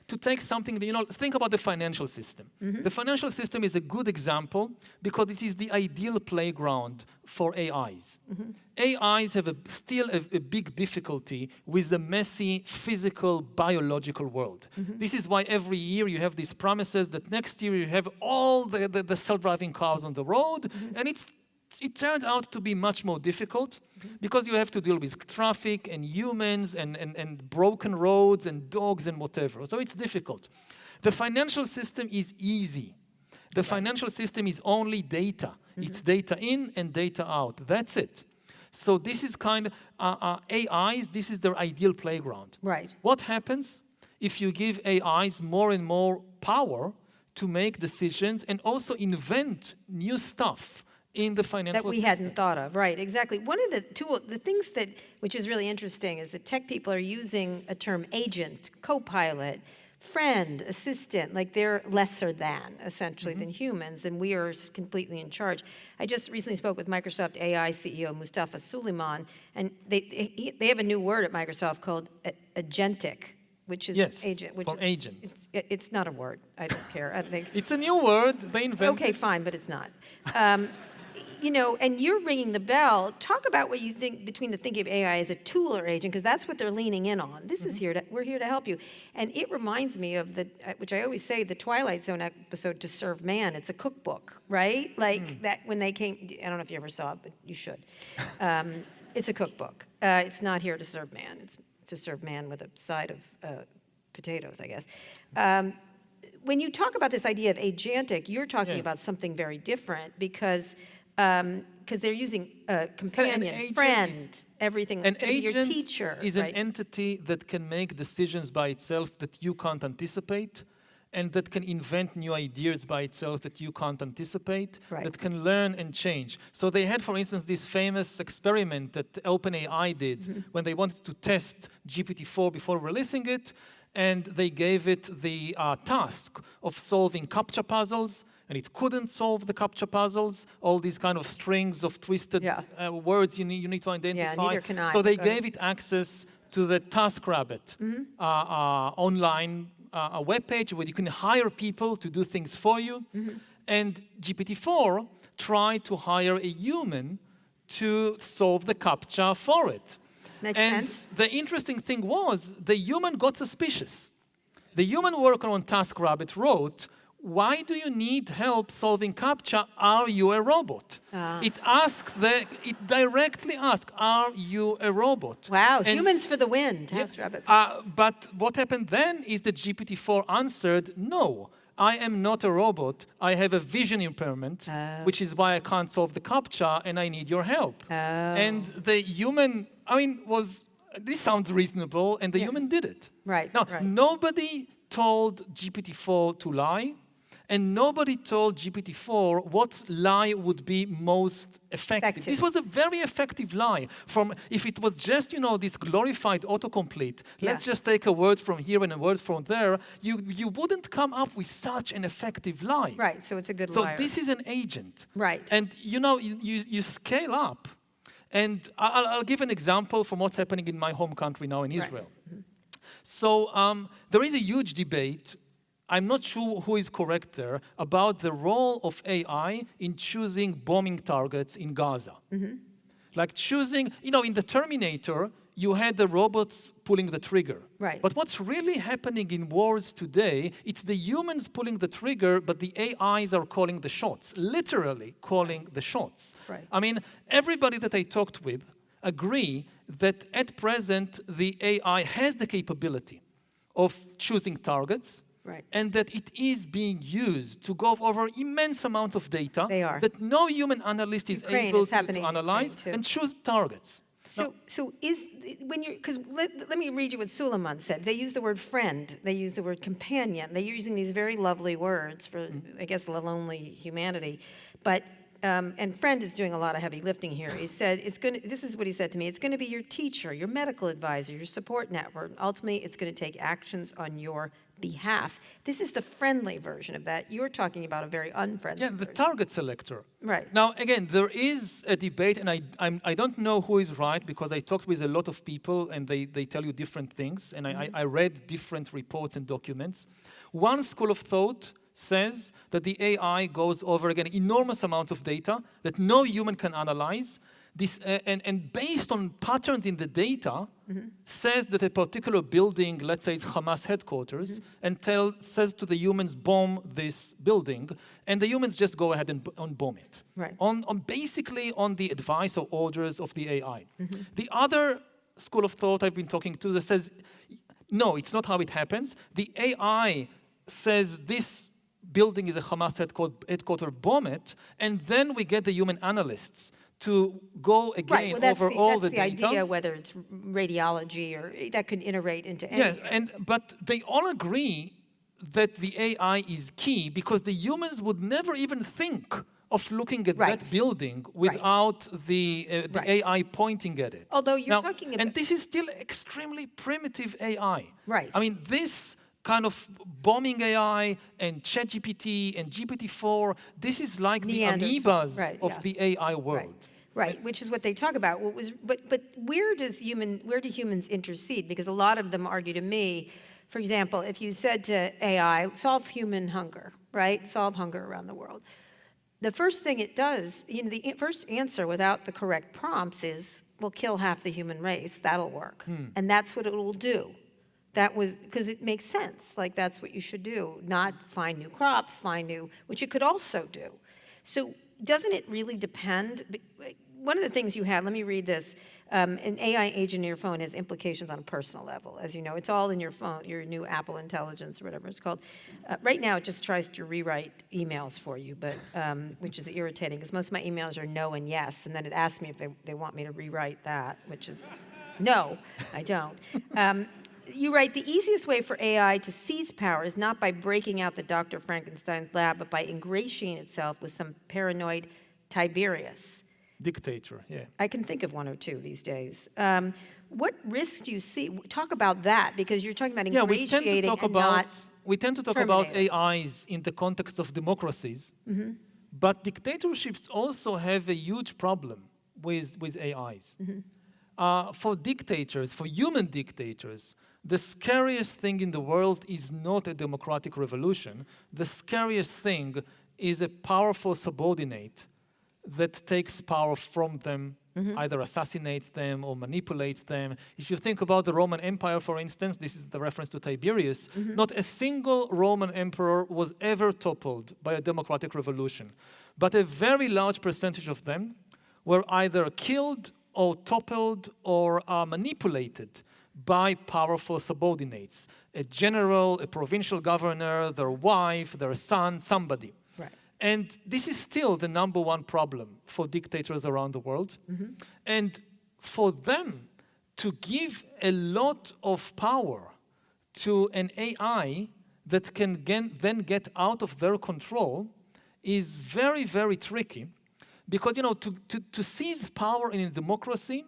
to take something, think about the financial system. The financial system is a good example because it is the ideal playground for AIs. AIs have still a big difficulty with the messy physical, biological world. This is why every year you have these promises that next year you have all the self-driving cars on the road, and it turned out to be much more difficult because you have to deal with traffic and humans and broken roads and dogs and whatever. So it's difficult. The financial system is easy. The financial system is only data. It's data in and data out. That's it. So this is kind of AIs, this is their ideal playground. Right. What happens if you give AIs more and more power to make decisions and also invent new stuff in the financial that we system? hadn't thought of, right? Exactly. One of the things which is really interesting is that tech people are using a term agent, co-pilot, friend, assistant, like they're lesser than, essentially, than humans, and we are completely in charge. I just recently spoke with Microsoft AI CEO Mustafa Suleyman, and they have a new word at Microsoft called agentic, which is Yes, agent. Which for is agent. It's not a word. I don't care. I think. It's a new word they invented. Okay, fine, but it's not. And you're ringing the bell. Talk about what you think between the thinking of AI as a tool or agent, because that's what they're leaning in on. This is we're here to help you. And it reminds me of which I always say, the Twilight Zone episode, To Serve Man. It's a cookbook, right? Like that when they came, I don't know if you ever saw it, but you should. It's a cookbook. It's not here to serve man. It's to serve man with a side of potatoes, I guess. When you talk about this idea of agentic, you're talking about something very different because they're using companion, agent friend, everything. An It's gonna be your agent teacher. is right? an entity that can make decisions by itself that you can't anticipate, and that can invent new ideas by itself that you can't anticipate, Right. that can learn and change. So they had, for instance, this famous experiment that OpenAI did when they wanted to test GPT-4 before releasing it, and they gave it the task of solving CAPTCHA puzzles, and it couldn't solve the CAPTCHA puzzles, all these kind of strings of twisted words you need to identify. neither can I. So they Go ahead. gave it access to the TaskRabbit online a web page where you can hire people to do things for you. And GPT-4 tried to hire a human to solve the CAPTCHA for it. Makes And sense. the interesting thing was the human got suspicious. The human worker on TaskRabbit wrote, "Why do you need help solving CAPTCHA? Are you a robot?" It directly asked, "Are you a robot?" Wow, And- humans for the win, TaskRabbit. but what happened then is that GPT-4 answered, "No, I am not a robot. I have a vision impairment, which is why I can't solve the CAPTCHA, and I need your help." And the human, this sounds reasonable, and the human did it. Right, Now, right. nobody told GPT-4 to lie, and nobody told GPT-4 what lie would be most effective. This was a very effective lie. If it was just, this glorified autocomplete, let's just take a word from here and a word from there, you wouldn't come up with such an effective lie. Right, so it's a good So liar. this is an agent. Right. And you scale up. And I'll give an example from what's happening in my home country now in Israel. So there is a huge debate, I'm not sure who is correct there, about the role of AI in choosing bombing targets in Gaza. Like choosing, in the Terminator, you had the robots pulling the trigger. Right. But what's really happening in wars today, it's the humans pulling the trigger, but the AIs are calling the shots, literally calling the shots. Right. I mean, everybody that I talked with agree that at present, the AI has the capability of choosing targets, Right. and that it is being used to go over immense amounts of data They are. that no human analyst is Ukraine able is happening to in analyze Ukraine, too. and choose targets. So is when you're because let me read you what Suleiman said. They use the word friend. They use the word companion. They're using these very lovely words for I guess the lonely humanity, but. And friend is doing a lot of heavy lifting here. He said, this is what he said to me, it's going to be your teacher, your medical advisor, your support network. Ultimately, it's going to take actions on your behalf. This is the friendly version of that. You're talking about a very unfriendly Yeah, the version. target selector. Right. Now, again, there is a debate, and I don't know who is right because I talked with a lot of people and they tell you different things, and I read different reports and documents. One school of thought says that the AI goes over, again, enormous amounts of data that no human can analyze. This, and based on patterns in the data, says that a particular building, let's say it's Hamas headquarters, and says to the humans, bomb this building, and the humans just go ahead and bomb it. Right. Basically on the advice or orders of the AI. The other school of thought I've been talking to that says, no, it's not how it happens. The AI says this building is a Hamas headquarter, bomb it, and then we get the human analysts to go again Right. Well, over all the that's the data. idea, whether it's radiology or that could iterate into anything. Yes, but they all agree that the AI is key because the humans would never even think of looking at Right. that building without the Right. AI pointing at it. Although you're Now, talking about- and this is still extremely primitive AI. Right. I mean, this kind of bombing AI and ChatGPT and GPT-4, this is like the Neanderthal. amoebas Right, of yeah. the AI world. Right, which is what they talk about. But where do humans intercede? Because a lot of them argue to me, for example, if you said to AI, solve human hunger, right? Solve hunger around the world. The first thing it does, the first answer without the correct prompts is, we'll kill half the human race, that'll work. And that's what it will do. That was, because it makes sense, like that's what you should do, not find new crops, which it could also do. So doesn't it really depend? One of the things you had, let me read this, an AI agent in your phone has implications on a personal level. As you know, it's all in your phone, your new Apple Intelligence or whatever it's called. Right now, it just tries to rewrite emails for you, but which is irritating, because most of my emails are no and yes, and then it asks me if they want me to rewrite that, which is no, I don't. You write, the easiest way for AI to seize power is not by breaking out the Dr. Frankenstein's lab, but by ingratiating itself with some paranoid Tiberius. Dictator, yeah. I can think of one or two these days. What risks do you see? Talk about that, because you're talking about ingratiating we tend to talk about terminating. AIs in the context of democracies, but dictatorships also have a huge problem with AIs. For dictators, for human dictators, the scariest thing in the world is not a democratic revolution. The scariest thing is a powerful subordinate that takes power from them, either assassinates them or manipulates them. If you think about the Roman Empire, for instance, this is the reference to Tiberius, not a single Roman emperor was ever toppled by a democratic revolution. But a very large percentage of them were either killed or toppled or manipulated by powerful subordinates. A general, a provincial governor, their wife, their son, somebody. Right. And this is still the number one problem for dictators around the world. And for them to give a lot of power to an AI that can then get out of their control is very, very tricky. Because, to seize power in a democracy,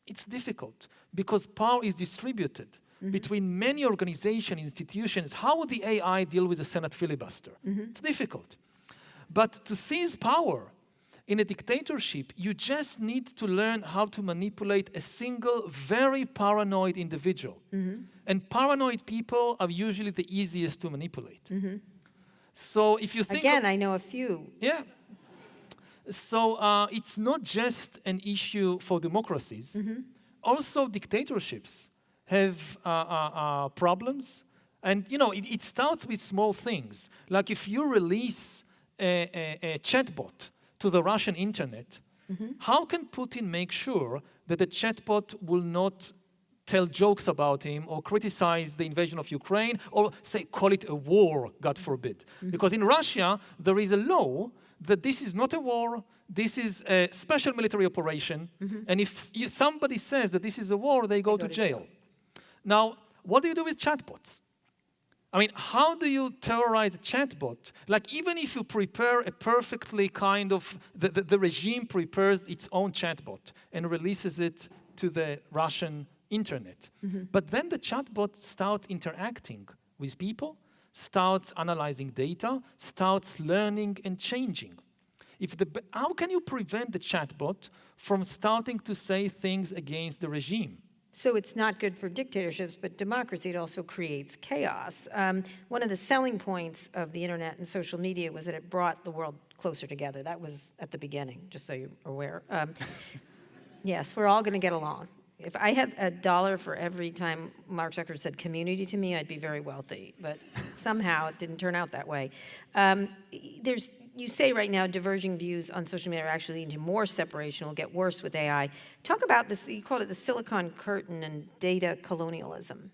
it's difficult because power is distributed between many organizations, institutions. How would the AI deal with a Senate filibuster? It's difficult. But to seize power in a dictatorship, you just need to learn how to manipulate a single, very paranoid individual. And paranoid people are usually the easiest to manipulate. So if you think... Again, I know a few. Yeah. So it's not just an issue for democracies. also dictatorships have problems. And it starts with small things. Like if you release a chatbot to the Russian internet, how can Putin make sure that the chatbot will not tell jokes about him or criticize the invasion of Ukraine or say, call it a war, God forbid? Because in Russia, there is a law that this is not a war, this is a special military operation, and if somebody says that this is a war, they go to jail. Now, what do you do with chatbots? I mean, how do you terrorize a chatbot? Like, even if you prepare a perfectly kind of, the regime prepares its own chatbot and releases it to the Russian internet. But then the chatbot starts interacting with people, starts analyzing data, starts learning and changing. How can you prevent the chatbot from starting to say things against the regime? So it's not good for dictatorships, but democracy, it also creates chaos. One of the selling points of the internet and social media was that it brought the world closer together. That was at the beginning, just so you're aware. Yes, we're all going to get along. If I had $1 for every time Mark Zuckerberg said community to me, I'd be very wealthy. But somehow it didn't turn out that way. You say right now diverging views on social media are actually leading to more separation, will get worse with AI. Talk about this, you called it the Silicon Curtain and data colonialism.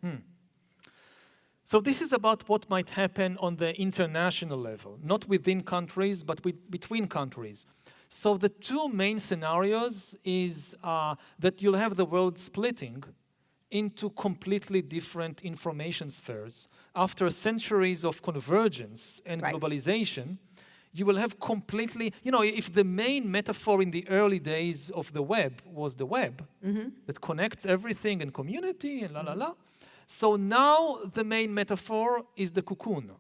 So this is about what might happen on the international level, not within countries, but between countries. So the two main scenarios is that you'll have the world splitting into completely different information spheres. After centuries of convergence and globalization, you will have completely, if the main metaphor in the early days of the web was the web that connects everything and community and so now the main metaphor is the cocoon.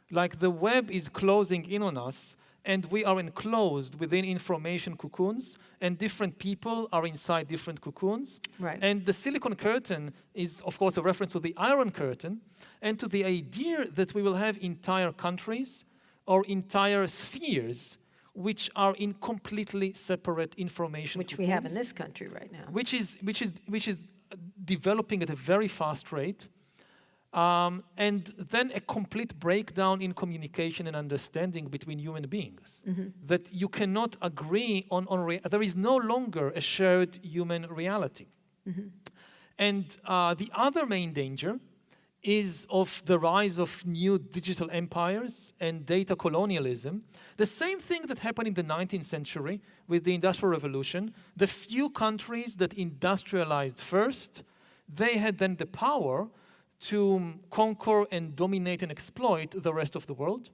Like the web is closing in on us and we are enclosed within information cocoons and different people are inside different cocoons. Right. And the Silicon Curtain is, of course, a reference to the Iron Curtain and to the idea that we will have entire countries or entire spheres which are in completely separate information Which cocoons, we have in this country right now. which is developing at a very fast rate, and then a complete breakdown in communication and understanding between human beings. That you cannot agree on there is no longer a shared human reality. And the other main danger is of the rise of new digital empires and data colonialism. The same thing that happened in the 19th century with the Industrial Revolution. The few countries that industrialized first, they had then the power to conquer and dominate and exploit the rest of the world.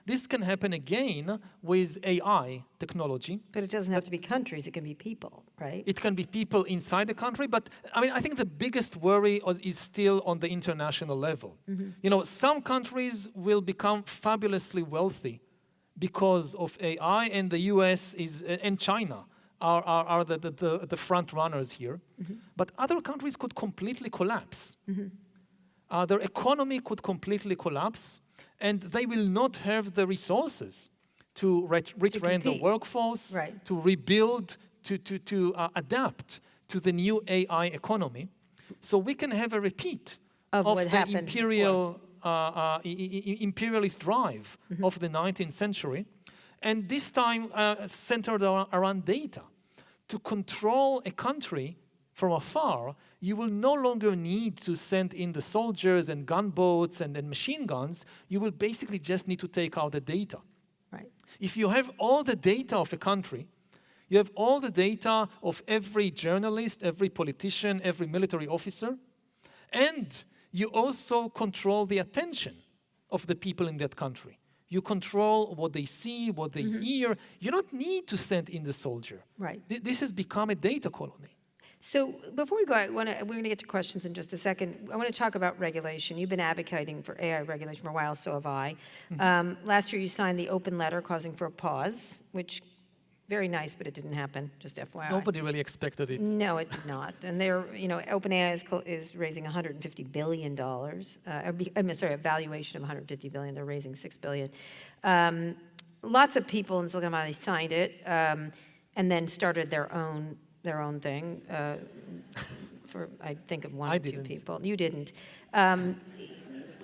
This can happen again with AI technology. But it doesn't have to be countries, it can be people, right? It can be people inside the country, but I think the biggest worry is still on the international level. Some countries will become fabulously wealthy because of AI, and the US and China are the front runners here. But other countries could completely collapse. Their economy could completely collapse, and they will not have the resources to retrain the workforce, to rebuild, to adapt to the new AI economy. So we can have a repeat of the imperialist drive of the 19th century, and this time centered around data. To control a country from afar, you will no longer need to send in the soldiers and gunboats and machine guns. You will basically just need to take out the data. Right. If you have all the data of a country, you have all the data of every journalist, every politician, every military officer, and you also control the attention of the people in that country. You control what they see, what they hear. You don't need to send in the soldier. Right. This has become a data colony. So before we go, we're going to get to questions in just a second. I want to talk about regulation. You've been advocating for AI regulation for a while, so have I. Last year you signed the open letter causing for a pause, which, very nice, but it didn't happen, just FYI. Nobody really expected it. No, it did not. And OpenAI is raising $150 billion. A valuation of $150 billion. They're raising $6 billion. Lots of people in Silicon Valley signed it and then started their own thing. I think of one I or two didn't. people. You didn't.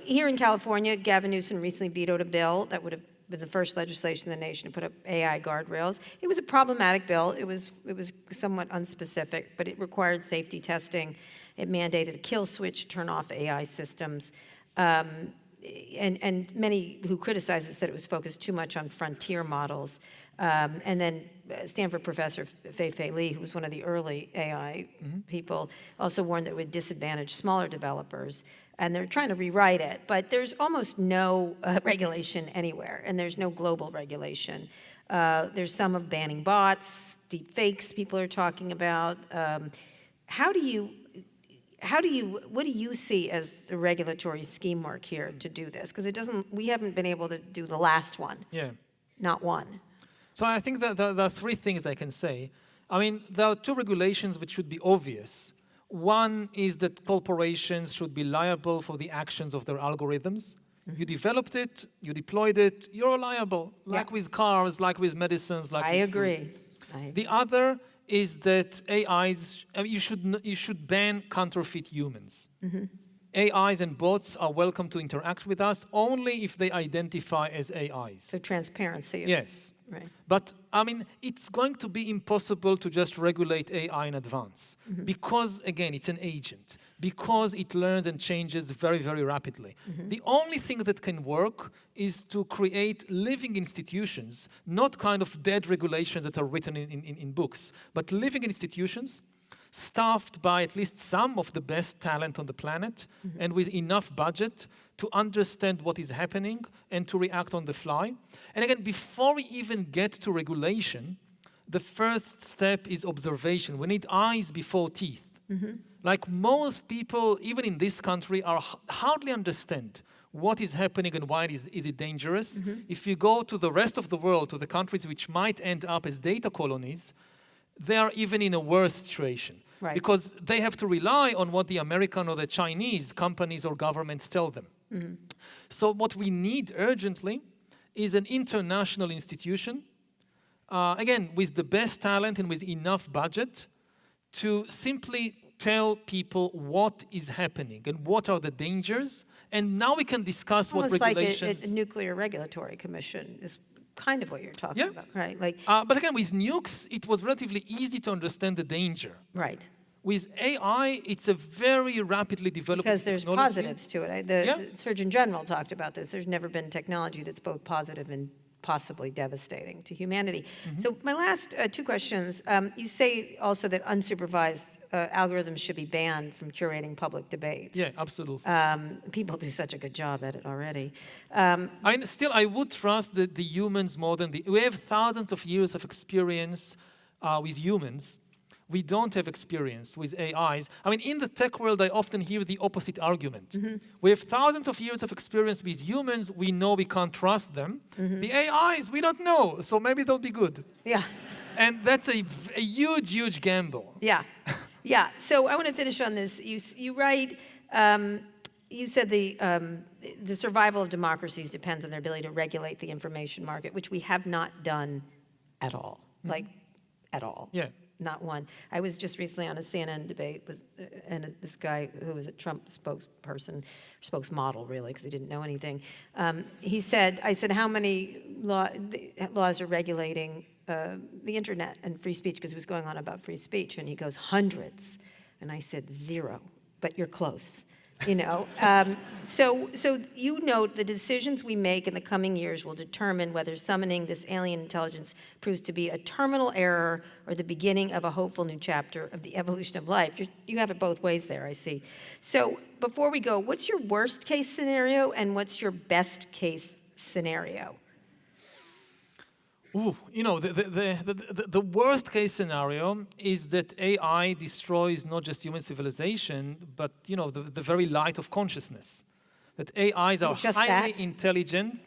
Here in California, Gavin Newsom recently vetoed a bill that would have been the first legislation in the nation to put up AI guardrails. It was a problematic bill. It was somewhat unspecific, but it required safety testing. It mandated a kill switch, turn off AI systems. And many who criticized it said it was focused too much on frontier models. And then Stanford professor Fei-Fei Li, who was one of the early AI people, also warned that it would disadvantage smaller developers. And they're trying to rewrite it, but there's almost no regulation anywhere, and there's no global regulation. There's some of banning bots, deep fakes people are talking about. What do you see as the regulatory scheme work here to do this? Because we haven't been able to do the last one. Yeah. Not one. So I think that there are three things I can say. I mean, there are two regulations which should be obvious. One is that corporations should be liable for the actions of their algorithms. You developed it, you deployed it, you're liable, like with cars, like with medicines, like I with agree. food. The other is that you should ban counterfeit humans. AIs and bots are welcome to interact with us only if they identify as AIs. So transparency. Yes. Right. But, I mean, it's going to be impossible to just regulate AI in advance because, again, it's an agent, because it learns and changes very, very rapidly. The only thing that can work is to create living institutions, not kind of dead regulations that are written in books, but living institutions staffed by at least some of the best talent on the planet and with enough budget to understand what is happening and to react on the fly. And again, before we even get to regulation, the first step is observation. We need eyes before teeth. Like most people, even in this country, hardly understand what is happening and why is it dangerous. If you go to the rest of the world, to the countries which might end up as data colonies, they are even in a worse situation. Right. Because they have to rely on what the American or the Chinese companies or governments tell them. So what we need urgently is an international institution, again, with the best talent and with enough budget to simply tell people what is happening and what are the dangers. And now we can discuss what regulations... Almost like a nuclear regulatory commission is kind of what you're talking about, right? Like, but again, with nukes, it was relatively easy to understand the danger. right. With AI, it's a very rapidly developing Because there's technology. positives to it. The Surgeon General talked about this. There's never been technology that's both positive and possibly devastating to humanity. So my last two questions. You say also that unsupervised algorithms should be banned from curating public debates. Yeah, absolutely. People do such a good job at it already. I would trust the humans more than we have thousands of years of experience with humans. We don't have experience with AIs. I mean, in the tech world, I often hear the opposite argument. We have thousands of years of experience with humans. We know we can't trust them. The AIs, we don't know, so maybe they'll be good. Yeah. And that's a huge, huge gamble. Yeah. Yeah. So I want to finish on this. You write, you said the survival of democracies depends on their ability to regulate the information market, which we have not done at all. Like, at all. Yeah. Not one. I was just recently on a CNN debate with this guy who was a Trump spokesperson, spokesmodel really, because he didn't know anything. I said, how many laws are regulating the internet and free speech? Because he was going on about free speech, and he goes, hundreds. And I said, 0, but you're close. You know, so you note the decisions we make in the coming years will determine whether summoning this alien intelligence proves to be a terminal error or the beginning of a hopeful new chapter of the evolution of life. You have it both ways there, I see. So before we go, what's your worst case scenario and what's your best case scenario? Ooh, you know, the worst case scenario is that AI destroys not just human civilization, but, you know, the very light of consciousness. That AIs are Just highly that? intelligent,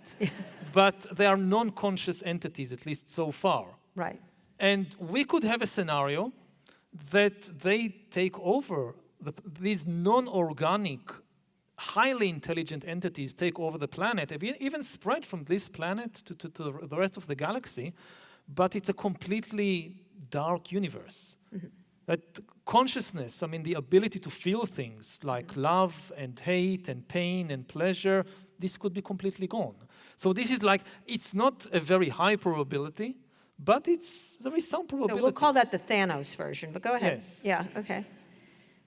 but they are non-conscious entities, at least so far. Right. And we could have a scenario that they take over, these non-organic, highly intelligent entities take over the planet, even spread from this planet to the rest of the galaxy, but it's a completely dark universe that consciousness, I mean, the ability to feel things like love and hate and pain and pleasure, this could be completely gone. So this is like, it's not a very high probability, but there is some probability. So we'll call that the Thanos version, but go ahead. Yes. Yeah, okay.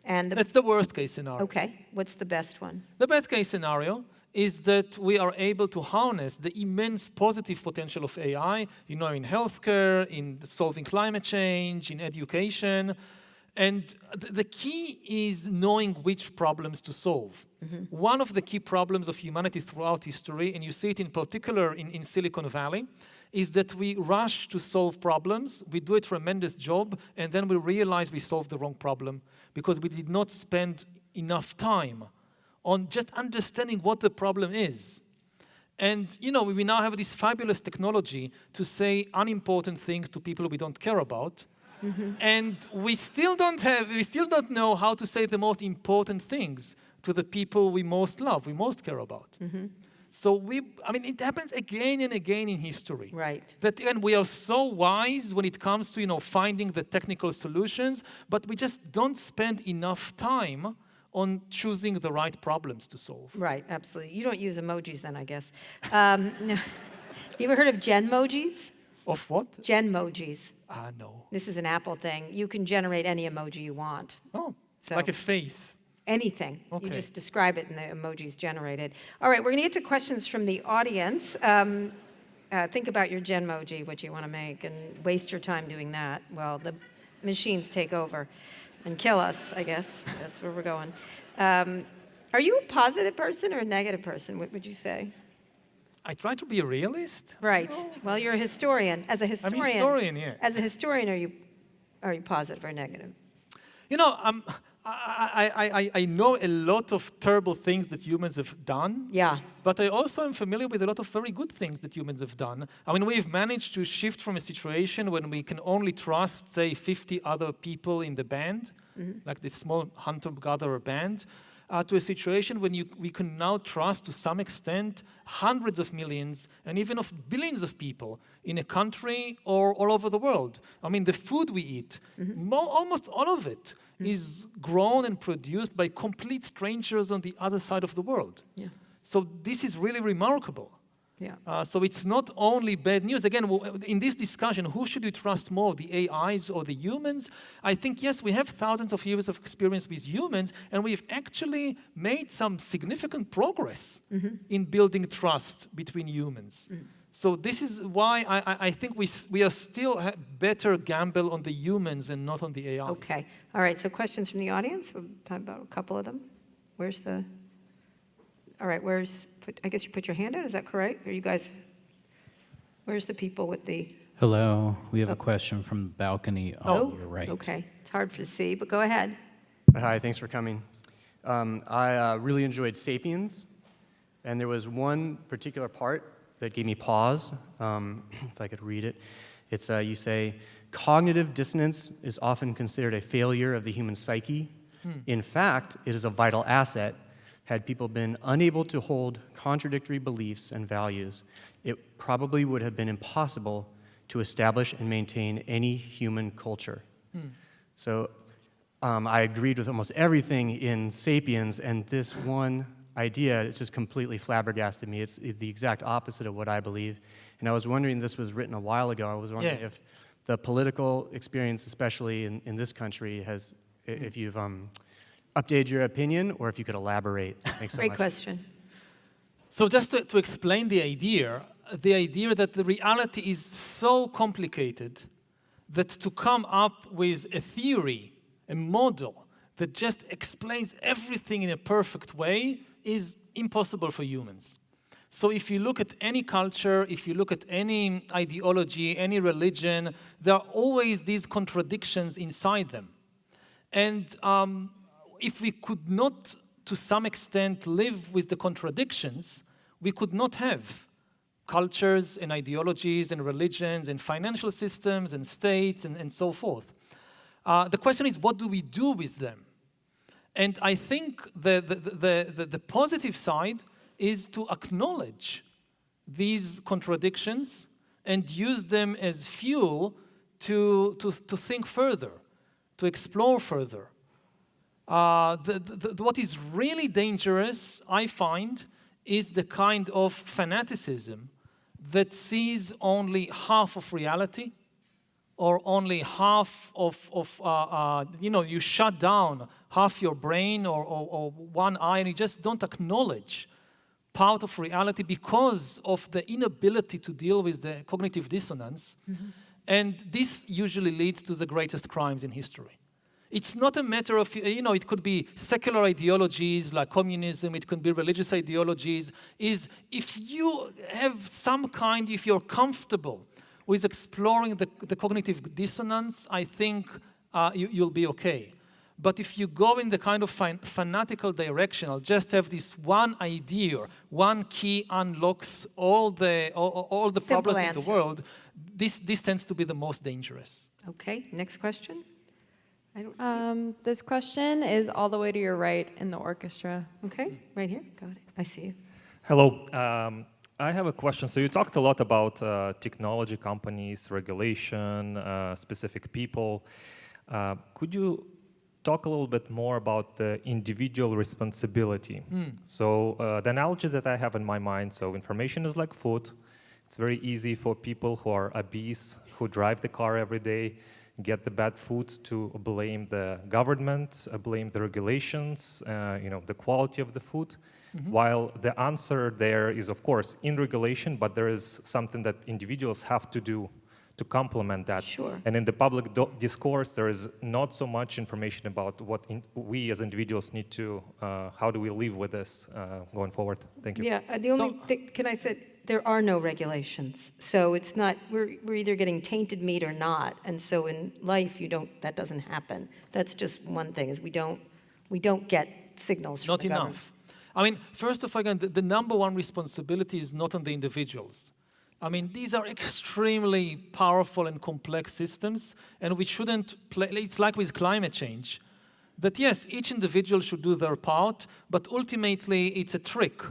And That's the worst case scenario. okay, what's the best one? The best case scenario is that we are able to harness the immense positive potential of AI, in healthcare, in solving climate change, in education. And the key is knowing which problems to solve. One of the key problems of humanity throughout history, and you see it in particular in Silicon Valley, is that we rush to solve problems, we do a tremendous job, and then we realize we solved the wrong problem because we did not spend enough time on just understanding what the problem is. And, we now have this fabulous technology to say unimportant things to people we don't care about. And we still don't know how to say the most important things to the people we most love, we most care about. So it happens again and again in history. Right. That we are so wise when it comes to, finding the technical solutions, but we just don't spend enough time on choosing the right problems to solve. Right, absolutely. You don't use emojis then, I guess. No. You ever heard of Genmojis? Of what? Genmojis. No. This is an Apple thing. You can generate any emoji you want. Oh, So- like a face. Anything. Okay. You just describe it and the emoji's generated. All right, we're going to get to questions from the audience. Think about your Genmoji, what you want to make, and waste your time doing that. Well, the machines take over and kill us, I guess. That's where we're going. Are you a positive person or a negative person? What would you say? I try to be a realist. Right. Well, you're a historian. As a historian, I'm a historian, yeah. As a historian, are you positive or negative? I know a lot of terrible things that humans have done. Yeah. But I also am familiar with a lot of very good things that humans have done. I mean, we've managed to shift from a situation when we can only trust, say, 50 other people in the band, like this small hunter-gatherer band, to a situation when we can now trust, to some extent, hundreds of millions and even of billions of people in a country or all over the world. I mean, the food we eat, almost all of it is grown and produced by complete strangers on the other side of the world. Yeah. So this is really remarkable. Yeah. So it's not only bad news. Again, in this discussion, who should you trust more, the AIs or the humans? I think, yes, we have thousands of years of experience with humans, and we've actually made some significant progress in building trust between humans. So this is why I think we are still better gamble on the humans and not on the AIs. Okay. All right. So questions from the audience. We'll talk about a couple of them. All right. I guess you put your hand out. Is that correct? Are you guys? Where's the people with the? Hello. We have a question from the balcony on your right. Okay. It's hard to see, but go ahead. Hi. Thanks for coming. I really enjoyed *Sapiens*, and there was one particular part that gave me pause, if I could read it. It's, you say, cognitive dissonance is often considered a failure of the human psyche. In fact, it is a vital asset. Had people been unable to hold contradictory beliefs and values, it probably would have been impossible to establish and maintain any human culture. So I agreed with almost everything in *Sapiens*, and this one idea, it just completely flabbergasted me. It's the exact opposite of what I believe. And I was wondering, this was written a while ago, I was wondering if the political experience, especially in this country, if you've updated your opinion, or if you could elaborate. Thanks so much. Great question. So just to explain the idea that the reality is so complicated that to come up with a theory, a model that just explains everything in a perfect way is impossible for humans. So if you look at any culture, if you look at any ideology, any religion, there are always these contradictions inside them. And if we could not, to some extent, live with the contradictions, we could not have cultures and ideologies and religions and financial systems and states and so forth. The question is, what do we do with them? And I think the positive side is to acknowledge these contradictions and use them as fuel to think further, to explore further. What is really dangerous, I find, is the kind of fanaticism that sees only half of reality, or only half of you shut down half your brain or one eye, and you just don't acknowledge part of reality because of the inability to deal with the cognitive dissonance. And this usually leads to the greatest crimes in history. It's not a matter of, it could be secular ideologies like communism, it could be religious ideologies. If you have if you're comfortable with exploring the cognitive dissonance, I think you'll be okay. But if you go in the kind of fanatical direction, I'll just have this one idea, one key unlocks all the problems in the world, this tends to be the most dangerous. Okay, next question. This question is all the way to your right in the orchestra. Okay, right here, got it. I see you. Hello. I have a question. So you talked a lot about technology companies, regulation, specific people. Could you talk a little bit more about the individual responsibility? So the analogy that I have in my mind, so information is like food. It's very easy for people who are obese, who drive the car every day, get the bad food, to blame the government, blame the regulations, the quality of the food. While the answer there is, of course, in regulation, but there is something that individuals have to do to complement that. Sure. And in the public discourse, there is not so much information about what we as individuals need to, how do we live with this going forward. Thank you. Yeah, the only thing, can I say, there are no regulations. So it's not, we're either getting tainted meat or not. And so in life, that doesn't happen. That's just one thing, is we don't get signals from the government. Not enough. I mean, first of all, again, the number one responsibility is not on the individuals. I mean, these are extremely powerful and complex systems, and we shouldn't play, it's like with climate change, that yes, each individual should do their part, but ultimately it's a trick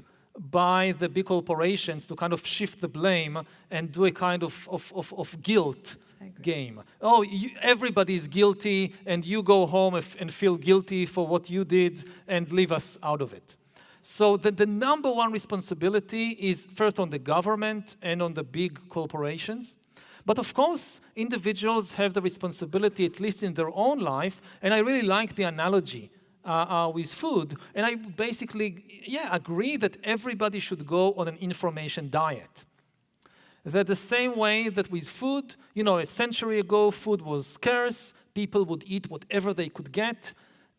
by the big corporations to kind of shift the blame and do a kind of guilt game. Oh, everybody is guilty, and you go home and feel guilty for what you did and leave us out of it. So the number one responsibility is first on the government and on the big corporations. But of course, individuals have the responsibility, at least in their own life, and I really like the analogy with food. And I basically, agree that everybody should go on an information diet. That the same way that with food, a century ago, food was scarce, people would eat whatever they could get,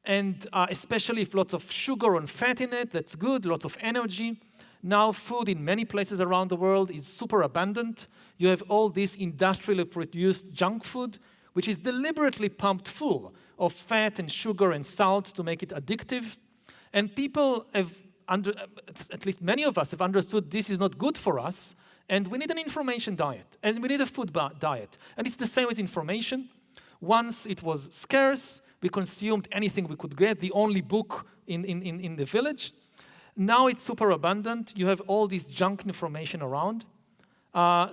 and especially if lots of sugar and fat in it, that's good, lots of energy. Now food in many places around the world is super abundant. You have all this industrially produced junk food, which is deliberately pumped full of fat and sugar and salt to make it addictive. And people have, at least many of us have understood this is not good for us, and we need an information diet, and we need a food diet. And it's the same with information. Once it was scarce, we consumed anything we could get, the only book in the village. Now it's super abundant. You have all this junk information around.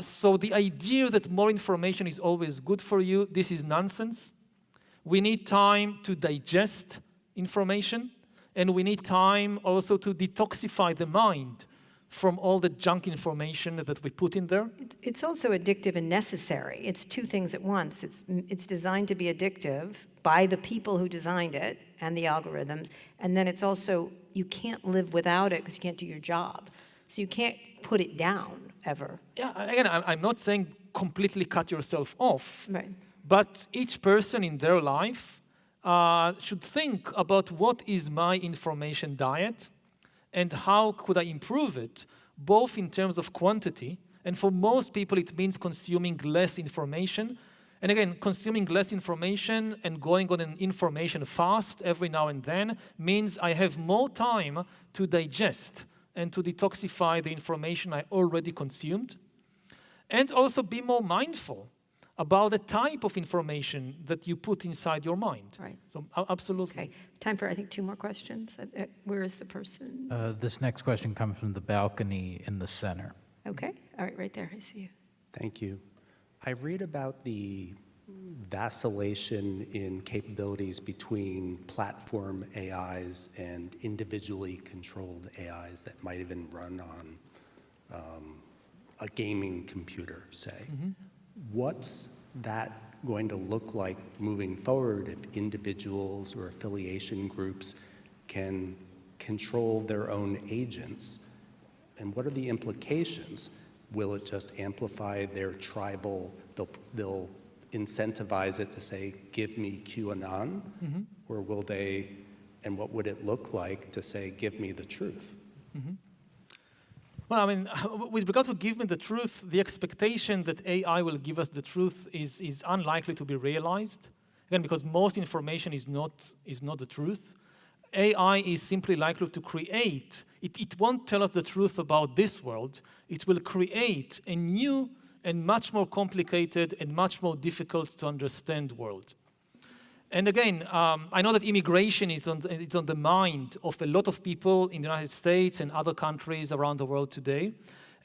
So the idea that more information is always good for you, this is nonsense. We need time to digest information, and we need time also to detoxify the mind from all the junk information that we put in there. It's also addictive and necessary. It's two things at once. It's designed to be addictive by the people who designed it and the algorithms, and then it's also, you can't live without it because you can't do your job. So you can't put it down ever. Yeah, again, I'm not saying completely cut yourself off, Right. but each person in their life should think about what is my information diet, and how could I improve it, both in terms of quantity, and for most people it means consuming less information. And again, consuming less information and going on an information fast every now and then means I have more time to digest and to detoxify the information I already consumed, and also be more mindful about the type of information that you put inside your mind. Right. So absolutely. Okay. Time for, I think, 2 more questions. Where is the person? This next question comes from the balcony in the center. Okay. All right, right there. I see you. Thank you. I read about the vacillation in capabilities between platform AIs and individually controlled AIs that might even run on a gaming computer, say. What's that going to look like moving forward if individuals or affiliation groups can control their own agents? And what are the implications? Will it just amplify their tribal, they'll incentivize it to say, give me QAnon? Or will they, and what would it look like to say, give me the truth? Well, I mean, with regard to give me the truth, the expectation that AI will give us the truth is unlikely to be realized. Again, because most information is not the truth. AI is simply likely to create, it won't tell us the truth about this world, it will create a new and much more complicated and much more difficult to understand world. And again, I know that immigration is on the mind of a lot of people in the United States and other countries around the world today.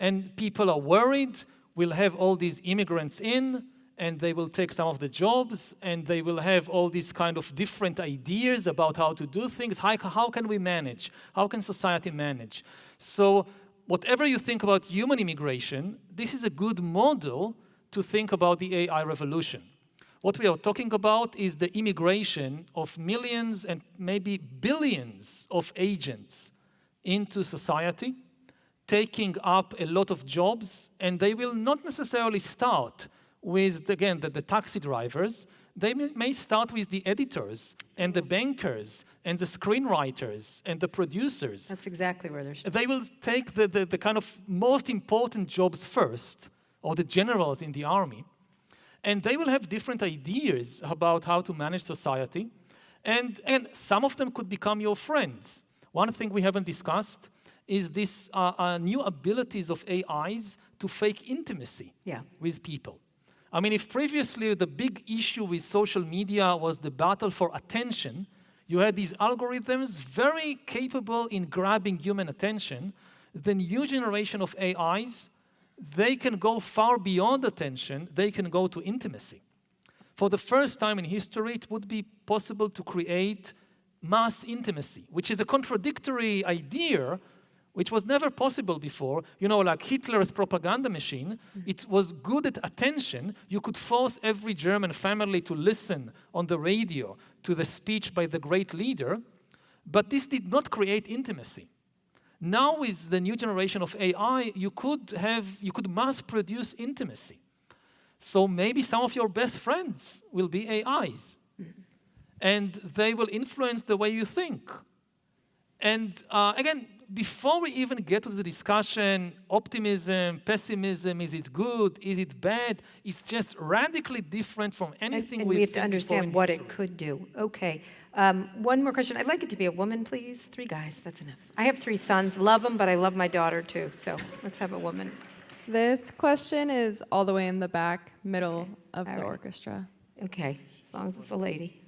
And people are worried we'll have all these immigrants in, and they will take some of the jobs, and they will have all these kind of different ideas about how to do things. How can we manage? How can society manage? So whatever you think about human immigration, this is a good model to think about the AI revolution. What we are talking about is the immigration of millions and maybe billions of agents into society, taking up a lot of jobs, and they will not necessarily start with, again, the taxi drivers. They may start with the editors and the bankers and the screenwriters and the producers. That's exactly where they're starting. They will take the kind of most important jobs first, or the generals in the army, and they will have different ideas about how to manage society, and some of them could become your friends. One thing we haven't discussed is this new abilities of AIs to fake intimacy with people. I mean, if previously the big issue with social media was the battle for attention, you had these algorithms very capable in grabbing human attention. The new generation of AIs, they can go far beyond attention, they can go to intimacy. For the first time in history, it would be possible to create mass intimacy, which is a contradictory idea, which was never possible before. You know, like Hitler's propaganda machine, it was good at attention. You could force every German family to listen on the radio to the speech by the great leader, but this did not create intimacy. Now with the new generation of AI, you could mass produce intimacy. So maybe some of your best friends will be AIs, and they will influence the way you think. And again, before we even get to the discussion, optimism, pessimism, is it good, is it bad, it's just radically different from anything and we've we have seen to understand before what in it could do. Okay. One more question. I'd like it to be a woman, please. 3 guys, that's enough. I have 3 sons. Love them, but I love my daughter too. So let's have a woman. This question is all the way in the back, middle of the orchestra. Okay, as long as it's a lady.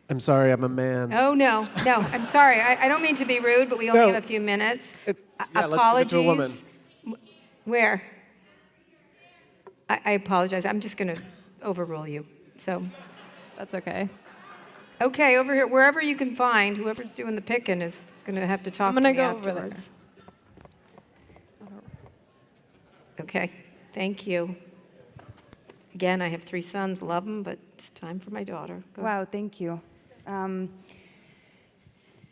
I'm sorry, I'm a man. Oh, no, I'm sorry. I don't mean to be rude, but we only have a few minutes. Let's Apologies. give it to a woman. Where? I apologize. I'm just going to overrule you. So that's okay. Okay, over here, wherever you can find, whoever's doing the picking is going to have to talk to me afterwards. Okay, thank you. Again, I have 3 sons, love them, but it's time for my daughter. Go. Wow, thank you.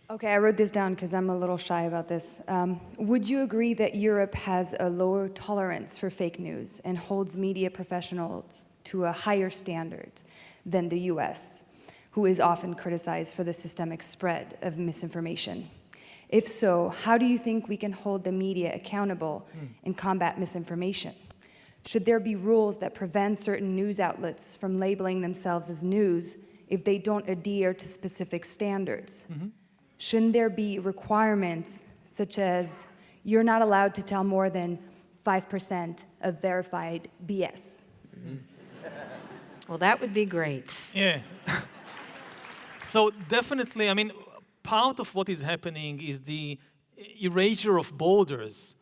Okay, I wrote this down because I'm a little shy about this. Would you agree that Europe has a lower tolerance for fake news and holds media professionals to a higher standard than the US, who is often criticized for the systemic spread of misinformation? If so, how do you think we can hold the media accountable and combat misinformation? Should there be rules that prevent certain news outlets from labeling themselves as news if they don't adhere to specific standards? Shouldn't there be requirements such as you're not allowed to tell more than 5% of verified BS? Well, that would be great. Yeah. So definitely, I mean, part of what is happening is the erasure of borders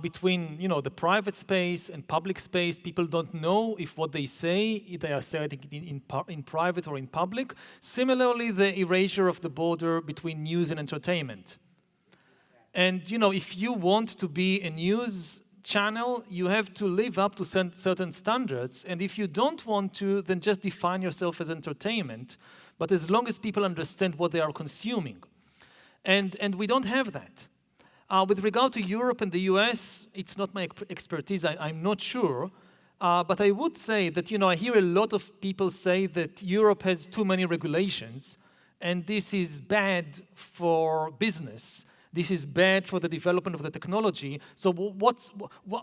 between the private space and public space. People don't know if what they say, if they are saying it in private or in public. Similarly, the erasure of the border between news and entertainment. And if you want to be a news channel, you have to live up to certain standards. And if you don't want to, then just define yourself as entertainment. But as long as people understand what they are consuming. And we don't have that. With regard to Europe and the US, it's not my expertise, I'm not sure. But I would say that, I hear a lot of people say that Europe has too many regulations, and this is bad for business. This is bad for the development of the technology. So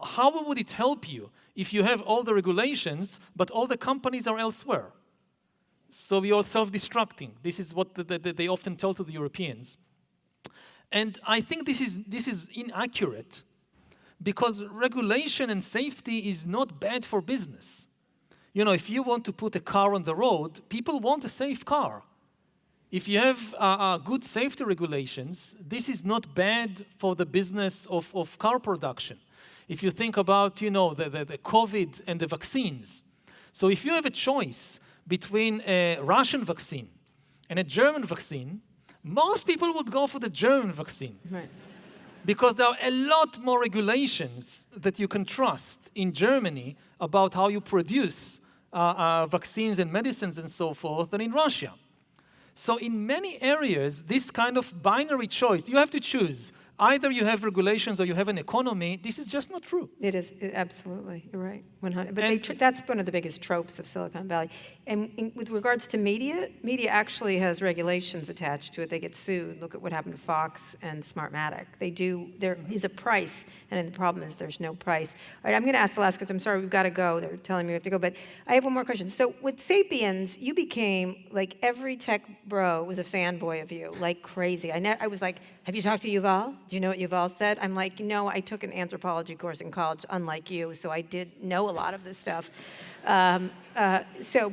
how would it help you if you have all the regulations, but all the companies are elsewhere? So you're self-destructing. This is what they often tell to the Europeans. And I think this is inaccurate, because regulation and safety is not bad for business. If you want to put a car on the road, people want a safe car. If you have good safety regulations, this is not bad for the business of car production. If you think about, the COVID and the vaccines. So if you have a choice between a Russian vaccine and a German vaccine, most people would go for the German vaccine. Right. Because there are a lot more regulations that you can trust in Germany about how you produce vaccines and medicines and so forth than in Russia. So in many areas, this kind of binary choice, you have to choose. Either you have regulations or you have an economy. This is just not true. It is, absolutely. You're right. 100. But that's one of the biggest tropes of Silicon Valley. And with regards to media actually has regulations attached to it. They get sued. Look at what happened to Fox and Smartmatic. There is a price, and the problem is there's no price. All right, I'm going to ask the last question. I'm sorry, we've got to go. They're telling me we have to go. But I have one more question. So with Sapiens, you became, like every tech bro was a fanboy of you, like crazy. I was like, have you talked to Yuval? Do you know what Yuval said? I'm like, no, I took an anthropology course in college, unlike you, so I did know a lot of this stuff. But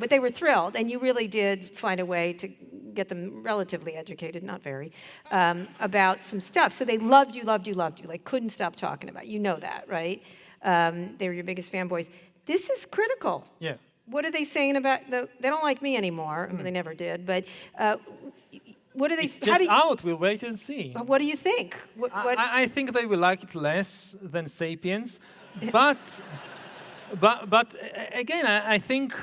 they were thrilled, and you really did find a way to get them relatively educated, not very, about some stuff. So they loved you, like couldn't stop talking about you. You know that, right? They were your biggest fanboys. This is critical. Yeah. What are they saying about, they don't like me anymore. I mean, they never did, but what are they? It's just out. We'll wait and see. What do you think? I think they will like it less than Sapiens, but again, I think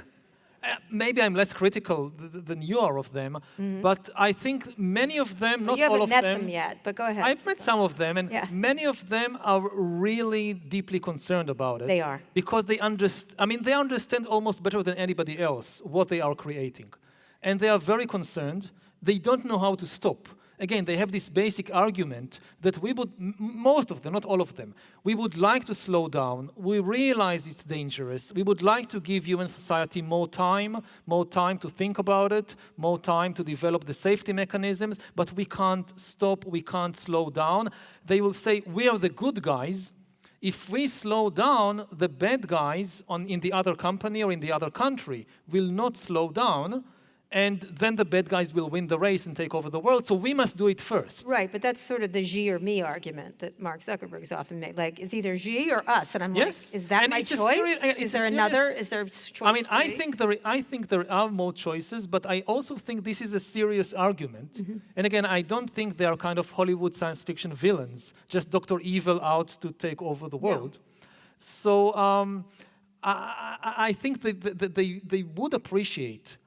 maybe I'm less critical than you are of them. Mm-hmm. But I think many of them, not all of them. You haven't met them yet, but go ahead. I've met some of them, and many of them are really deeply concerned about it. They are, because they understand almost better than anybody else what they are creating, and they are very concerned. They don't know how to stop. Again, they have this basic argument that we would, most of them, not all of them, we would like to slow down. We realize it's dangerous. We would like to give human society more time to think about it, more time to develop the safety mechanisms, but we can't stop, we can't slow down. They will say, we are the good guys. If we slow down, the bad guys in the other company or in the other country will not slow down, and then the bad guys will win the race and take over the world, so we must do it first. Right, but that's sort of the Xi or me argument that Mark Zuckerberg's often made. Like, it's either Xi or us, and I'm like, is that my choice? Is there another? Is there choice? I mean, I think there are more choices, but I also think this is a serious argument. Mm-hmm. And again, I don't think they are kind of Hollywood science fiction villains, just Dr. Evil out to take over the world. Yeah. So I think that they would appreciate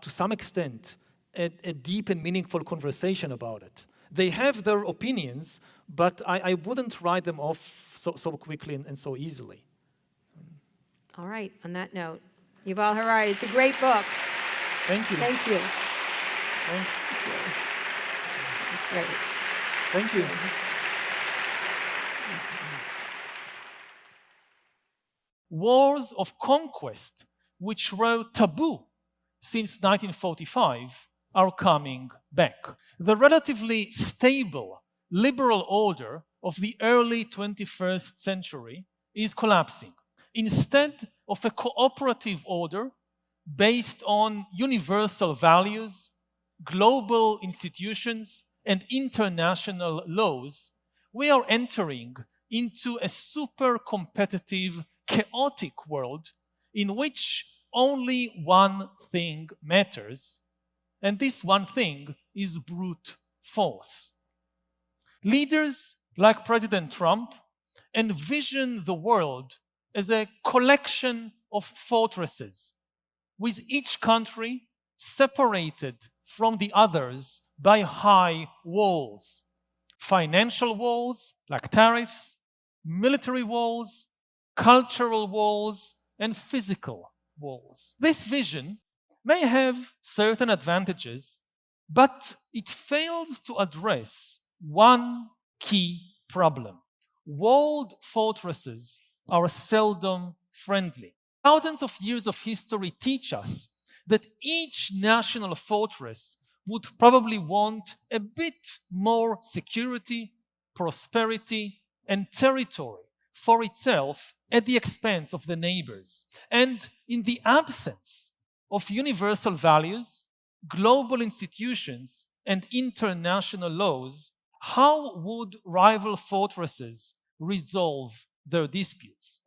to some extent, a deep and meaningful conversation about it. They have their opinions, but I wouldn't write them off so quickly and so easily. All right, on that note, Yuval Harari, it's a great book. Thank you. Thank you. Thanks. It's great. Thank you. Wars of conquest, which were taboo since 1945, are coming back. The relatively stable liberal order of the early 21st century is collapsing. Instead of a cooperative order based on universal values, global institutions, and international laws, we are entering into a super competitive, chaotic world in which only one thing matters, and this one thing is brute force. Leaders like President Trump envision the world as a collection of fortresses, with each country separated from the others by high walls. Financial walls like tariffs, military walls, cultural walls, and physical walls. This vision may have certain advantages, but it fails to address one key problem. Walled fortresses are seldom friendly. Thousands of years of history teach us that each national fortress would probably want a bit more security, prosperity, and territory for itself at the expense of the neighbors. And in the absence of universal values, global institutions, and international laws, how would rival fortresses resolve their disputes?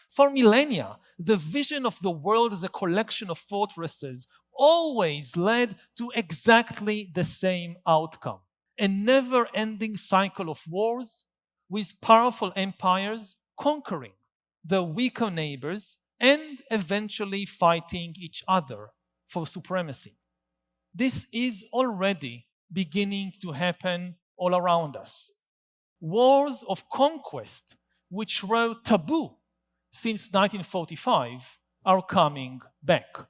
For millennia, the vision of the world as a collection of fortresses always led to exactly the same outcome: a never-ending cycle of wars, with powerful empires conquering their weaker neighbors and eventually fighting each other for supremacy. This is already beginning to happen all around us. Wars of conquest, which were taboo since 1945, are coming back.